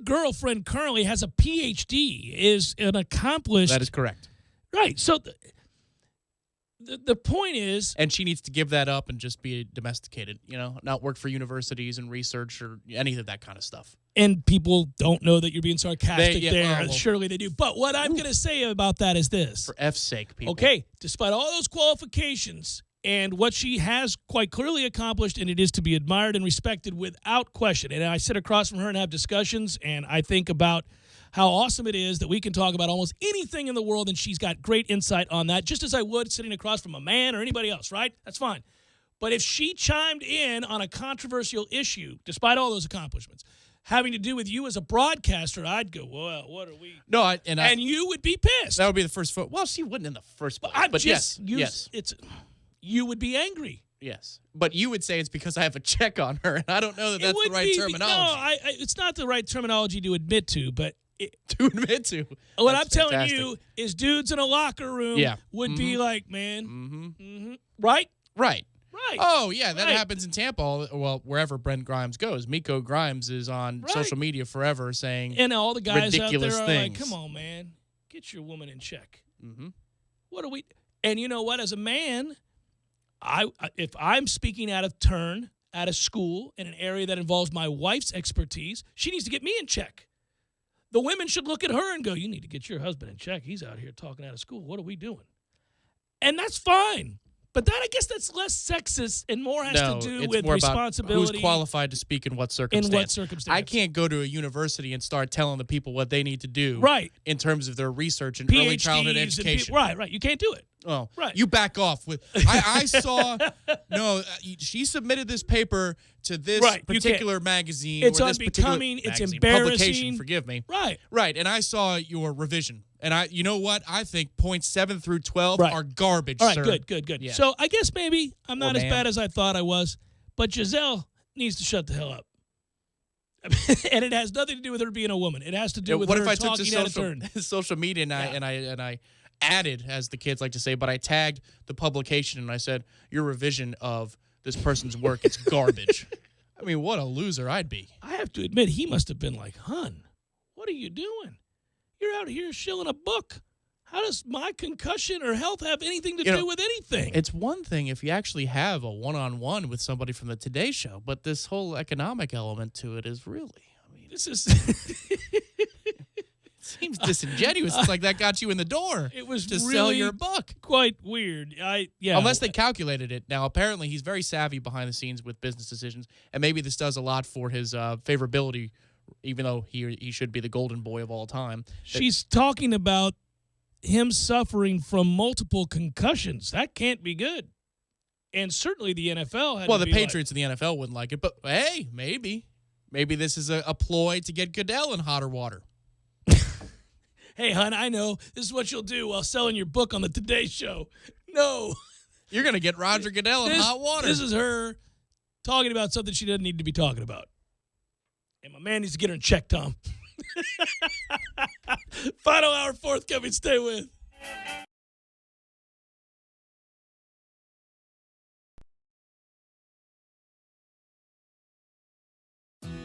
girlfriend currently has a PhD, is an accomplished. That is correct. Right. So the point is, and she needs to give that up and just be domesticated. Not work for universities and research or any of that kind of stuff. And people don't know that you're being sarcastic there. Surely they do. But what I'm going to say about that is this. For F's sake, people. Okay, despite all those qualifications and what she has quite clearly accomplished, and it is to be admired and respected without question. And I sit across from her and have discussions, and I think about how awesome it is that we can talk about almost anything in the world, and she's got great insight on that, just as I would sitting across from a man or anybody else, right? That's fine. But if she chimed in on a controversial issue, despite all those accomplishments, having to do with you as a broadcaster, I'd go, well, what are we? No, and you would be pissed. That would be the first foot. Well, she wouldn't in the first place. But yes. You would be angry. Yes. But you would say it's because I have a check on her, and I don't know that that's the right terminology. No, it's not the right terminology to admit to, but... to admit to. What I'm telling you is dudes in a locker room would be like, man, right? Right. Right. Oh, yeah, that happens in Tampa. Well, wherever Brent Grimes goes. Miko Grimes is on social media forever saying and all the guys ridiculous out there are things. like, come on, man. Get your woman in check. Mm-hmm. What are we... And you know what? As a man, if I'm speaking out of turn at a school in an area that involves my wife's expertise, she needs to get me in check. The women should look at her and go, you need to get your husband in check. He's out here talking out of school. What are we doing? And that's fine. But I guess that's less sexist and more has to do with responsibility. About who's qualified to speak in what circumstance. I can't go to a university and start telling the people what they need to do in terms of their research and early childhood education. Right. You can't do it. Oh, right. You back off. I saw, she submitted this paper to this particular magazine. It's or this unbecoming. It's magazine, embarrassing. Publication, forgive me. Right. And I saw your revision. And you know what? I think points 7 through 12 are garbage, All right, sir. good. Yeah. So I guess maybe I'm not as bad as I thought I was, but Giselle needs to shut the hell up. And it has nothing to do with her being a woman. It has to do with her talking out of turn. Social media and I added, as the kids like to say, but I tagged the publication and I said, your revision of this person's work is garbage. I mean, what a loser I'd be. I have to admit, he must have been like, hun, what are you doing? You're out here shilling a book. How does my concussion or health have anything to do with anything? It's one thing if you actually have a one-on-one with somebody from the Today Show, but this whole economic element to it is really, this is... seems disingenuous. It's like that got you in the door. It was to really sell your book. Quite weird. Unless they calculated it. Now, apparently, he's very savvy behind the scenes with business decisions, and maybe this does a lot for his favorability, even though he should be the golden boy of all time. She's talking about him suffering from multiple concussions. That can't be good. And certainly the NFL had Well, the Patriots and the NFL wouldn't like it, but hey, maybe. Maybe this is a ploy to get Goodell in hotter water. Hey, hon, I know. This is what you'll do while selling your book on the Today Show. No. You're going to get Roger Goodell in hot water. This is her talking about something she doesn't need to be talking about. And my man needs to get her in check, Tom. Final hour forthcoming. Stay with.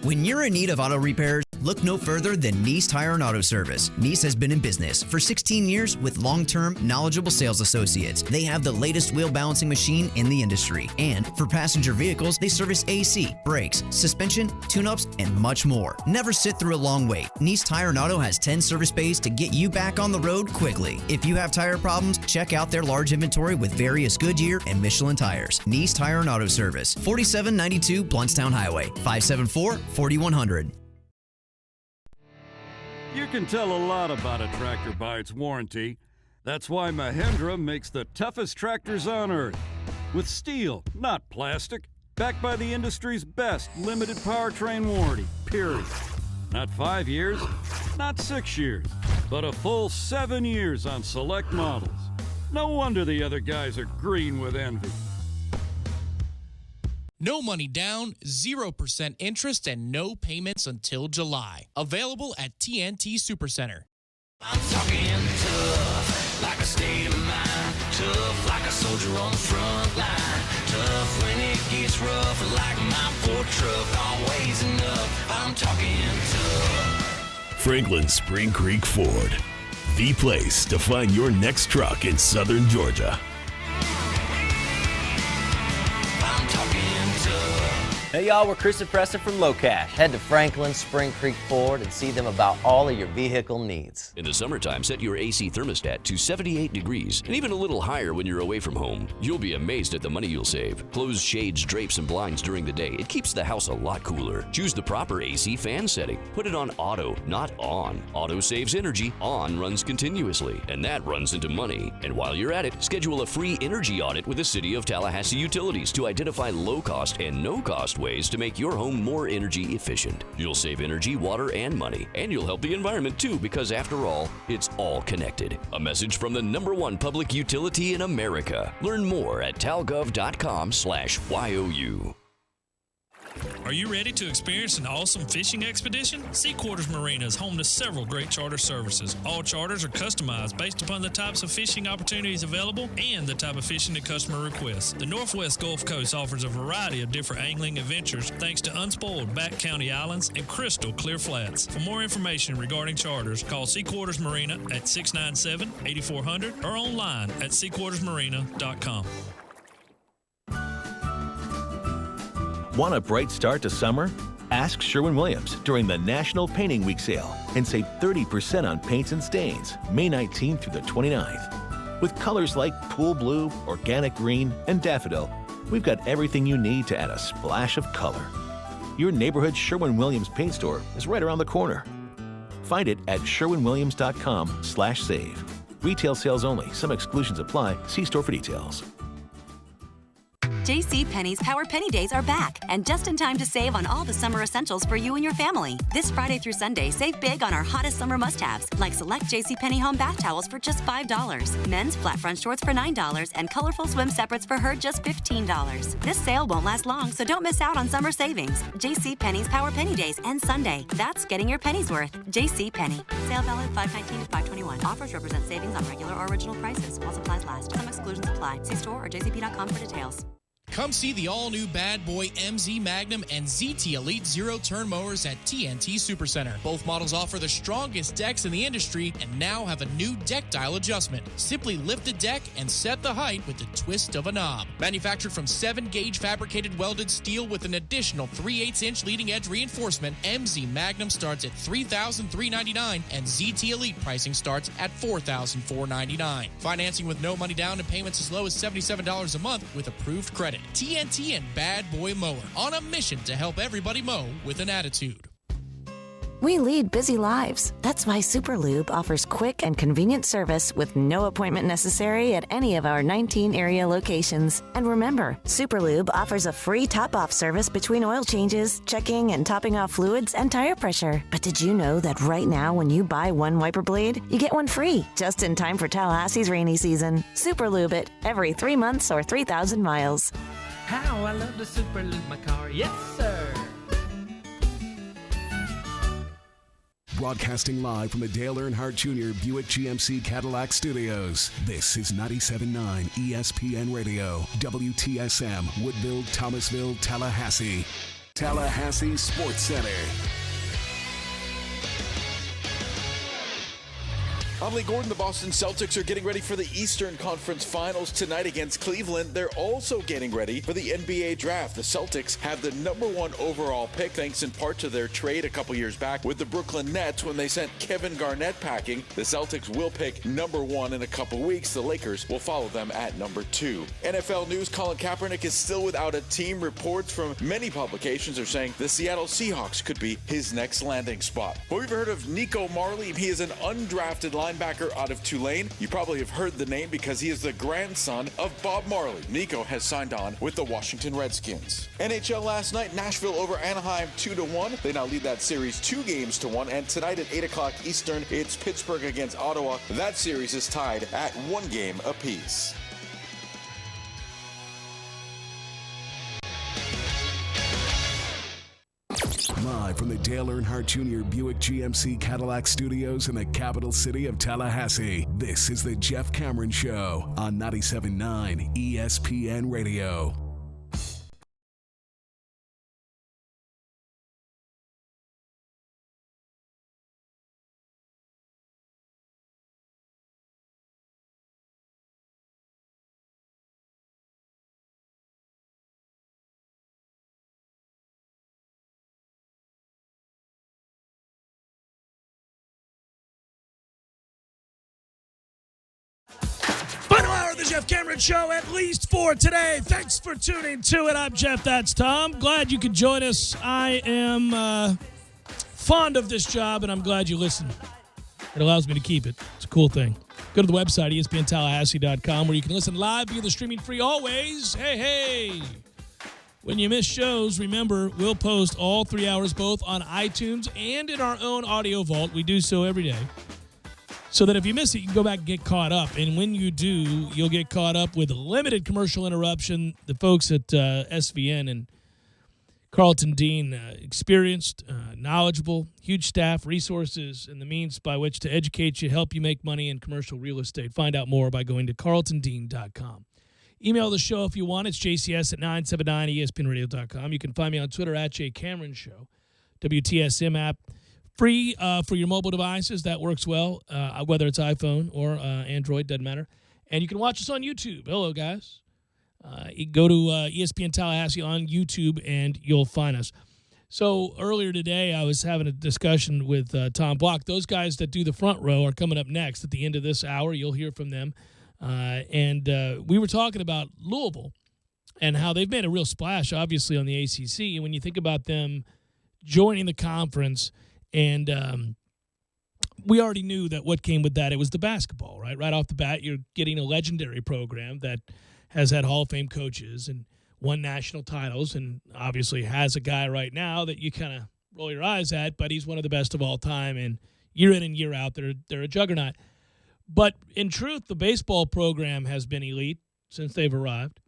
When you're in need of auto repairs, look no further than Nice Tire and Auto Service. Nice has been in business for 16 years with long-term, knowledgeable sales associates. They have the latest wheel balancing machine in the industry. And for passenger vehicles, they service AC, brakes, suspension, tune-ups, and much more. Never sit through a long wait. Nice Tire and Auto has 10 service bays to get you back on the road quickly. If you have tire problems, check out their large inventory with various Goodyear and Michelin tires. Nice Tire and Auto Service, 4792 Bluntstown Highway, 574-4100. You can tell a lot about a tractor by its warranty. That's why Mahindra makes the toughest tractors on earth. With steel, not plastic. Backed by the industry's best limited powertrain warranty, period. Not 5 years, not 6 years, but a full 7 years on select models. No wonder the other guys are green with envy. No money down, 0% interest, and no payments until July. Available at TNT Supercenter. I'm talking tough, like a state of mind. Tough, like a soldier on the front line. Tough when it gets rough, like my Ford truck, always enough. I'm talking tough. Franklin Spring Creek Ford, the place to find your next truck in southern Georgia. Hey y'all, we're Chris and Preston from LoCash. Head to Franklin Spring Creek Ford and see them about all of your vehicle needs. In the summertime, set your AC thermostat to 78 degrees and even a little higher when you're away from home. You'll be amazed at the money you'll save. Close shades, drapes, and blinds during the day. It keeps the house a lot cooler. Choose the proper AC fan setting. Put it on auto, not on. Auto saves energy. On runs continuously, and that runs into money. And while you're at it, schedule a free energy audit with the City of Tallahassee Utilities to identify low-cost and no-cost ways to make your home more energy efficient. You'll save energy, water, and money, and you'll help the environment too, because after all, it's all connected. A message from the #1 public utility in America. Learn more at talgov.com/YOU. Are you ready to experience an awesome fishing expedition? Sea Quarters Marina is home to several great charter services. All charters are customized based upon the types of fishing opportunities available and the type of fishing the customer requests. The Northwest Gulf Coast offers a variety of different angling adventures thanks to unspoiled back county islands and crystal clear flats. For more information regarding charters, call Sea Quarters Marina at 697-8400 or online at seaquartersmarina.com. Want a bright start to summer? Ask Sherwin-Williams during the National Painting Week sale and save 30% on paints and stains May 19th through the 29th. With colors like pool blue, organic green, and daffodil, we've got everything you need to add a splash of color. Your neighborhood Sherwin-Williams paint store is right around the corner. Find it at sherwinwilliams.com/save. Retail sales only. Some exclusions apply. See store for details. JCPenney's Power Penny Days are back, and just in time to save on all the summer essentials for you and your family. This Friday through Sunday, save big on our hottest summer must-haves, like select JCPenney home bath towels for just $5, men's flat front shorts for $9, and colorful swim separates for her just $15. This sale won't last long, so don't miss out on summer savings. JCPenney's Power Penny Days ends Sunday. That's getting your pennies worth. JCPenney. Sale valid 5/19 to 5/21. Offers represent savings on regular or original prices while supplies last. Some exclusions apply. See store or jcp.com for details. Come see the all-new Bad Boy MZ Magnum and ZT Elite zero-turn mowers at TNT Supercenter. Both models offer the strongest decks in the industry and now have a new deck dial adjustment. Simply lift the deck and set the height with the twist of a knob. Manufactured from 7-gauge fabricated welded steel with an additional 3/8-inch leading-edge reinforcement, MZ Magnum starts at $3,399 and ZT Elite pricing starts at $4,499. Financing with no money down and payments as low as $77 a month with approved credit. TNT and Bad Boy Mower, on a mission to help everybody mow with an attitude. We lead busy lives. That's why Superlube offers quick and convenient service with no appointment necessary at any of our 19 area locations. And remember, Superlube offers a free top-off service between oil changes, checking and topping off fluids, and tire pressure. But did you know that right now when you buy one wiper blade, you get one free, just in time for Tallahassee's rainy season? Superlube it every 3 months or 3,000 miles. How I love to superlube my car, yes sir. Broadcasting live from the Dale Earnhardt Jr. Buick GMC Cadillac Studios. This is 97.9 ESPN Radio, WTSM, Woodville, Thomasville, Tallahassee. Tallahassee Sports Center. I'm Lee Gordon. The Boston Celtics are getting ready for the Eastern Conference Finals tonight against Cleveland. They're also getting ready for the NBA Draft. The Celtics have the #1 overall pick, thanks in part to their trade a couple years back with the Brooklyn Nets when they sent Kevin Garnett packing. The Celtics will pick #1 in a couple weeks. The Lakers will follow them at #2. NFL news, Colin Kaepernick is still without a team. Reports from many publications are saying the Seattle Seahawks could be his next landing spot. But we've heard of Nico Marley. He is an undrafted linebacker out of Tulane. You probably have heard the name because he is the grandson of Bob Marley. Nico has signed on with the Washington Redskins. NHL last night, Nashville over Anaheim 2-1. They now lead that series 2-1. And tonight at 8 o'clock Eastern, it's Pittsburgh against Ottawa. That series is tied at 1 game apiece. Live from the Dale Earnhardt Jr. Buick GMC Cadillac Studios in the capital city of Tallahassee, this is the Jeff Cameron Show on 97.9 ESPN Radio. Final hour of the Jeff Cameron Show, at least for today. Thanks for tuning to it. I'm Jeff, that's Tom. Glad you could join us. I am fond of this job, and I'm glad you listen. It allows me to keep it. It's a cool thing. Go to the website, ESPNTallahassee.com, where you can listen live via the streaming free always. Hey. When you miss shows, remember, we'll post all 3 hours both on iTunes and in our own audio vault. We do so every day. So that if you miss it, you can go back and get caught up. And when you do, you'll get caught up with limited commercial interruption. The folks at SVN and Carlton Dean, experienced, knowledgeable, huge staff, resources, and the means by which to educate you, help you make money in commercial real estate. Find out more by going to carltondean.com. Email the show if you want. It's jcs@979espnradio.com. You can find me on Twitter at jcameronshow. WTSM app. Free for your mobile devices. That works well, whether it's iPhone or Android, doesn't matter. And you can watch us on YouTube. Hello, guys. You go to ESPN Tallahassee on YouTube, and you'll find us. So earlier today, I was having a discussion with Tom Block. Those guys that do the front row are coming up next at the end of this hour. You'll hear from them. And we were talking about Louisville and how they've made a real splash, obviously, on the ACC. And when you think about them joining the conference, and we already knew that what came with that, it was the basketball, right? Right off the bat, you're getting a legendary program that has had Hall of Fame coaches and won national titles, and obviously has a guy right now that you kind of roll your eyes at, but he's one of the best of all time, and year in and year out, they're a juggernaut. But in truth, the baseball program has been elite since they've arrived.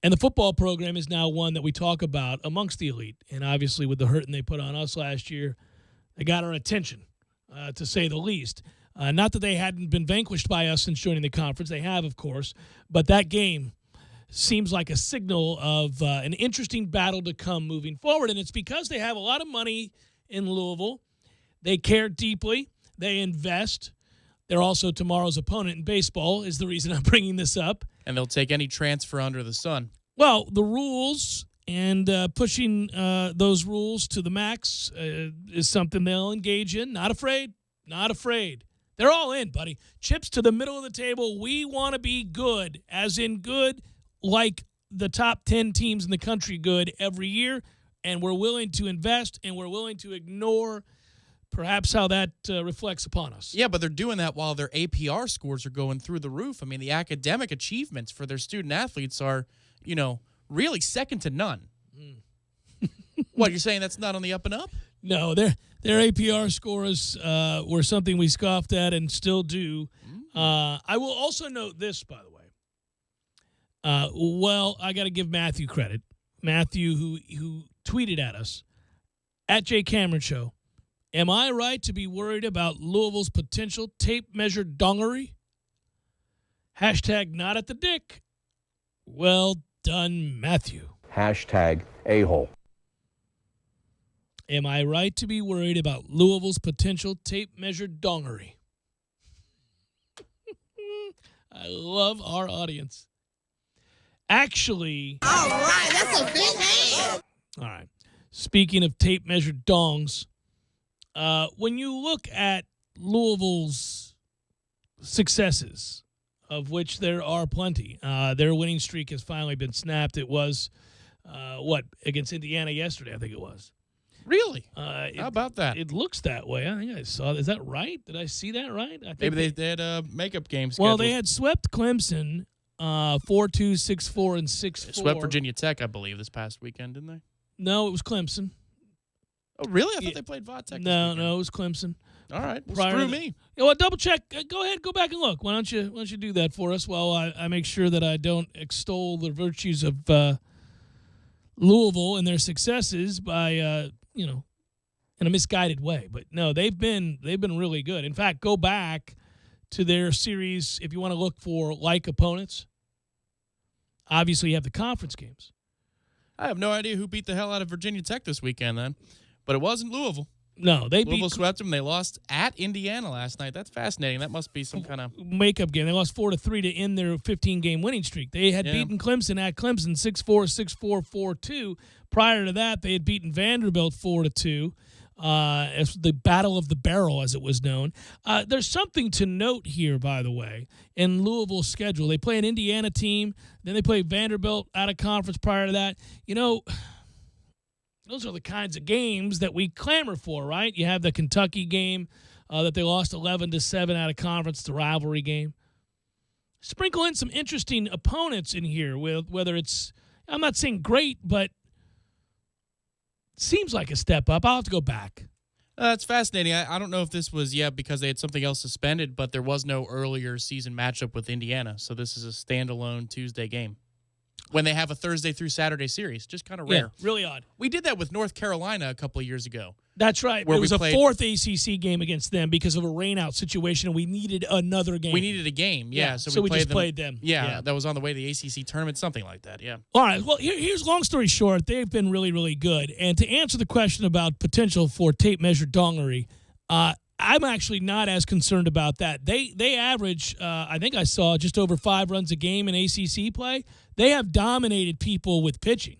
And the football program is now one that we talk about amongst the elite. And obviously with the hurting they put on us last year, they got our attention, to say the least. Not that they hadn't been vanquished by us since joining the conference. They have, of course. But that game seems like a signal of an interesting battle to come moving forward. And it's because they have a lot of money in Louisville. They care deeply. They invest. They're also tomorrow's opponent in baseball is the reason I'm bringing this up. And they'll take any transfer under the sun. Well, the rules and pushing those rules to the max is something they'll engage in. Not afraid. Not afraid. They're all in, buddy. Chips to the middle of the table. We want to be good, as in good like the top 10 teams in the country good every year. and we're willing to invest, and we're willing to ignore perhaps how that reflects upon us. Yeah, but they're doing that while their APR scores are going through the roof. I mean, the academic achievements for their student athletes are, really second to none. What, you're saying that's not on the up and up? No, their APR scores were something we scoffed at and still do. I will also note this, by the way. I got to give Matthew credit. Matthew, who tweeted at us, at Jay Cameron Show, am I right to be worried about Louisville's potential tape measure dongery? Hashtag not at the dick. Well done, Matthew. Hashtag a-hole. Am I right to be worried about Louisville's potential tape measure dongery? I love our audience. Actually. All right, that's a big hand. All right. Speaking of tape measured dongs, when you look at Louisville's successes, of which there are plenty, their winning streak has finally been snapped. It was, against Indiana yesterday, I think it was. Really? How about that? It looks that way. I think I saw. Is that right? Did I see that right? I think Maybe they had a makeup game scheduled. Well, they had swept Clemson 4-2, 6-4, and 6-4. Swept Virginia Tech, I believe, this past weekend, didn't they? No, it was Clemson. Oh, really? I thought they played Vatech. No, it was Clemson. All right, well, screw me. Well, double check. Go ahead, go back and look. Why don't you do that for us while I make sure that I don't extol the virtues of Louisville and their successes by in a misguided way. But no, they've been really good. In fact, go back to their series if you want to look for like opponents. Obviously, you have the conference games. I have no idea who beat the hell out of Virginia Tech this weekend then, but it wasn't Louisville. No, Louisville swept them. They lost at Indiana last night. That's fascinating. That must be some kind of makeup game. They lost 4-3 to end their 15-game winning streak. They had beaten Clemson at Clemson 6-4, 6-4, 4-2. Prior to that, they had beaten Vanderbilt 4-2. It's the Battle of the Barrel, as it was known. There's something to note here, by the way, in Louisville's schedule. They play an Indiana team, then they play Vanderbilt out of conference prior to that. Those are the kinds of games that we clamor for, right? You have the Kentucky game that they lost 11-7 out of conference, the rivalry game. Sprinkle in some interesting opponents in here, with whether it's, I'm not saying great, but seems like a step up. I'll have to go back. That's fascinating. I don't know if this was, because they had something else suspended, but there was no earlier season matchup with Indiana. So this is a standalone Tuesday game when they have a Thursday through Saturday series. Just kind of rare. Yeah, really odd. We did that with North Carolina a couple of years ago. That's right. It was a fourth ACC game against them because of a rainout situation, and we needed another game. We needed a game, so we just played them. Yeah, that was on the way to the ACC tournament, something like that, yeah. All right, well, here's long story short. They've been really, really good. And to answer the question about potential for tape measure dongery, I'm actually not as concerned about that. They average, I think I saw, just over 5 runs a game in ACC play. They have dominated people with pitching.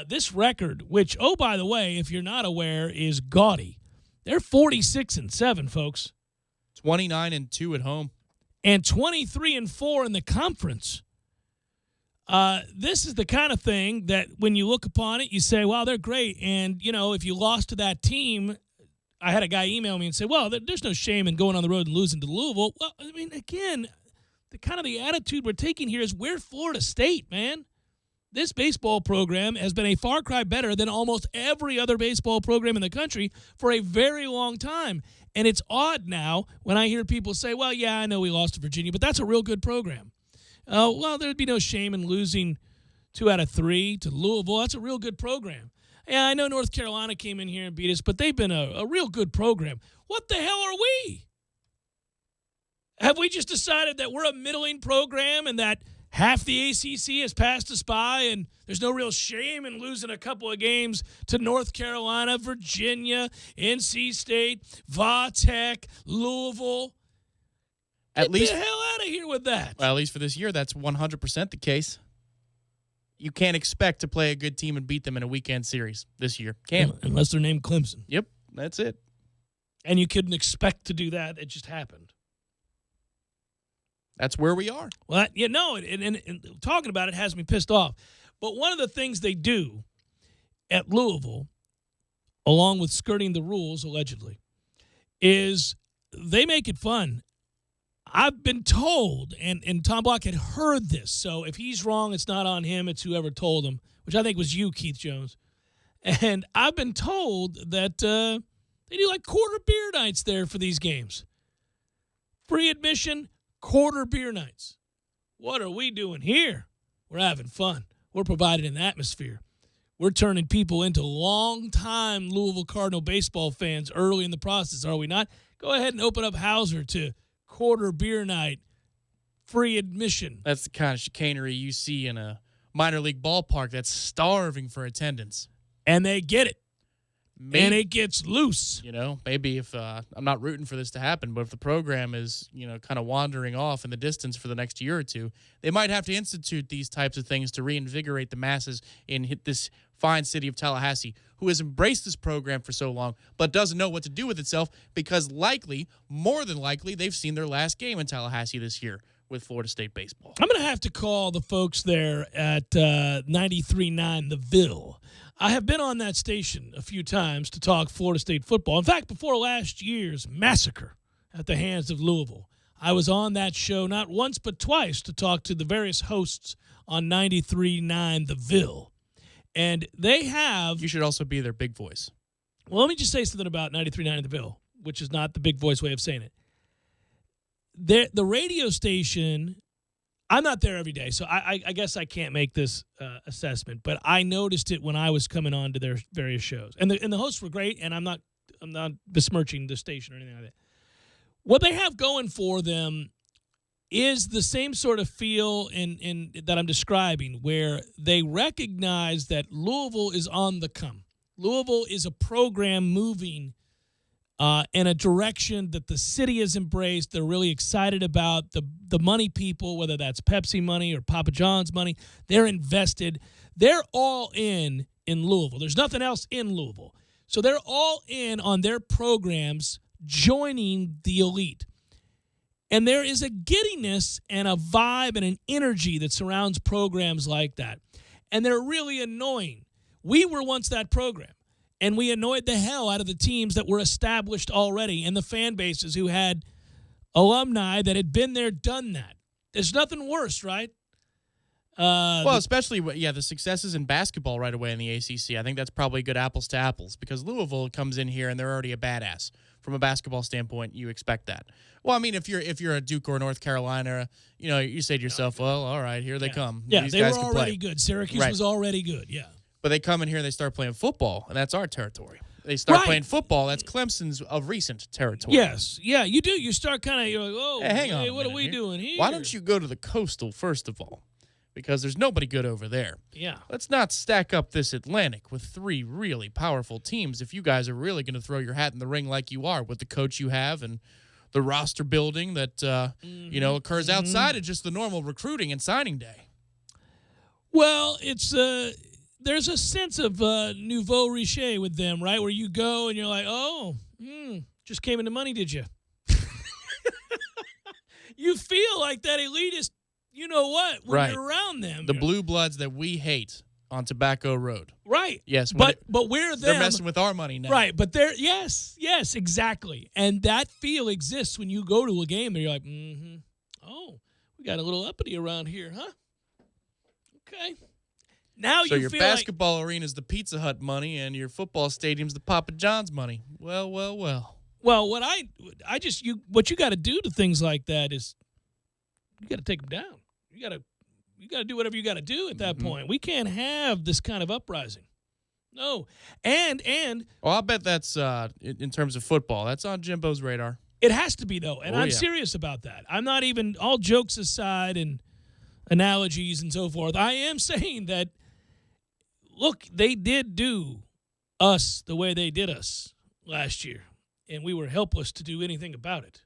This record, which, oh, by the way, if you're not aware, is gaudy. They're 46-7, folks. 29-2 at home. And 23-4 in the conference. This is the kind of thing that when you look upon it, you say, wow, they're great. And, if you lost to that team, I had a guy email me and say, well, there's no shame in going on the road and losing to Louisville. Well, I mean, again, the attitude we're taking here is we're Florida State, man. This baseball program has been a far cry better than almost every other baseball program in the country for a very long time. And it's odd now when I hear people say, well, yeah, I know we lost to Virginia, but that's a real good program. Well, there'd be no shame in losing 2 out of 3 to Louisville. That's a real good program. Yeah, I know North Carolina came in here and beat us, but they've been a real good program. What the hell are we? Have we just decided that we're a middling program and that half the ACC has passed us by and there's no real shame in losing a couple of games to North Carolina, Virginia, NC State, Vatech, Louisville? Get the hell out of here with that. Well, at least for this year, that's 100% the case. You can't expect to play a good team and beat them in a weekend series this year. Can't. Unless they're named Clemson. Yep, that's it. And you couldn't expect to do that. It just happened. That's where we are. Well, and talking about it has me pissed off. But one of the things they do at Louisville, along with skirting the rules, allegedly, is they make it fun. I've been told, and Tom Block had heard this, so if he's wrong, it's not on him, it's whoever told him, which I think was you, Keith Jones. And I've been told that they do like quarter beer nights there for these games. Free admission, quarter beer nights. What are we doing here? We're having fun. We're providing an atmosphere. We're turning people into long-time Louisville Cardinal baseball fans early in the process, are we not? Go ahead and open up Hauser to quarter beer night, free admission. That's the kind of chicanery you see in a minor league ballpark that's starving for attendance. And they get it. Maybe, and it gets loose. Maybe if I'm not rooting for this to happen, but if the program is, kind of wandering off in the distance for the next year or two, they might have to institute these types of things to reinvigorate the masses in this fine city of Tallahassee, who has embraced this program for so long, but doesn't know what to do with itself because more than likely, they've seen their last game in Tallahassee this year with Florida State baseball. I'm going to have to call the folks there at 93.9 The Ville. I have been on that station a few times to talk Florida State football. In fact, before last year's massacre at the hands of Louisville, I was on that show not once but twice to talk to the various hosts on 93.9 The Ville. And they have... You should also be their big voice. Well, let me just say something about 93.9 The Ville, which is not the big voice way of saying it. The radio station... I'm not there every day, so I guess I can't make this assessment. But I noticed it when I was coming on to their various shows, and the hosts were great. And I'm not besmirching the station or anything like that. What they have going for them is the same sort of feel in that I'm describing, where they recognize that Louisville is on the come. Louisville is a program moving in a direction that the city has embraced. They're really excited about the money people, whether that's Pepsi money or Papa John's money. They're invested. They're all in Louisville. There's nothing else in Louisville. So they're all in on their programs, joining the elite. And there is a giddiness and a vibe and an energy that surrounds programs like that. And they're really annoying. We were once that program. And we annoyed the hell out of the teams that were established already and the fan bases who had alumni that had been there, done that. There's nothing worse, right? Especially, the successes in basketball right away in the ACC. I think that's probably good apples to apples because Louisville comes in here and they're already a badass. From a basketball standpoint, you expect that. Well, I mean, if you're a Duke or North Carolina, you say to yourself, well, all right, here they come. Yeah, these they guys were can already play. good. Syracuse was already good, yeah. But they come in here and they start playing football, and that's our territory. They start playing football. That's Clemson's of recent territory. Yes. Yeah, you do. You start kind of, you're like, oh, hey, hang on. What are we doing here? Why don't you go to the Coastal, first of all? Because there's nobody good over there. Yeah. Let's not stack up this Atlantic with three really powerful teams if you guys are really going to throw your hat in the ring like you are with the coach you have and the roster building that, occurs outside of just the normal recruiting and signing day. Well, it's there's a sense of nouveau riche with them, right? Where you go and you're like, just came into money, did you? You feel like that elitist, you know what, when you're around them. The blue bloods that we hate on Tobacco Road. Right. Yes. But we're them. They're messing with our money now. Right. But yes, exactly. And that feel exists when you go to a game and you're like, oh, we got a little uppity around here, huh? Okay. Now so you your feel basketball arena is the Pizza Hut money and your football stadium's the Papa John's money. Well. Well, what you got to do to things like that is you got to take them down. You got to do whatever you got to do at that point. We can't have this kind of uprising. No. And well, I'll bet that's in terms of football. That's on Jimbo's radar. It has to be though, and I'm serious about that. I'm not even all jokes aside and analogies and so forth. I am saying that look, they did do us the way they did us last year, and we were helpless to do anything about it.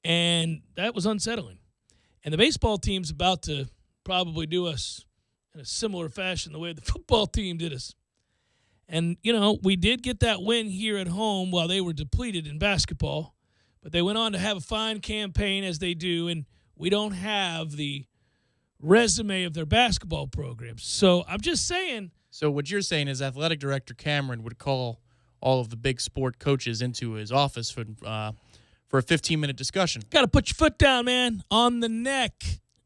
And that was unsettling. And the baseball team's about to probably do us in a similar fashion the way the football team did us. And, we did get that win here at home while they were depleted in basketball, but they went on to have a fine campaign as they do, and we don't have the resume of their basketball programs. So I'm just saying. So what you're saying is Athletic Director Cameron would call all of the big sport coaches into his office for a 15-minute discussion. Got to put your foot down, man, on the neck.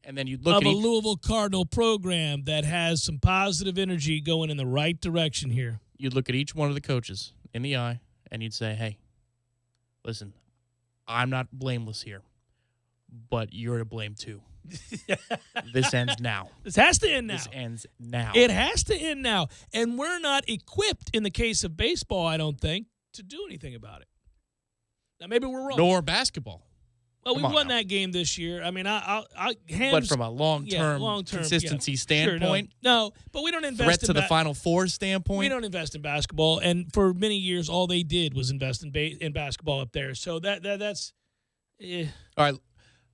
And then you'd look of at a Louisville Cardinal program that has some positive energy going in the right direction here. You'd look at each one of the coaches in the eye, and you'd say, hey, listen, I'm not blameless here, but you're to blame too. This ends now. This has to end now. This ends now. It has to end now. And we're not equipped in the case of baseball, I don't think, to do anything about it. Now, maybe we're wrong. Nor basketball. Well, we won that game this year. I mean, but from a long-term consistency standpoint, sure, no, but we don't invest threat in to the Final Four standpoint. We don't invest in basketball, and for many years, all they did was invest in basketball up there. So that's. All right,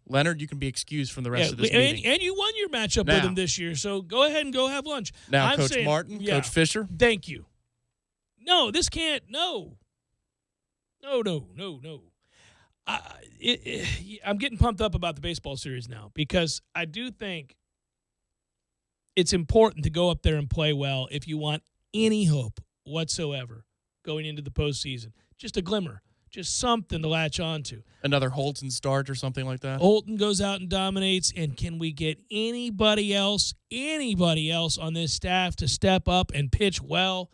Leonard, you can be excused from the rest of this meeting. And you won your matchup with them this year, so go ahead and go have lunch. Now, I'm Coach saying, Martin, Coach Fisher. Thank you. No, this can't. No. I'm getting pumped up about the baseball series now because I do think it's important to go up there and play well if you want any hope whatsoever going into the postseason. Just a glimmer, just something to latch on to. Another Holton start or something like that? Holton goes out and dominates, and can we get anybody else on this staff to step up and pitch well?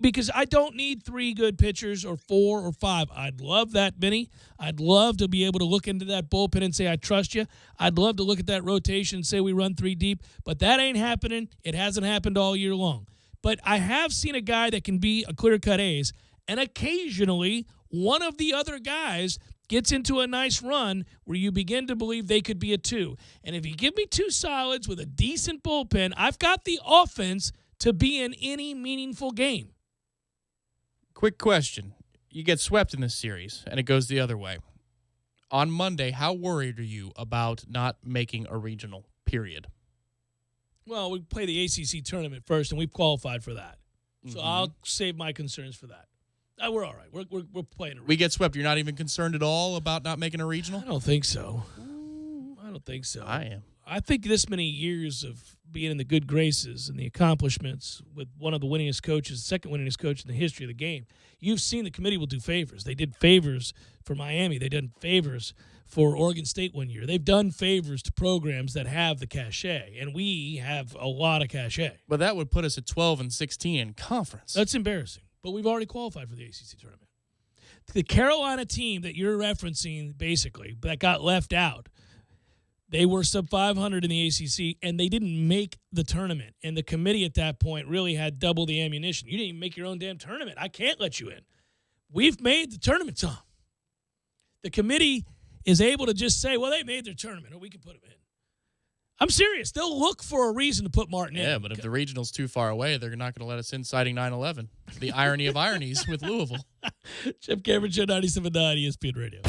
Because I don't need 3 good pitchers or 4 or 5. I'd love that many. I'd love to be able to look into that bullpen and say, I trust you. I'd love to look at that rotation and say we run 3 deep. But that ain't happening. It hasn't happened all year long. But I have seen a guy that can be a clear-cut ace, and occasionally one of the other guys gets into a nice run where you begin to believe they could be a 2. And if you give me 2 solids with a decent bullpen, I've got the offense to be in any meaningful game. Quick question. You get swept in this series, and it goes the other way. On Monday, how worried are you about not making a regional, period? Well, we play the ACC tournament first, and we've qualified for that. So I'll save my concerns for that. We're all right. We're playing. We get swept. You're not even concerned at all about not making a regional? I don't think so. I am. I think this many years of being in the good graces and the accomplishments with one of the winningest coaches, second winningest coach in the history of the game, you've seen the committee will do favors. They did favors for Miami. They did favors for Oregon State one year. They've done favors to programs that have the cachet, and we have a lot of cachet. But that would put us at 12-16 in conference. That's embarrassing, but we've already qualified for the ACC tournament. The Carolina team that you're referencing, basically, that got left out, they were sub 500 in the ACC, and they didn't make the tournament. And the committee at that point really had double the ammunition. You didn't even make your own damn tournament. I can't let you in. We've made the tournament, Tom. The committee is able to just say, well, they made their tournament, or we can put them in. I'm serious. They'll look for a reason to put Martin in. Yeah, but if the regional's too far away, they're not going to let us in citing 9/11. The irony of ironies with Louisville. Jeff Cameron, Show 97.9 ESPN Radio.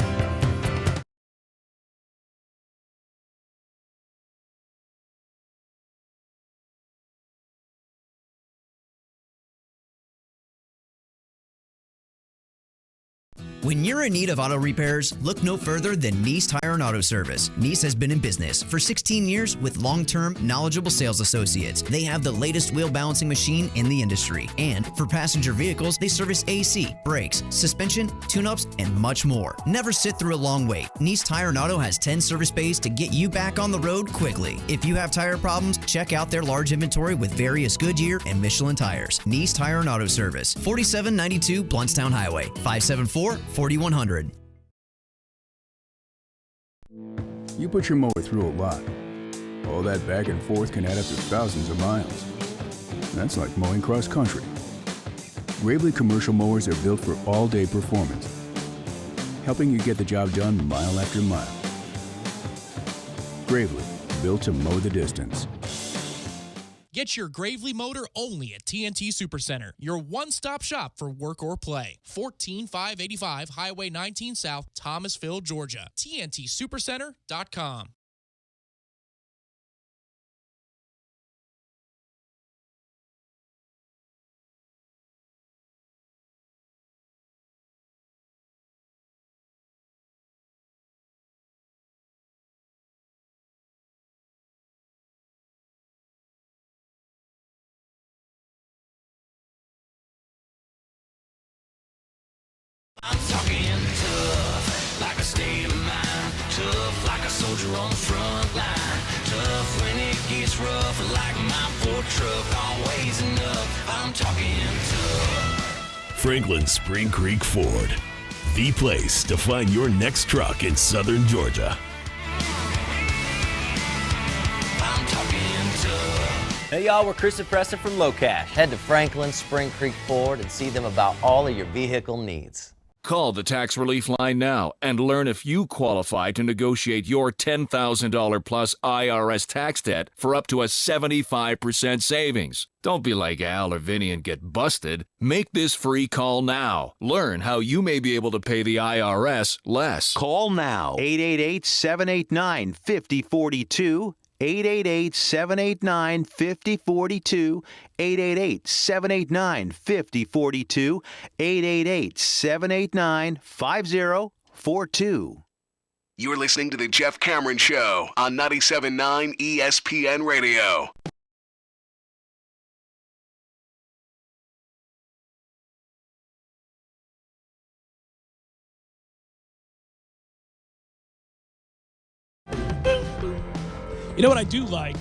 When you're in need of auto repairs, look no further than Nice Tire and Auto Service. Nice has been in business for 16 years with long-term, knowledgeable sales associates. They have the latest wheel balancing machine in the industry. And for passenger vehicles, they service AC, brakes, suspension, tune-ups, and much more. Never sit through a long wait. Nice Tire and Auto has 10 service bays to get you back on the road quickly. If you have tire problems, check out their large inventory with various Goodyear and Michelin tires. Nice Tire and Auto Service, 4792 Bluntstown Highway, 574-4100. You put your mower through a lot. All that back and forth can add up to thousands of miles. That's like mowing cross country. Gravely commercial mowers are built for all-day performance, helping you get the job done mile after mile. Gravely, built to mow the distance. Get your Gravely motor only at TNT Supercenter, your one-stop shop for work or play. 14585 Highway 19 South, Thomasville, Georgia. TNTSupercenter.com. I'm talking tough, like a state of mind. Tough, like a soldier on the front line. Tough when it gets rough, like my Ford truck. Always enough. I'm talking tough. Franklin Spring Creek Ford, the place to find your next truck in southern Georgia. I'm talking tough. Hey y'all, we're Chris and Preston from LoCash. Head to Franklin Spring Creek Ford and see them about all of your vehicle needs. Call the tax relief line now and learn if you qualify to negotiate your $10,000 plus IRS tax debt for up to a 75% savings. Don't be like Al or Vinny and get busted. Make this free call now. Learn how you may be able to pay the IRS less. Call now. 888-789-5042. 888-789-5042, 888-789-5042, 888-789-5042. You're listening to The Jeff Cameron Show on 97.9 ESPN Radio. You know what I do like?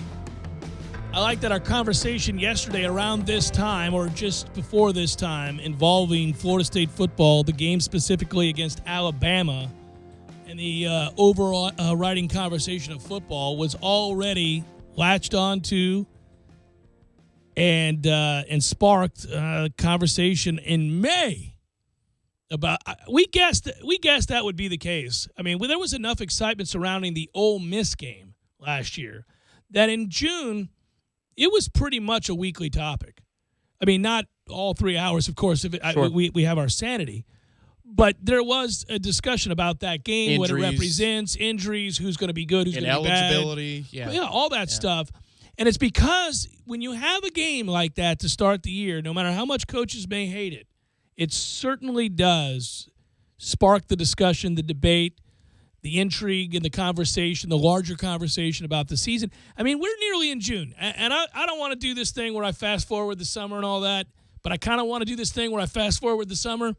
I like that our conversation yesterday around this time, or just before this time, involving Florida State football, the game specifically against Alabama, and the overriding conversation of football was already latched onto and sparked conversation in May about. We guessed that would be the case. I mean, there was enough excitement surrounding the Ole Miss game last year that in June it was pretty much a weekly topic. I mean, not all 3 hours, of course. Sure. We have our sanity, but there was a discussion about that game, what it represents, injuries, who's going to be good, who's going to be bad, eligibility, all that stuff. And it's because when you have a game like that to start the year, no matter how much coaches may hate it, it certainly does spark the discussion, the debate, the intrigue and the conversation, the larger conversation about the season. I mean, we're nearly in June, and I don't want to do this thing where I fast forward the summer and all that, but I kind of want to do this thing where I fast forward the summer.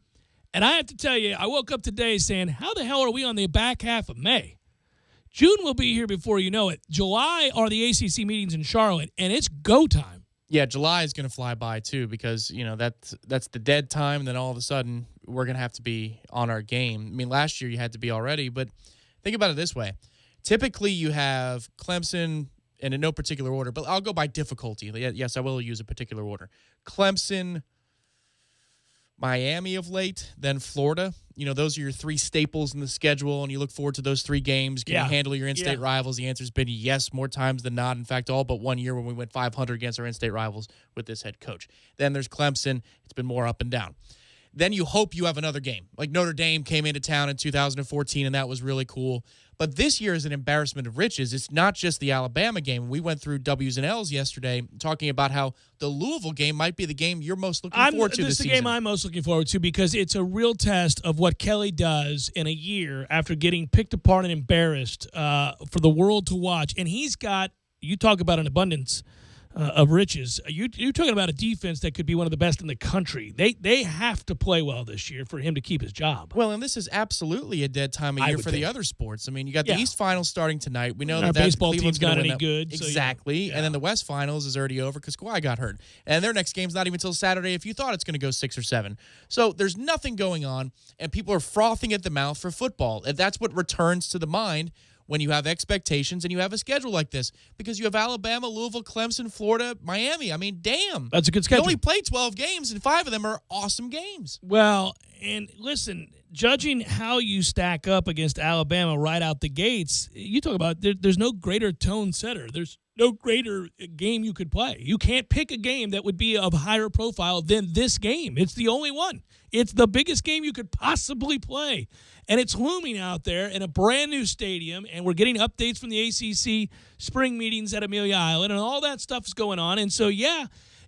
And I have to tell you, I woke up today saying, how the hell are we on the back half of May? June will be here before you know it. July are the ACC meetings in Charlotte, and it's go time. Yeah, July is going to fly by, too, because, that's the dead time, and then all of a sudden we're going to have to be on our game. I mean, last year you had to be already, but think about it this way. Typically you have Clemson, and in no particular order, but I'll go by difficulty. Yes, I will use a particular order. Clemson, Miami of late, then Florida. Those are your three staples in the schedule, and you look forward to those three games. Can you handle your in-state rivals? The answer's been yes, more times than not. In fact, all but 1 year when we went 500 against our in-state rivals with this head coach. Then there's Clemson. It's been more up and down. Then you hope you have another game. Like Notre Dame came into town in 2014, and that was really cool. But this year is an embarrassment of riches. It's not just the Alabama game. We went through W's and L's yesterday talking about how the Louisville game might be the game you're most looking forward to this season. This is the game I'm most looking forward to because it's a real test of what Kelly does in a year after getting picked apart and embarrassed for the world to watch. And he's got, you talk about an abundance of riches. You're talking about a defense that could be one of the best in the country. They have to play well this year for him to keep his job. Well, and this is absolutely a dead time of year for the other sports. I mean, you got the East Finals starting tonight. We know our that baseball Cleveland's team's not win any good. Exactly. And then the West Finals is already over because Kawhi got hurt. And their next game's not even until Saturday if you thought it's going to go 6 or 7. So there's nothing going on, and people are frothing at the mouth for football. And that's what returns to the mind when you have expectations and you have a schedule like this, because you have Alabama, Louisville, Clemson, Florida, Miami. I mean, damn. That's a good schedule. You only play 12 games, and 5 of them are awesome games. Well, and listen, judging how you stack up against Alabama right out the gates, you talk about there's no greater tone setter. There's no greater game you could play. You can't pick a game that would be of higher profile than this game. It's the only one. It's the biggest game you could possibly play. And it's looming out there in a brand new stadium, and we're getting updates from the ACC spring meetings at Amelia Island, and all that stuff is going on. And so,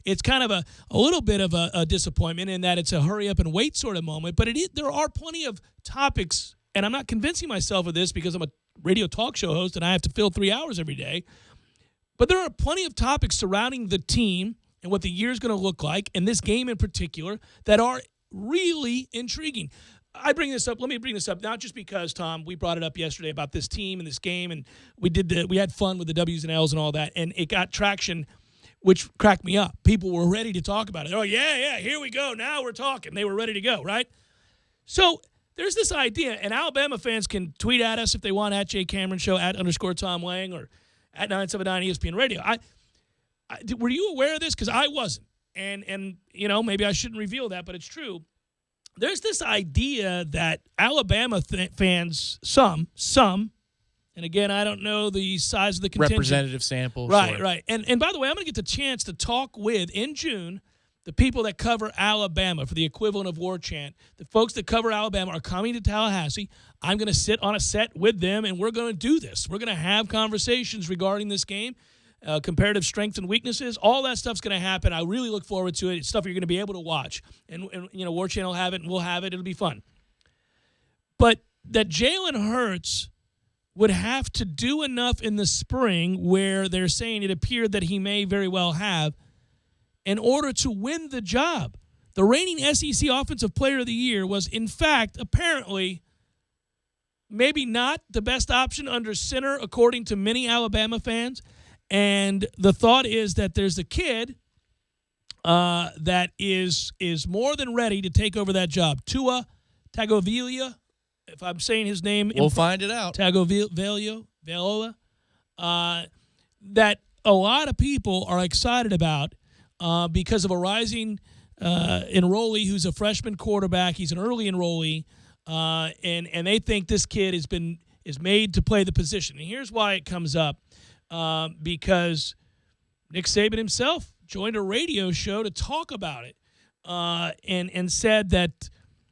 it's kind of a little bit of a disappointment in that it's a hurry up and wait sort of moment. But there are plenty of topics, and I'm not convincing myself of this because I'm a radio talk show host and I have to fill 3 hours every day. But there are plenty of topics surrounding the team and what the year is going to look like, and this game in particular, that are really intriguing. I bring this up. Let me bring this up, not just because, Tom, we brought it up yesterday about this team and this game, and we had fun with the W's and L's and all that, and it got traction, which cracked me up. People were ready to talk about it. Oh, yeah, here we go. Now we're talking. They were ready to go, right? So there's this idea, and Alabama fans can tweet at us if they want, at Jay Cameron Show, @_Tom Lang, or at 979 ESPN Radio. Were you aware of this? Because I wasn't. And maybe I shouldn't reveal that, but it's true. There's this idea that Alabama fans, some, and again, I don't know the size of the contingent. Representative sample. Right, sure. right. And by the way, I'm going to get the chance to talk with, in June, the people that cover Alabama for the equivalent of War Chant. The folks that cover Alabama are coming to Tallahassee. I'm going to sit on a set with them, and we're going to do this. We're going to have conversations regarding this game. Comparative strengths and weaknesses, all that stuff's going to happen. I really look forward to it. It's stuff you're going to be able to watch. And War Channel will have it, and we'll have it. It'll be fun. But that Jalen Hurts would have to do enough in the spring where they're saying it appeared that he may very well have in order to win the job. The reigning SEC Offensive Player of the Year was, in fact, apparently maybe not the best option under center, according to many Alabama fans. And the thought is that there's a kid that is more than ready to take over that job. Tua Tagovailoa, if I'm saying his name. We'll find it out. Tagovailoa, that a lot of people are excited about because of a rising enrollee who's a freshman quarterback. He's an early enrollee, and they think this kid is made to play the position. And here's why it comes up. Because Nick Saban himself joined a radio show to talk about it and said that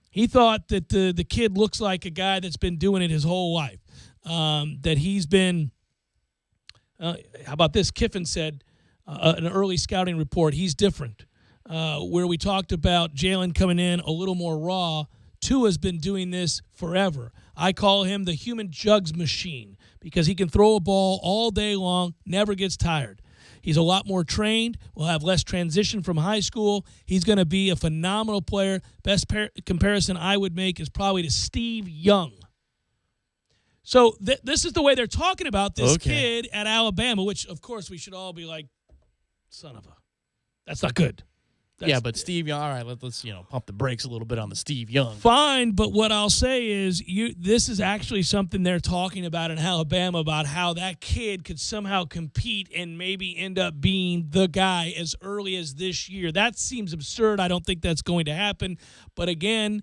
he thought that the kid looks like a guy that's been doing it his whole life, that he's been how about this? Kiffin said an early scouting report, he's different, where we talked about Jalen coming in a little more raw. Tua's been doing this forever. I call him the human jugs machine because he can throw a ball all day long, never gets tired. He's a lot more trained, will have less transition from high school. He's going to be a phenomenal player. Best comparison I would make is probably to Steve Young. So this is the way they're talking about this kid at Alabama, which, of course, we should all be like, son of a, that's not good. But Steve Young, all right, let's pump the brakes a little bit on the Steve Young. Fine, but what I'll say is this is actually something they're talking about in Alabama, about how that kid could somehow compete and maybe end up being the guy as early as this year. That seems absurd. I don't think that's going to happen. But again,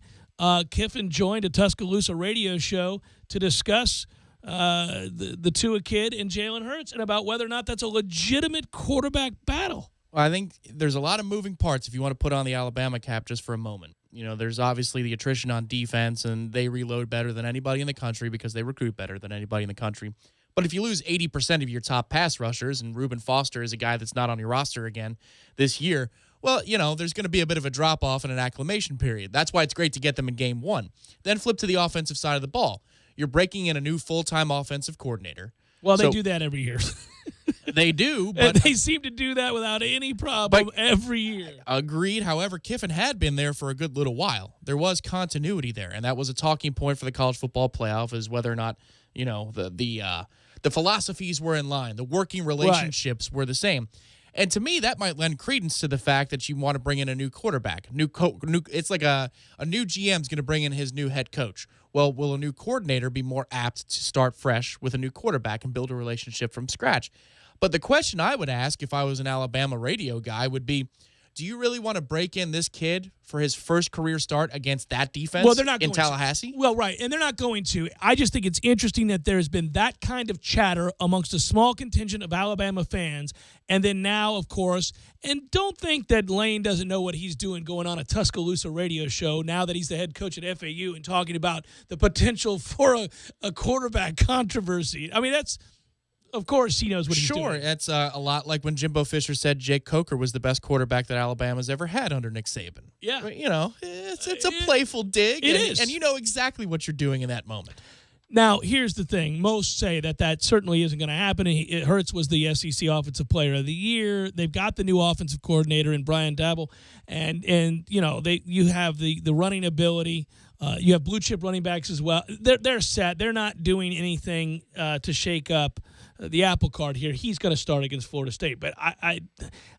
Kiffin joined a Tuscaloosa radio show to discuss the Tua kid and Jalen Hurts and about whether or not that's a legitimate quarterback battle. Well, I think there's a lot of moving parts if you want to put on the Alabama cap just for a moment. There's obviously the attrition on defense, and they reload better than anybody in the country because they recruit better than anybody in the country. But if you lose 80% of your top pass rushers, and Reuben Foster is a guy that's not on your roster again this year, well, there's going to be a bit of a drop-off in an acclimation period. That's why it's great to get them in game one. Then flip to the offensive side of the ball. You're breaking in a new full-time offensive coordinator. Well, they do that every year. They do, but and they seem to do that without any problem every year. Agreed. However, Kiffin had been there for a good little while. There was continuity there, and that was a talking point for the college football playoff, is whether or not the philosophies were in line, the working relationships were the same. And to me, that might lend credence to the fact that you want to bring in a new quarterback. It's like a new GM's going to bring in his new head coach. Well, will a new coordinator be more apt to start fresh with a new quarterback and build a relationship from scratch? But the question I would ask if I was an Alabama radio guy would be, do you really want to break in this kid for his first career start against that defense in Tallahassee? Well, right, and they're not going to. I just think it's interesting that there's been that kind of chatter amongst a small contingent of Alabama fans, and then now, of course, and don't think that Lane doesn't know what he's doing going on a Tuscaloosa radio show now that he's the head coach at FAU and talking about the potential for a quarterback controversy. I mean, that's... Of course he knows what he's doing. Sure, it's a lot like when Jimbo Fisher said Jake Coker was the best quarterback that Alabama's ever had under Nick Saban. Yeah. It's a playful dig. It is. And you know exactly what you're doing in that moment. Now, here's the thing. Most say that certainly isn't going to happen. Hurts was the SEC Offensive Player of the Year. They've got the new offensive coordinator in Brian Daboll, and you know you have the running ability. You have blue chip running backs as well. They're set. They're not doing anything to shake up the apple cart here. He's going to start against Florida State, but I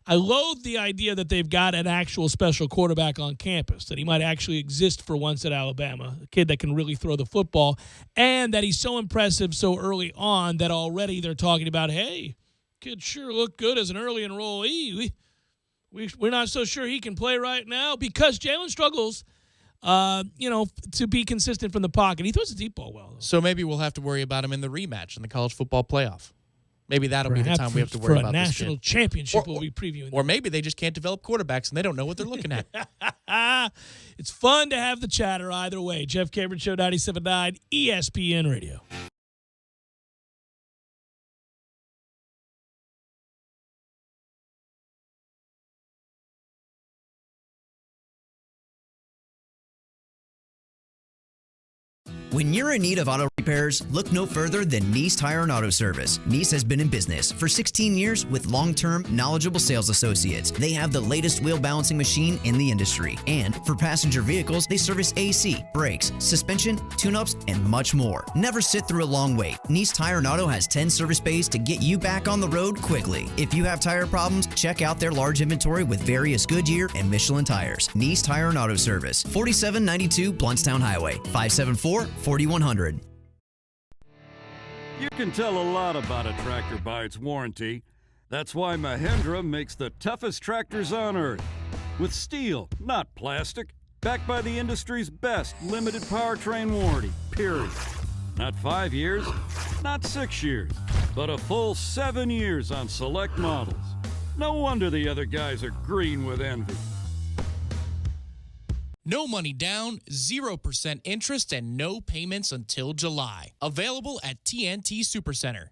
loathe the idea that they've got an actual special quarterback on campus, that he might actually exist for once at Alabama, a kid that can really throw the football, and that he's so impressive so early on that already they're talking about, hey, kid sure looked good as an early enrollee. We're not so sure he can play right now because Jalen struggles, to be consistent from the pocket. He throws the deep ball well, though. So maybe we'll have to worry about him in the rematch in the college football playoff. Maybe that'll be the time we have to worry about this kid. For a national championship we'll be previewing. Or maybe they just can't develop quarterbacks and they don't know what they're looking at. It's fun to have the chatter either way. Jeff Cameron Show, 97.9 ESPN Radio. When you're in need of auto repairs, look no further than Nice Tire and Auto Service. Nice has been in business for 16 years with long-term, knowledgeable sales associates. They have the latest wheel balancing machine in the industry. And for passenger vehicles, they service AC, brakes, suspension, tune-ups, and much more. Never sit through a long wait. Nice Tire and Auto has 10 service bays to get you back on the road quickly. If you have tire problems, check out their large inventory with various Goodyear and Michelin tires. Nice Tire and Auto Service, 4792 Bluntstown Highway, 574-4100. You can tell a lot about a tractor by its warranty. That's why Mahindra makes the toughest tractors on earth. With steel, not plastic. Backed by the industry's best limited powertrain warranty, period. Not 5 years, not 6 years, but a full 7 years on select models. No wonder the other guys are green with envy. No money down, 0% interest, and no payments until July. Available at TNT Supercenter.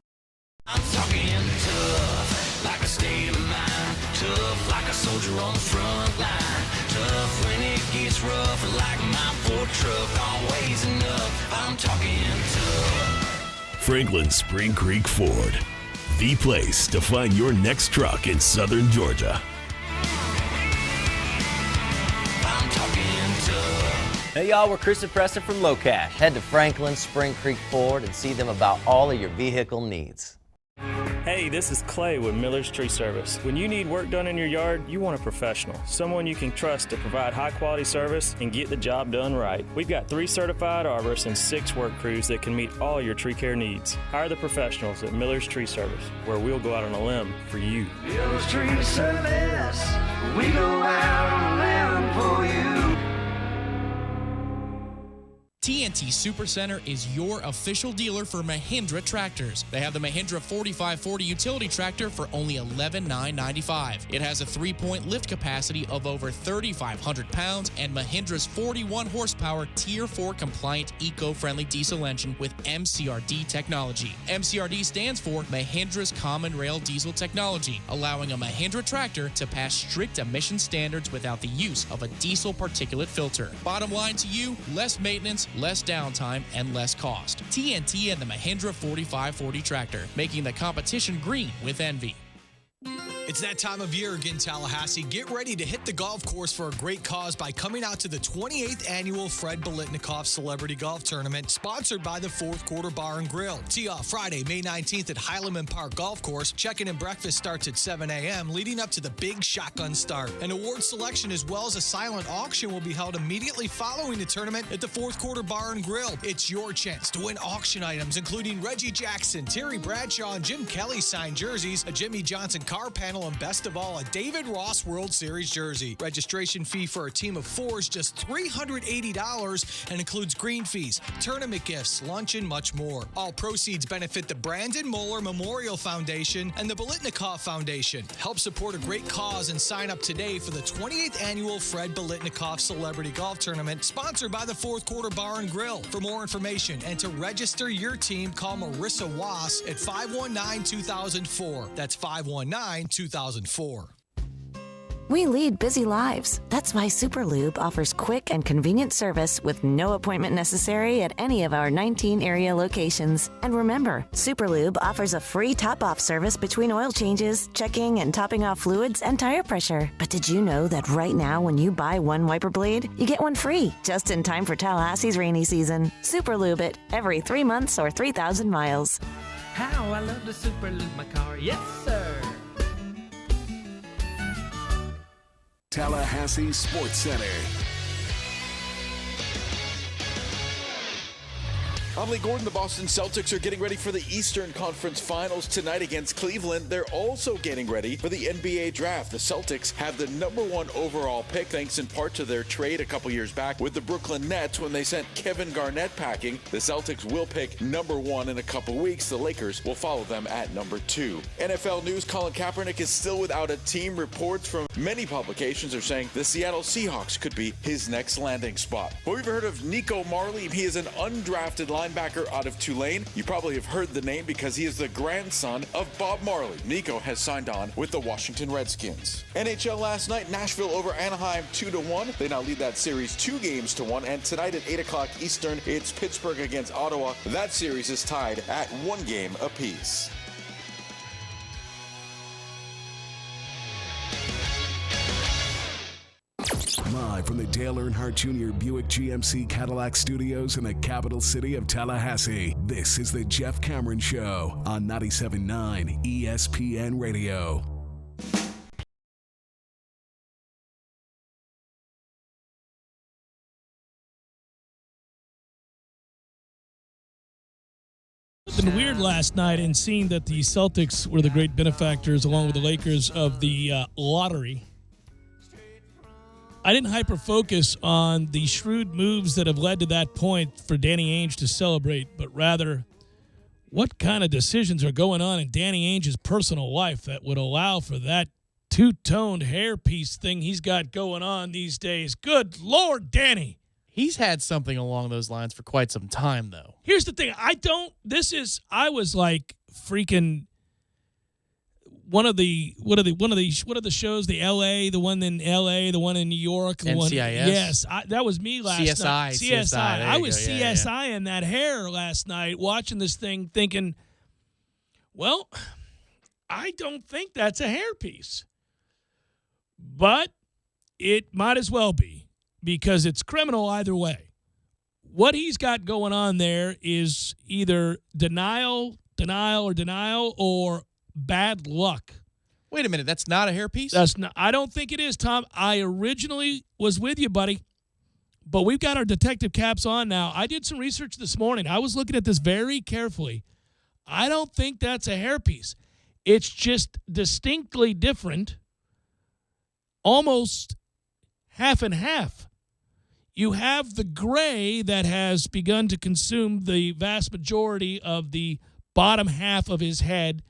I'm talking tough, like a state of mind. Tough, like a soldier on the front line. Tough when it gets rough, like my Ford truck, always enough. I'm talking tough. Franklin Spring Creek Ford, the place to find your next truck in southern Georgia. Hey y'all, we're Chris and Preston from Low Cash. Head to Franklin Spring Creek Ford and see them about all of your vehicle needs. Hey, this is Clay with Miller's Tree Service. When you need work done in your yard, you want a professional, someone you can trust to provide high-quality service and get the job done right. We've got 3 certified arborists and 6 work crews that can meet all your tree care needs. Hire the professionals at Miller's Tree Service, where we'll go out on a limb for you. Miller's Tree Service, we go out on a limb for you. TNT Supercenter is your official dealer for Mahindra tractors. They have the Mahindra 4540 utility tractor for only $11,995. It has a 3-point lift capacity of over 3,500 pounds and Mahindra's 41 horsepower Tier 4 compliant eco-friendly diesel engine with MCRD technology. MCRD stands for Mahindra's Common Rail Diesel Technology, allowing a Mahindra tractor to pass strict emission standards without the use of a diesel particulate filter. Bottom line to you, less maintenance, less downtime, and less cost. TNT and the Mahindra 4540 tractor, making the competition green with envy. It's that time of year again, Tallahassee. Get ready to hit the golf course for a great cause by coming out to the 28th annual Fred Biletnikoff Celebrity Golf Tournament, sponsored by the Fourth Quarter Bar and Grill. Tee off Friday, May 19th at Highlandman Park Golf Course. Check-in and breakfast starts at 7 a.m., leading up to the big shotgun start. An award selection as well as a silent auction will be held immediately following the tournament at the Fourth Quarter Bar and Grill. It's your chance to win auction items, including Reggie Jackson, Terry Bradshaw, and Jim Kelly signed jerseys, a Jimmy Johnson car panel, and best of all, a David Ross World Series jersey. Registration fee for a team of 4 is just $380 and includes green fees, tournament gifts, lunch, and much more. All proceeds benefit the Brandon Moeller Memorial Foundation and the Biletnikoff Foundation. Help support a great cause and sign up today for the 28th annual Fred Biletnikoff Celebrity Golf Tournament, sponsored by the Fourth Quarter Bar and Grill. For more information and to register your team, call Marissa Wass at 519-2004. That's 519-2004. We lead busy lives. That's why Superlube offers quick and convenient service with no appointment necessary at any of our 19 area locations. And remember, Superlube offers a free top-off service between oil changes, checking and topping off fluids, and tire pressure. But did you know that right now when you buy one wiper blade, you get one free, just in time for Tallahassee's rainy season? Superlube it every 3 months or 3,000 miles. How I love to superlube my car, yes sir. Tallahassee Sports Center. I'm Lee Gordon. The Boston Celtics are getting ready for the Eastern Conference Finals tonight against Cleveland. They're also getting ready for the NBA Draft. The Celtics have the number 1 overall pick, thanks in part to their trade a couple years back with the Brooklyn Nets when they sent Kevin Garnett packing. The Celtics will pick number 1 in a couple weeks. The Lakers will follow them at number 2. NFL news, Colin Kaepernick is still without a team. Reports from many publications are saying the Seattle Seahawks could be his next landing spot. But we've heard of Nico Marley. He is an undrafted linebacker out of Tulane. You probably have heard the name because he is the grandson of Bob Marley. Nico has signed on with the Washington Redskins. NHL last night, Nashville over Anaheim 2-1. They now lead that series 2-1. And tonight at 8 o'clock Eastern, it's Pittsburgh against Ottawa. That series is tied at 1 game apiece. Live from the Dale Earnhardt Jr. Buick GMC Cadillac Studios in the capital city of Tallahassee, this is the Jeff Cameron Show on 97.9 ESPN Radio. It's been weird last night in seeing that the Celtics were the great benefactors, along with the Lakers, of the lottery. I didn't hyper-focus on the shrewd moves that have led to that point for Danny Ainge to celebrate, but rather what kind of decisions are going on in Danny Ainge's personal life that would allow for that two-toned hairpiece thing he's got going on these days. Good Lord, Danny. He's had something along those lines for quite some time, though. Here's the thing. I was like freaking one of the shows, the LA, the one in LA, the one in New York, the NCIS? one. Yes, that was me last night. CSI. I was CSI in that hair last night, watching this thing, thinking, well, I don't think that's a hairpiece, but it might as well be because it's criminal either way. What he's got going on there is either denial, or bad luck. Wait a minute, that's not a hairpiece? That's not. I don't think it is, Tom. I originally was with you, buddy, but we've got our detective caps on now. I did some research this morning. I was looking at this very carefully. I don't think that's a hairpiece. It's just distinctly different, almost half and half. You have the gray that has begun to consume the vast majority of the bottom half of his head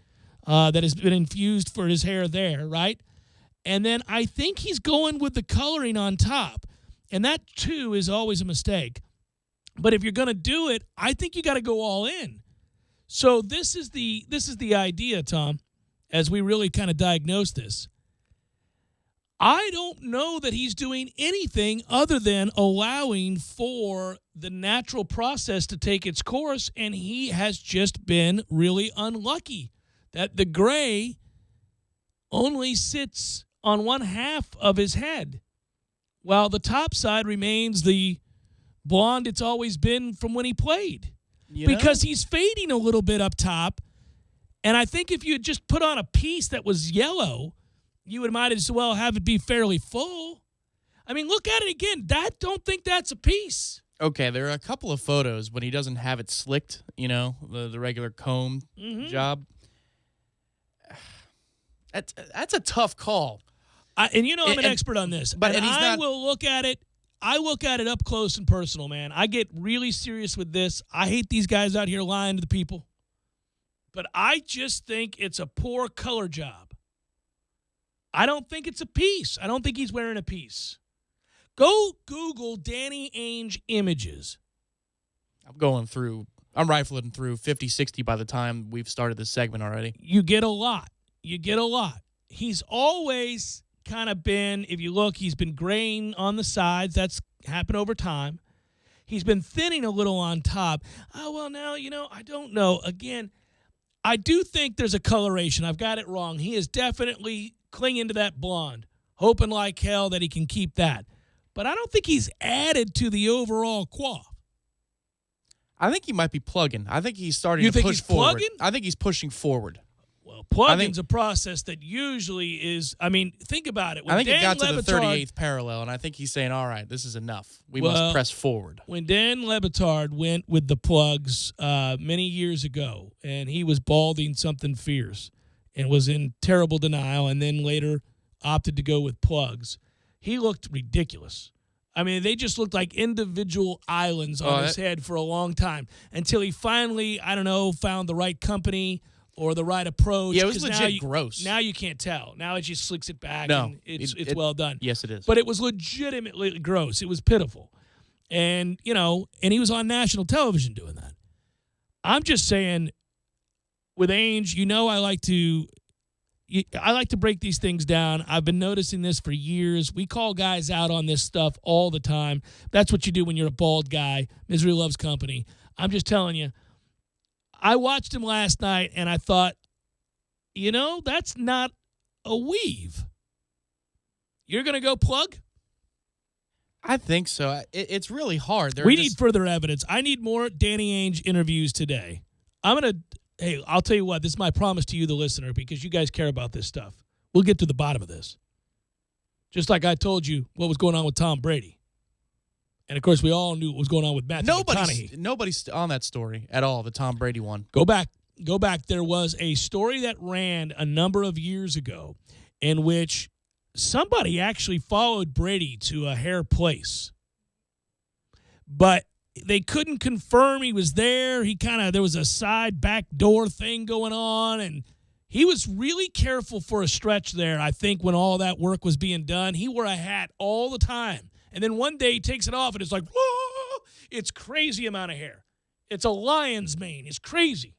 that has been infused for his hair there, right? And then I think he's going with the coloring on top. And that, too, is always a mistake. But if you're going to do it, I think you got to go all in. So this is the idea, Tom, as we really kind of diagnose this. I don't know that he's doing anything other than allowing for the natural process to take its course, and he has just been really unlucky that the gray only sits on one half of his head, while the top side remains the blonde it's always been from when he played. Because he's fading a little bit up top, and I think if you had just put on a piece that was yellow, you might as well have it be fairly full. I mean, look at it again. Don't think that's a piece. Okay, there are a couple of photos when he doesn't have it slicked, the regular comb job. That's a tough call. I'm an expert on this. But I will look at it. I look at it up close and personal, man. I get really serious with this. I hate these guys out here lying to the people. But I just think it's a poor color job. I don't think it's a piece. I don't think he's wearing a piece. Go Google Danny Ainge images. I'm rifling through 50, 60 by the time we've started this segment already. You get a lot. He's always kind of been, if you look, he's been graying on the sides. That's happened over time. He's been thinning a little on top. Oh, well, now, I don't know. Again, I do think there's a coloration. I've got it wrong. He is definitely clinging to that blonde, hoping like hell that he can keep that. But I don't think he's added to the overall coif. I think he might be plugging. I think he's starting You to think push he's forward. plugging? I think he's pushing forward. Well, plugging's a process that usually is, think about it. When I think Dan it got to the Le Batard- 38th parallel, and I think he's saying, all right, this is enough. We Well, must press forward. When Dan Le Batard went with the plugs many years ago, and he was balding something fierce and was in terrible denial, and then later opted to go with plugs, he looked ridiculous. They just looked like individual islands on his head for a long time until he finally, found the right company or the right approach. Yeah, it was 'cause legit gross. Now you can't tell. Now it just slicks it back No, and it's well done. Yes, it is. But it was legitimately gross. It was pitiful. And, and he was on national television doing that. I'm just saying, with Ainge, I like to break these things down. I've been noticing this for years. We call guys out on this stuff all the time. That's what you do when you're a bald guy. Misery loves company. I'm just telling you. I watched him last night, and I thought, that's not a weave. You're going to go plug? I think so. It's really hard. We need further evidence. I need more Danny Ainge interviews today. Hey, I'll tell you what. This is my promise to you, the listener, because you guys care about this stuff. We'll get to the bottom of this. Just like I told you what was going on with Tom Brady. And, of course, we all knew what was going on with Matthew McConaughey. Nobody's on that story at all, the Tom Brady one. Go back. There was a story that ran a number of years ago in which somebody actually followed Brady to a hair place. But they couldn't confirm he was there. There was a side back door thing going on, and he was really careful for a stretch there, I think, when all that work was being done. He wore a hat all the time. And then one day he takes it off, and it's like, whoa! It's crazy amount of hair. It's a lion's mane. It's crazy.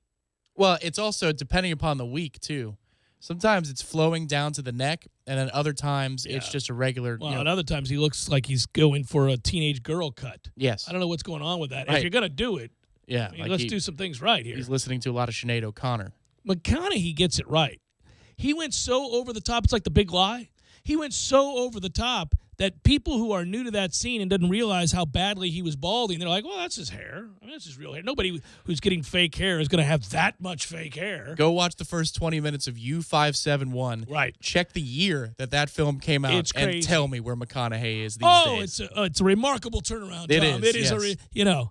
Well, it's also depending upon the week, too. Sometimes it's flowing down to the neck, and then other times it's just a regular. Well, and other times he looks like he's going for a teenage girl cut. Yes. I don't know what's going on with that. Right. If you're going to do it, let's do some things right here. He's listening to a lot of Sinead O'Connor. McConaughey gets it right. He went so over the top. It's like The Big Lie. He went so over the top that people who are new to that scene and didn't realize how badly he was balding, they're like, well, that's his hair. That's his real hair. Nobody who's getting fake hair is going to have that much fake hair. Go watch the first 20 minutes of U571. Right. Check the year that film came out. It's crazy. And tell me where McConaughey is these days. It's a remarkable turnaround, It Tom. is, It is yes.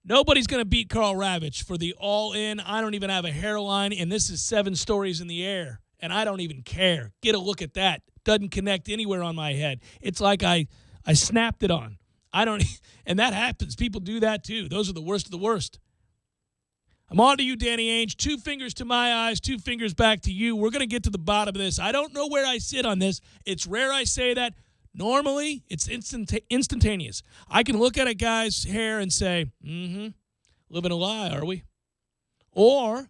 Nobody's going to beat Carl Ravitch for the all-in. I don't even have a hairline, and this is 7 stories in the air, and I don't even care. Get a look at that. Doesn't connect anywhere on my head. It's like I snapped it on. And that happens. People do that too. Those are the worst of the worst. I'm on to you, Danny Ainge. 2 fingers to my eyes, 2 fingers back to you. We're going to get to the bottom of this. I don't know where I sit on this. It's rare I say that. Normally, it's instantaneous. I can look at a guy's hair and say, living a lie, are we? Or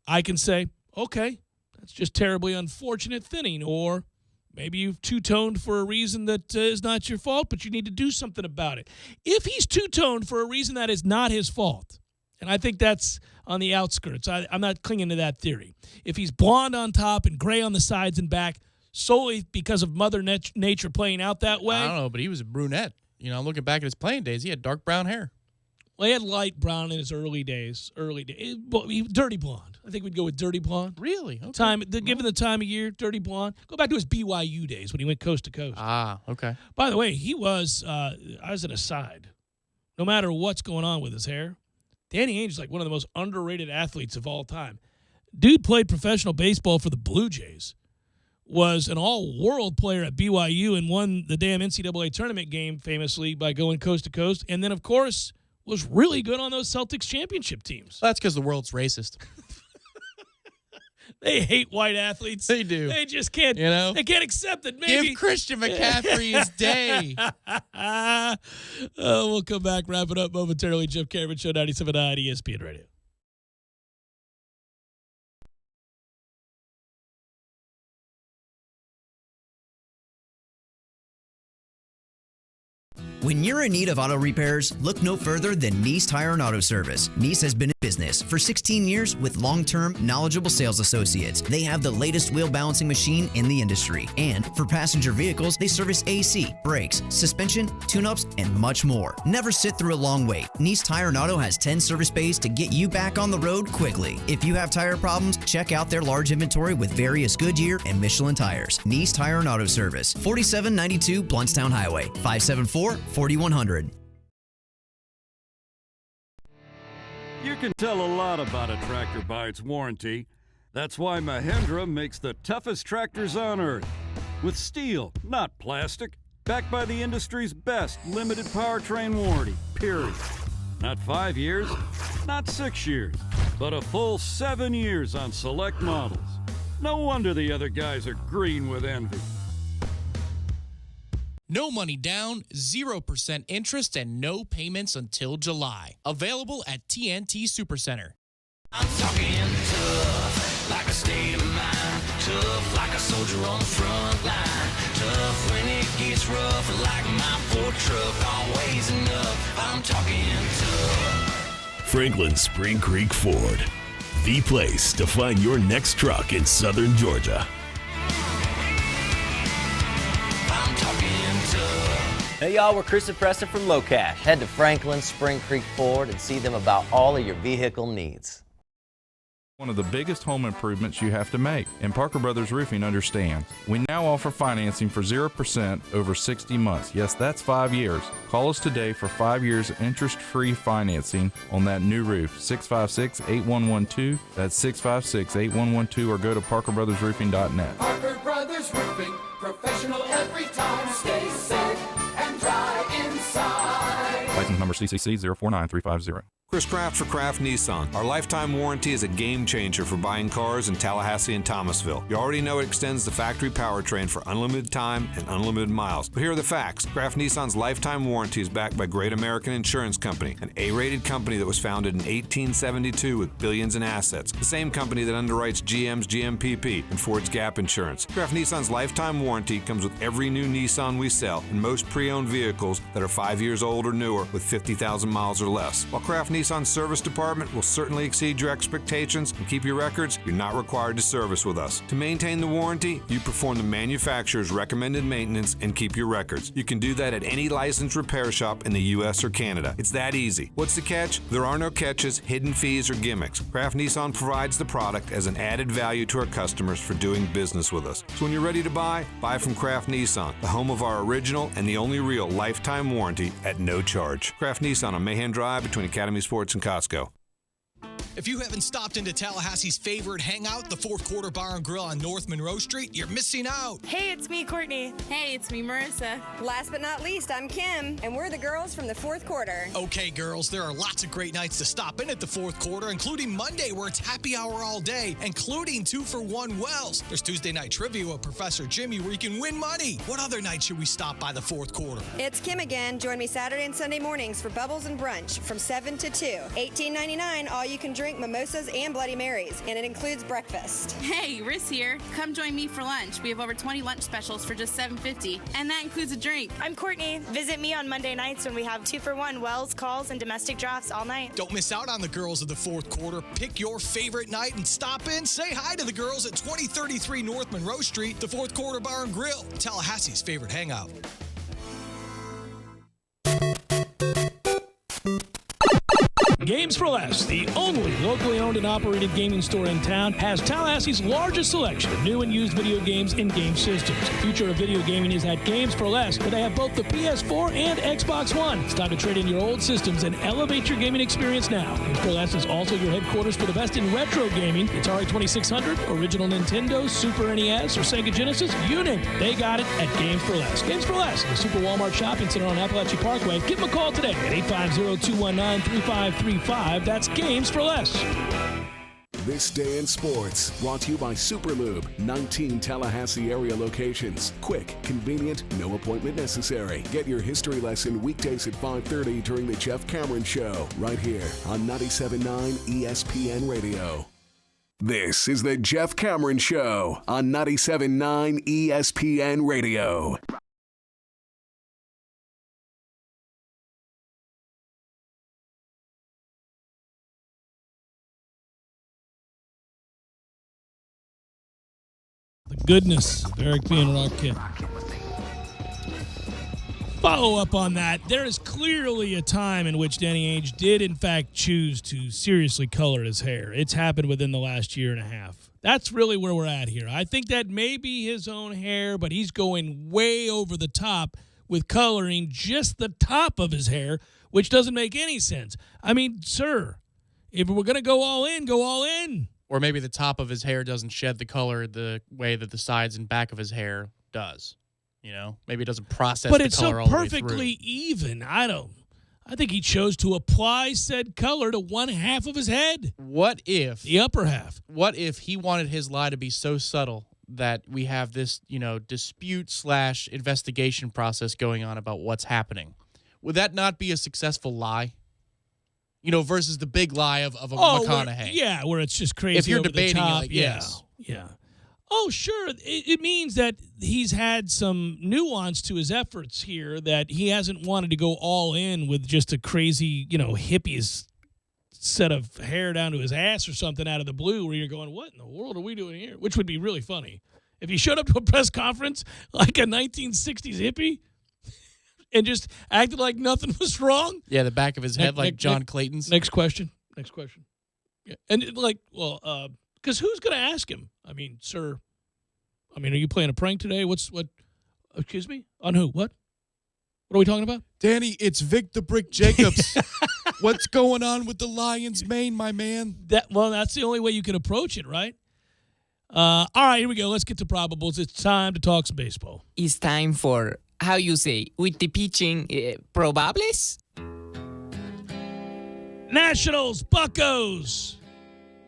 I can say, okay, that's just terribly unfortunate thinning. Or maybe you've two-toned for a reason that is not your fault, but you need to do something about it. If he's two-toned for a reason that is not his fault, and I think that's on the outskirts, I'm not clinging to that theory. If he's blonde on top and gray on the sides and back, solely because of Mother Nature playing out that way. I don't know, but he was a brunette. Looking back at his playing days, he had dark brown hair. Well, he had light brown in his early days. Dirty blonde. I think we'd go with dirty blonde. Really? Okay. Given the time of year, dirty blonde. Go back to his BYU days when he went coast to coast. Ah, okay. By the way, he was, as an aside, no matter what's going on with his hair, Danny Ainge is like one of the most underrated athletes of all time. Dude played professional baseball for the Blue Jays, was an all-world player at BYU and won the damn NCAA tournament game famously by going coast to coast, and then, of course, was really good on those Celtics championship teams. Well, that's because the world's racist. They hate white athletes. They do. They just can't. They can't accept that. Maybe give Christian McCaffrey his day. We'll come back, wrap it up momentarily. Jeff Cameron Show, 97.9 ESPN Radio. When you're in need of auto repairs, look no further than Nice Tire and Auto Service. Nice has been in business for 16 years with long-term, knowledgeable sales associates. They have the latest wheel balancing machine in the industry. And for passenger vehicles, they service AC, brakes, suspension, tune-ups, and much more. Never sit through a long wait. Nice Tire and Auto has 10 service bays to get you back on the road quickly. If you have tire problems, check out their large inventory with various Goodyear and Michelin tires. Nice Tire and Auto Service, 4792 Bluntstown Highway, 574-4100. You can tell a lot about a tractor by its warranty. That's why Mahindra makes the toughest tractors on earth. With steel, not plastic. Backed by the industry's best limited powertrain warranty, period. Not 5 years, not 6 years, but a full 7 years on select models. No wonder the other guys are green with envy. No money down, 0% interest, and no payments until July. Available at TNT Supercenter. I'm talking tough, like a state of mind. Tough, like a soldier on the front line. Tough when it gets rough, like my Ford truck, always enough. I'm talking tough. Franklin Spring Creek Ford, the place to find your next truck in southern Georgia. Hey y'all, we're Chris and Preston from Low Cash. Head to Franklin Spring Creek Ford and see them about all of your vehicle needs. One of the biggest home improvements you have to make, and Parker Brothers Roofing understands. We now offer financing for 0% over 60 months. Yes, that's 5 years. Call us today for 5 years interest-free financing on that new roof. 656-8112. That's 656-8112, or go to parkerbrothersroofing.net. Parker Brothers Roofing, professional every time. Stay safe and dry inside. License number CCC 049350. Chris Kraft for Kraft Nissan. Our lifetime warranty is a game changer for buying cars in Tallahassee and Thomasville. You already know it extends the factory powertrain for unlimited time and unlimited miles. But here are the facts. Kraft Nissan's lifetime warranty is backed by Great American Insurance Company, an A-rated company that was founded in 1872 with billions in assets. The same company that underwrites GM's GMPP and Ford's Gap Insurance. Kraft Nissan's lifetime warranty comes with every new Nissan we sell and most pre-owned vehicles that are 5 years old or newer with 50,000 miles or less. While Kraft Nissan Service Department will certainly exceed your expectations and keep your records, you're not required to service with us. To maintain the warranty, you perform the manufacturer's recommended maintenance and keep your records. You can do that at any licensed repair shop in the U.S. or Canada. It's that easy. What's the catch? There are no catches, hidden fees, or gimmicks. Kraft Nissan provides the product as an added value to our customers for doing business with us. So when you're ready to buy from Kraft Nissan, the home of our original and the only real lifetime warranty at no charge. Kraft Nissan on Mahan Drive between Academy Sports and Costco. If you haven't stopped into Tallahassee's favorite hangout, the Fourth Quarter Bar and Grill on North Monroe Street, you're missing out. Hey, it's me, Courtney. Hey, it's me, Marissa. Last but not least, I'm Kim, and we're the girls from the Fourth Quarter. Okay, girls, there are lots of great nights to stop in at the Fourth Quarter, including Monday, where it's happy hour all day, including 2-for-1 Wells. There's Tuesday night trivia with Professor Jimmy, where you can win money. What other night should we stop by the Fourth Quarter? It's Kim again. Join me Saturday and Sunday mornings for Bubbles and Brunch from 7 to 2. $18.99, all you can drink mimosas and Bloody Marys, and it includes breakfast. Hey, Riss here. Come join me for lunch. We have over 20 lunch specials for just $7.50, and that includes a drink. I'm Courtney. Visit me on Monday nights when we have 2-for-1 Wells, calls, and domestic drafts all night. Don't miss out on the girls of the Fourth Quarter. Pick your favorite night and stop in. Say hi to the girls at 2033 North Monroe Street, the Fourth Quarter Bar and Grill, Tallahassee's favorite hangout. Games for Less, the only locally owned and operated gaming store in town, has Tallahassee's largest selection of new and used video games and game systems. The future of video gaming is at Games for Less, where they have both the PS4 and Xbox One. It's time to trade in your old systems and elevate your gaming experience now. Games for Less is also your headquarters for the best in retro gaming. Atari 2600, original Nintendo, Super NES, or Sega Genesis, you name it. They got it at Games for Less. Games for Less, the Super Walmart Shopping Center on Appalachia Parkway. Give them a call today at 850-219-3535. That's Games for Less. This Day in Sports, brought to you by Superlube, 19 Tallahassee area locations. Quick, convenient, no appointment necessary. Get your history lesson weekdays at 5:30 during the Jeff Cameron Show, right here on 97.9 ESPN Radio. This is the Jeff Cameron Show on 97.9 ESPN Radio. The goodness of Eric B. and Raquel. Follow up on that. There is clearly a time in which Danny Ainge did, in fact, choose to seriously color his hair. It's happened within the last year and a half. That's really where we're at here. I think that may be his own hair, but he's going way over the top with coloring just the top of his hair, which doesn't make any sense. I mean, sir, if we're going to go all in, go all in. Or maybe the top of his hair doesn't shed the color the way that the sides and back of his hair does. You know, maybe it doesn't process but the it's color so all the way perfectly even. I think he chose to apply said color to one half of his head. What if the upper half? What if he wanted his lie to be so subtle that we have this, dispute/investigation process going on about what's happening? Would that not be a successful lie? Versus the big lie of a McConaughey. Where it's just crazy. If you're over debating, the top. like, yes. Yeah. Oh, sure. It means that he's had some nuance to his efforts here, that he hasn't wanted to go all in with just a crazy, hippies set of hair down to his ass or something out of the blue, where you're going, what in the world are we doing here? Which would be really funny. If he showed up to a press conference like a 1960s hippie and just acted like nothing was wrong. Yeah, the back of his head like John Clayton's. Next question. Yeah. And because who's going to ask him? I mean, sir, are you playing a prank today? What? Excuse me? On who? What? What are we talking about? Danny, it's Vic the Brick Jacobs. What's going on with the Lion's mane, my man? That's the only way you can approach it, right? All right, here we go. Let's get to probables. It's time to talk some baseball. It's time for, how you say, with the pitching, probables? Nationals, Buccos.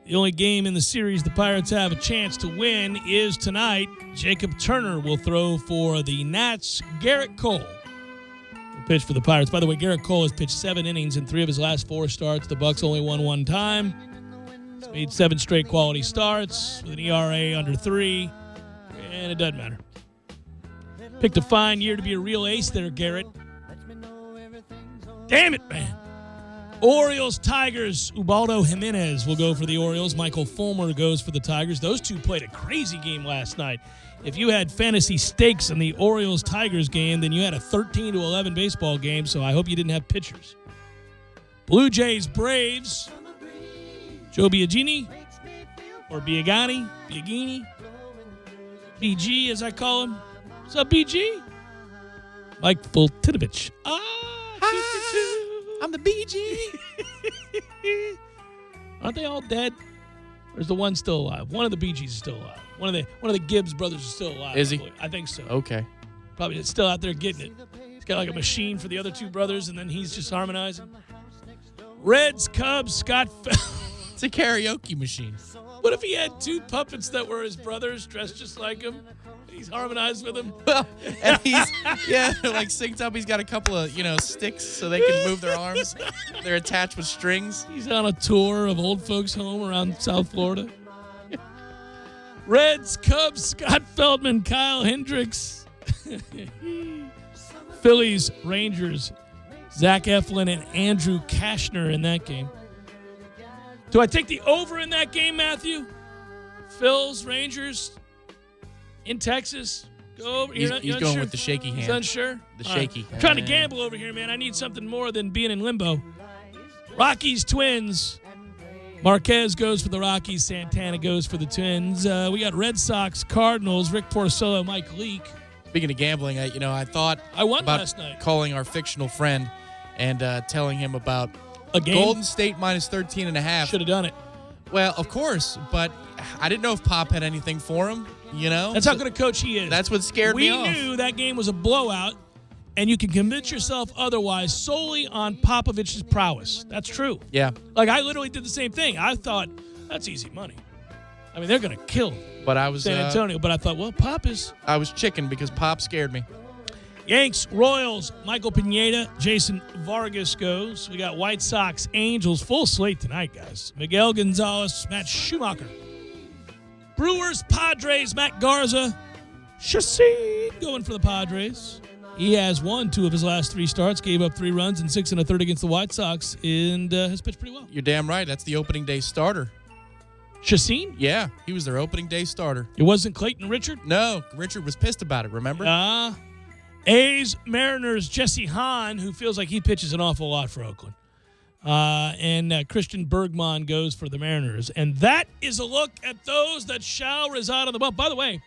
The only game in the series the Pirates have a chance to win is tonight. Jacob Turner will throw for the Nats. Garrett Cole will pitch for the Pirates. By the way, Garrett Cole has pitched 7 innings in 3 of his last 4 starts. The Bucs only won 1 time. He's made 7 straight quality starts with an ERA under 3, and it doesn't matter. Picked a fine year to be a real ace there, Garrett. Damn it, man. Orioles, Tigers. Ubaldo Jimenez will go for the Orioles. Michael Fulmer goes for the Tigers. Those two played a crazy game last night. If you had fantasy stakes in the Orioles-Tigers game, then you had a 13-11 baseball game, so I hope you didn't have pitchers. Blue Jays, Braves. Joe Biagini, or Biagini, BG as I call him. What's up, BG? Mike Fultinovich. I'm the BG. Aren't they all dead? Or is the one still alive? One of the Bee Gees is still alive. One of the Gibbs brothers is still alive. Is he? I think so. Okay. Probably still out there getting it. He's got like a machine for the other 2 brothers, and then he's just harmonizing. Reds, Cubs, Scott. It's a karaoke machine. What if he had 2 puppets that were his brothers, dressed just like him? He's harmonized with them. Well, and he's like synced up. He's got a couple of sticks so they can move their arms. They're attached with strings. He's on a tour of old folks' home around South Florida. Reds, Cubs, Scott Feldman, Kyle Hendricks. Phillies, Rangers, Zach Eflin and Andrew Kashner in that game. Do I take the over in that game, Matthew? Phils, Rangers. In Texas, go over. He's going with the shaky hand. He's unsure? The shaky. I'm trying to gamble over here, man. I need something more than being in limbo. Rockies, Twins. Marquez goes for the Rockies. Santana goes for the Twins. We got Red Sox, Cardinals, Rick Porcello, Mike Leake. Speaking of gambling, I thought I won about last night. Calling our fictional friend and telling him about a game? Golden State minus 13.5. Should have done it. Well, of course, but I didn't know if Pop had anything for him. That's how good a coach he is. That's what scared me off. We knew that game was a blowout, and you can convince yourself otherwise solely on Popovich's prowess. That's true. Yeah. Like, I literally did the same thing. I thought, that's easy money. I mean, they're going to kill San Antonio. But I thought, well, Pop is. I was chicken because Pop scared me. Yanks, Royals, Michael Pineda, Jason Vargas goes. We got White Sox, Angels, full slate tonight, guys. Miguel Gonzalez, Matt Schumacher. Brewers, Padres, Matt Garza. Chassis going for the Padres. He has won 2 of his last 3 starts, gave up 3 runs and 6 1/3 against the White Sox, and has pitched pretty well. You're damn right. That's the opening day starter. Chassin? Yeah, he was their opening day starter. It wasn't Clayton Richard? No, Richard was pissed about it, remember? A's, Mariners, Jesse Hahn, who feels like he pitches an awful lot for Oakland. And Christian Bergman goes for the Mariners. And that is a look at those that shall reside on the bump. By the way,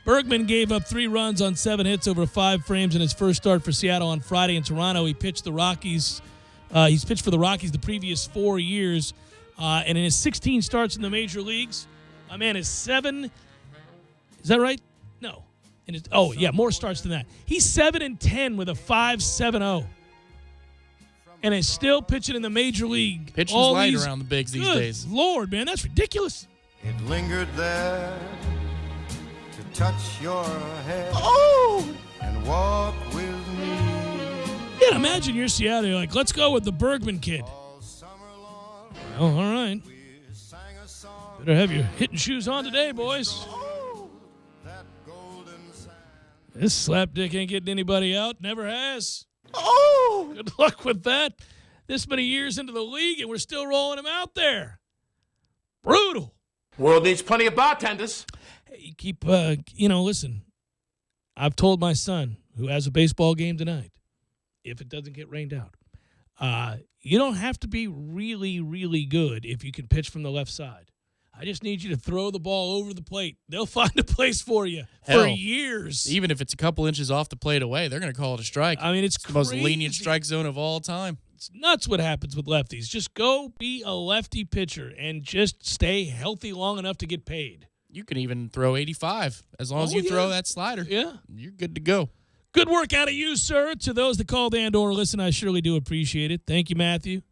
Bergman gave up 3 runs on 7 hits over 5 frames in his first start for Seattle on Friday in Toronto. He pitched the Rockies. He's pitched for the Rockies the previous 4 years. And in his 16 starts in the major leagues, my man is 7. Is that right? No. More starts than that. He's 7-10 with a 5.70. And is still pitching in the major league. Pitching's light around the bigs these days. Lord, man, that's ridiculous. It lingered there to touch your head and walk with me. Yeah, imagine you're Seattle. You're like, let's go with the Bergman kid. Oh, all right. Better have your hitting shoes on today, boys. This slapdick ain't getting anybody out. Never has. Good luck with that. This many years into the league, and we're still rolling him out there. Brutal. World needs plenty of bartenders. Hey, keep, listen. I've told my son, who has a baseball game tonight, if it doesn't get rained out, you don't have to be really, really good if you can pitch from the left side. I just need you to throw the ball over the plate. They'll find a place for you for years. Even if it's a couple inches off the plate away, they're going to call it a strike. I mean, it's the most lenient strike zone of all time. It's nuts what happens with lefties. Just go be a lefty pitcher and just stay healthy long enough to get paid. You can even throw 85 as long as you throw that slider. Yeah. You're good to go. Good work out of you, sir. To those that called and or listen, I surely do appreciate it. Thank you, Matthew.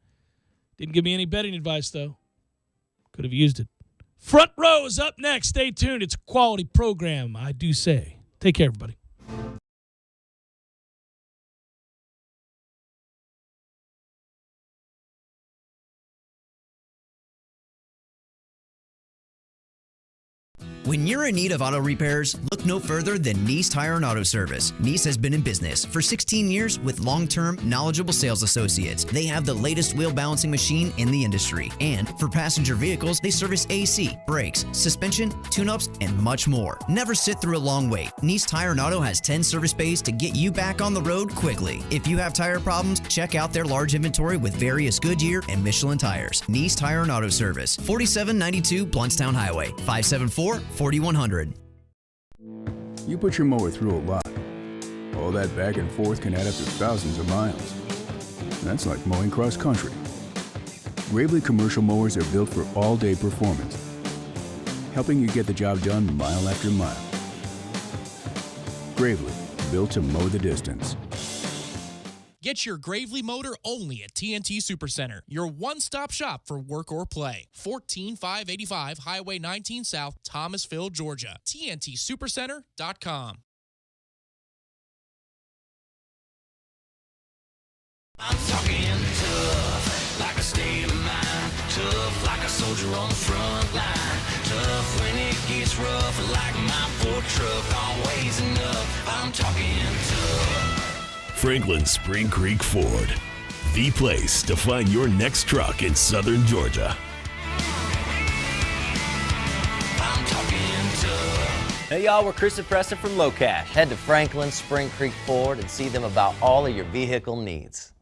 Didn't give me any betting advice, though. Could have used it. Front Row is up next. Stay tuned. It's a quality program, I do say. Take care, everybody. When you're in need of auto repairs, look no further than Nice Tire and Auto Service. Nice has been in business for 16 years with long-term, knowledgeable sales associates. They have the latest wheel balancing machine in the industry. And for passenger vehicles, they service AC, brakes, suspension, tune-ups, and much more. Never sit through a long wait. Nice Tire and Auto has 10 service bays to get you back on the road quickly. If you have tire problems, check out their large inventory with various Goodyear and Michelin tires. Nice Tire and Auto Service, 4792 Bluntstown Highway, 574-4100. You put your mower through a lot. All that back and forth can add up to thousands of miles. That's like mowing cross country. Gravely commercial mowers are built for all-day performance, helping you get the job done mile after mile. Gravely, built to mow the distance. Get your Gravely motor only at TNT Supercenter, your one-stop shop for work or play. 14585 Highway 19 South, Thomasville, Georgia. TNTSupercenter.com. I'm talking tough, like a state of mind. Tough, like a soldier on the front line. Tough when it gets rough, like my Ford truck, always enough. I'm talking tough. Franklin Spring Creek Ford, the place to find your next truck in southern Georgia. I'm talking tough. Hey y'all, we're Chris and Preston from Low Cash. Head to Franklin Spring Creek Ford and see them about all of your vehicle needs.